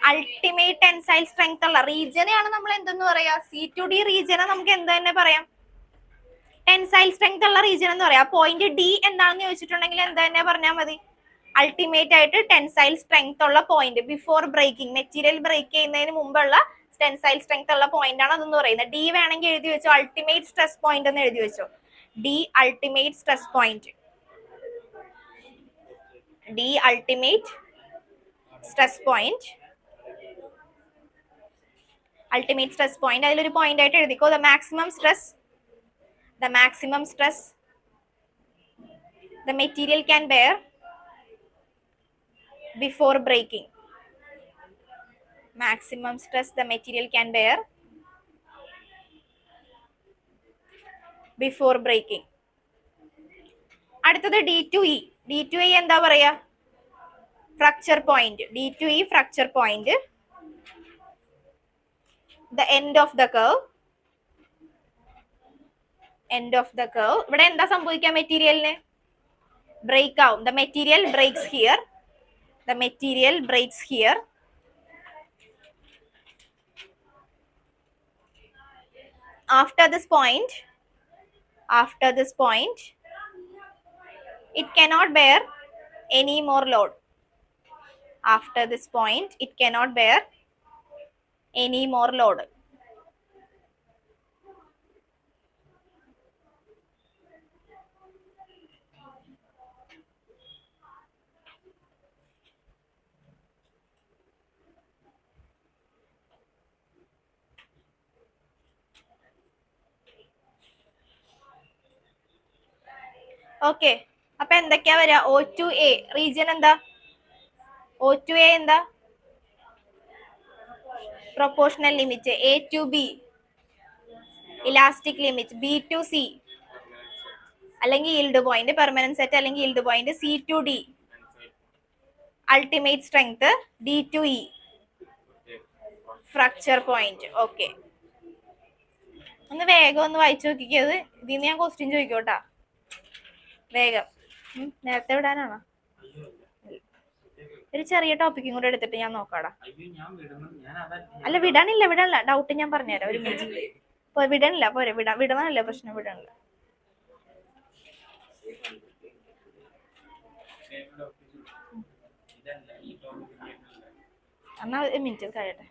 അൾട്ടിമേറ്റ് ടെൻസൈൽ സ്ട്രെങ്ത് ഉള്ള റീജിയനെയാണ് നമ്മൾ എന്തെന്ന് പറയാ? C2D റീജിയനെ നമുക്ക് എന്ത് തന്നെ പറയാം? ടെൻസൈൽ സ്ട്രെങ്ത് ഉള്ള റീജിയൻ എന്ന് പറയാം. പോയിന്റ് ഡി എന്താണെന്ന് ചോദിച്ചിട്ടുണ്ടെങ്കിൽ എന്താ തന്നെ പറഞ്ഞാൽ മതി? അൾട്ടിമേറ്റ് ആയിട്ട് ടെൻസൈൽ സ്ട്രെങ്ത് ഉള്ള point. Before breaking, material break ചെയ്യുന്നതിന് മുമ്പുള്ള ടെൻസൈൽ സ്ട്രെങ്ത് ഉള്ള പോയിന്റ് ആണ് അതെന്ന് പറയുന്നത്. ഡി വേണമെങ്കിൽ എഴുതി വെച്ചോ. അൾട്ടിമേറ്റ് സ്ട്രെസ് പോയിന്റ് എന്ന് എഴുതി വെച്ചോ. D ultimate stress point. D ultimate stress point. Ultimate stress point അതിലൊരു പോയിന്റ് ആയിട്ട് എഴുതിക്കോ. The maximum stress. The maximum stress the material can bear before breaking. Maximum stress the material can bear before breaking. അടുത്തത് D2E. D2E എന്താ പറയാ? Fracture point. D2E fracture point. The end of the curve. End of the curve. ഇവിടെ എന്താ സംഭവിക്കുക? മെറ്റീരിയലിന് break ആവും. The material breaks here. The material breaks here. After this point, it cannot bear any more load. After this point, it cannot bear any more load. Okay, അപ്പൊ എന്തൊക്കെയാ വരിക? O2A region എന്താ? O2A എന്താ? Proportional limit. A to B elastic limit. B to C അല്ലെങ്കിൽ yield point, permanent set അല്ലെങ്കിൽ yield point. C to D ultimate strength. D to E fracture point. Okay, ഒന്ന് വേഗം ഒന്ന് വായിച്ചു നോക്കിക്കത്. ഇതിന്ന് ഞാൻ ക്വസ്റ്റ്യൻ ചോദിക്കോട്ടാ, വേഗം. നേരത്തെ വിടാനാണോ? ഒരു ചെറിയ ടോപ്പിക്കും കൂടെ എടുത്തിട്ട് ഞാൻ നോക്കാടാ. അല്ല, വിടാനില്ല. ഡൗട്ട് ഞാൻ പറഞ്ഞുതരാം ഒരു മിനിറ്റ്. വിടണില്ല, പോരെ, വിടണമല്ല പ്രശ്നം, വിടണില്ല. എന്നാ ഒരു മിനിറ്റ് കഴിയട്ടെ.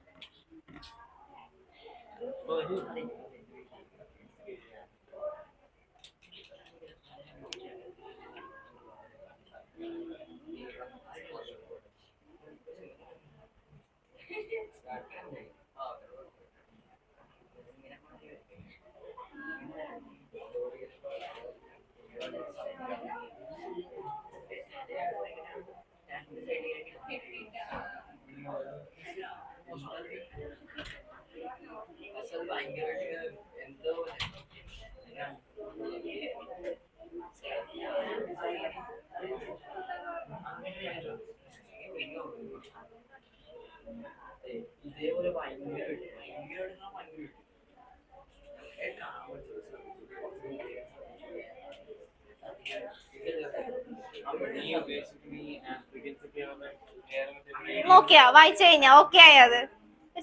നോക്കിയാ വായിച്ചു കഴിഞ്ഞാ ഓക്കെ ആയത്.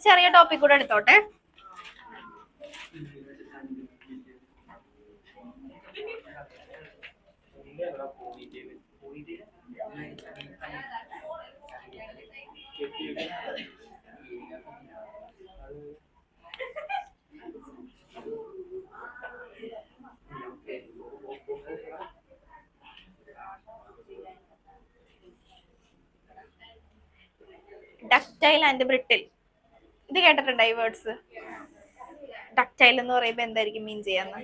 ചെറിയ ടോപ്പിക് കൂടെ എടുത്തോട്ടെ. ഡക്റ്റൈൽ ആൻഡ് ബ്രിട്ടിൽ, ഇത് കേട്ടിട്ടുണ്ടോ ഈ വേർഡ്സ്? ഡക്റ്റൈൽ എന്ന് പറയുമ്പോ എന്തായിരിക്കും മീൻ ചെയ്യാന്ന്?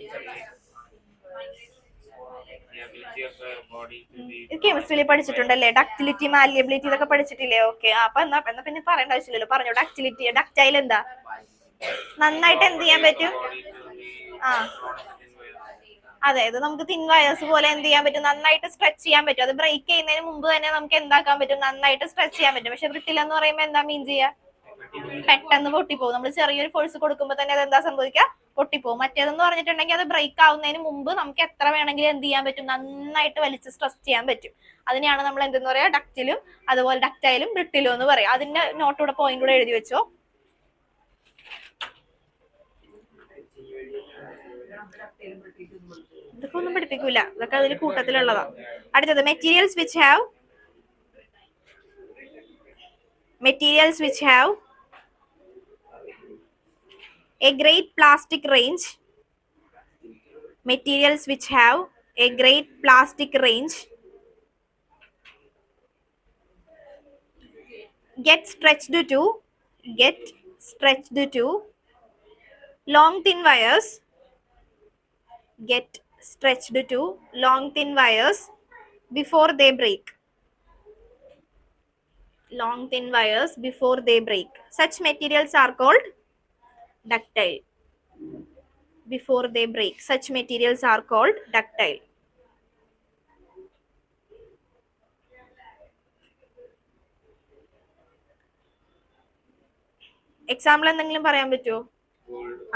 കെമിസ്ട്രിയിൽ പഠിച്ചിട്ടുണ്ടല്ലേ, ഡക്റ്റിലിറ്റി, മാലിയബിലിറ്റി ഇതൊക്കെ പഠിച്ചിട്ടില്ലേ? ഓക്കെ, അപ്പൊ എന്നാ പിന്നെ പറയേണ്ട ആവശ്യമില്ലല്ലോ, പറഞ്ഞോ. ഡക്റ്റിലിറ്റി, ഡക്റ്റൈൽ എന്താ? നന്നായിട്ട് എന്ത് ചെയ്യാൻ പറ്റും? ആ അതെ, ഇത് നമുക്ക് തിൻ വയേഴ്സ് പോലെ എന്ത് ചെയ്യാൻ പറ്റും? നന്നായിട്ട് സ്ട്രെച്ച് ചെയ്യാൻ പറ്റും. അത് ബ്രേക്ക് ചെയ്യുന്നതിന് മുമ്പ് തന്നെ നമുക്ക് എന്താക്കാൻ പറ്റും? നന്നായിട്ട് സ്ട്രെച്ച് ചെയ്യാൻ പറ്റും. പക്ഷെ ബ്രിട്ടിൽ എന്ന് പറയുമ്പോൾ എന്താ മീൻ ചെയ്യാ? പെട്ടെന്ന് പൊട്ടിപ്പോകും. നമ്മൾ ചെറിയൊരു ഫോഴ്സ് കൊടുക്കുമ്പോൾ തന്നെ അത് എന്താ സംഭവിക്കുക? പൊട്ടിപ്പോകും. മറ്റേതെന്ന് പറഞ്ഞിട്ടുണ്ടെങ്കിൽ അത് ബ്രേക്ക് ആവുന്നതിന് മുമ്പ് നമുക്ക് എത്ര വേണമെങ്കിലും എന്ത് ചെയ്യാൻ പറ്റും? നന്നായിട്ട് വലിച്ച് സ്ട്രെസ് ചെയ്യാൻ പറ്റും. അതിനെയാണ് നമ്മൾ എന്തെന്ന് പറയാ? ഡക്റ്റിലും അതുപോലെ ഡക്റ്റൈലും ബ്രിട്ടിലും എന്ന് പറയാം. അതിന്റെ നോട്ടൂടെ പോയിന്റ് കൂടെ എഴുതി വെച്ചോ. ഇതൊക്കെ ഒന്നും പഠിപ്പിക്കൂല, ഇതൊക്കെ അതിൽ കൂട്ടത്തിലുള്ളതാ. അടുത്തത് materials which have a great plastic range. Materials which have a great plastic range get stretched to long thin wires. Get stretched to long thin wires before they break. Long thin wires before they break. Such materials are called ductile. Before they break, such materials are called ductile. Example എന്തെങ്കിലും പറയാൻ പറ്റുമോ?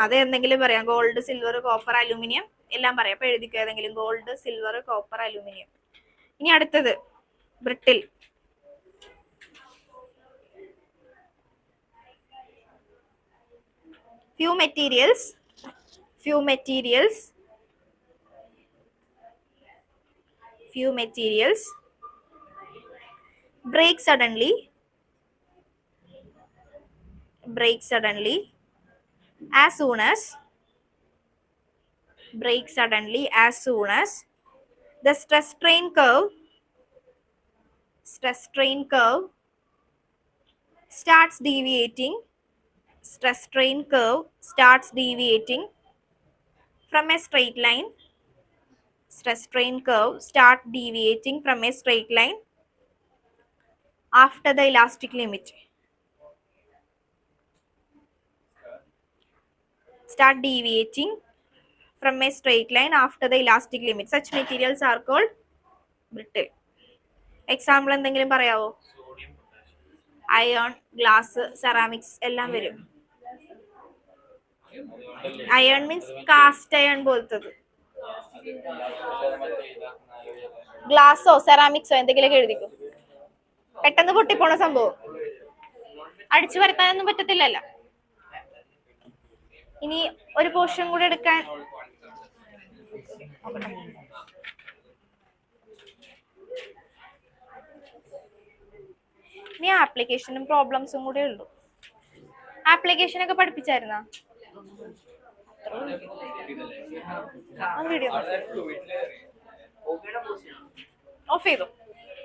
അതെ, എന്തെങ്കിലും പറയാം. Gold, silver, copper, aluminium എല്ലാം പറയാം. അപ്പൊ എഴുതിക്കോ ഏതെങ്കിലും. Gold, silver, copper, aluminium. ഇനി അടുത്തത് brittle. Few materials break suddenly as soon as the stress strain curve starts deviating from a straight line. After the elastic limit. Start deviating from a straight line after the elastic limit. Such materials are called brittle. Example എന്തെങ്കിലും പറയാവോ? Ion, glass, ceramics എല്ലാം വരും. Iron means cast iron പോലത്തത്. ഗ്ലാസോ സെറാമിക്സോ എന്തെങ്കിലുമൊക്കെ എഴുതിക്കും. പെട്ടെന്ന് പൊട്ടിപ്പോണ സംഭവം, അടിച്ചു വരുത്താനൊന്നും പറ്റത്തില്ലല്ലോ. ഇനി ഒരു പോർഷൻ കൂടെ എടുക്കാൻ. ഇനി ആപ്ലിക്കേഷനും പ്രോബ്ലംസും കൂടെ ഉള്ളു. ആപ്ലിക്കേഷൻ ഒക്കെ പഠിപ്പിച്ചായിരുന്ന വീഡിയോ ഓഫ് ചെയ്തു.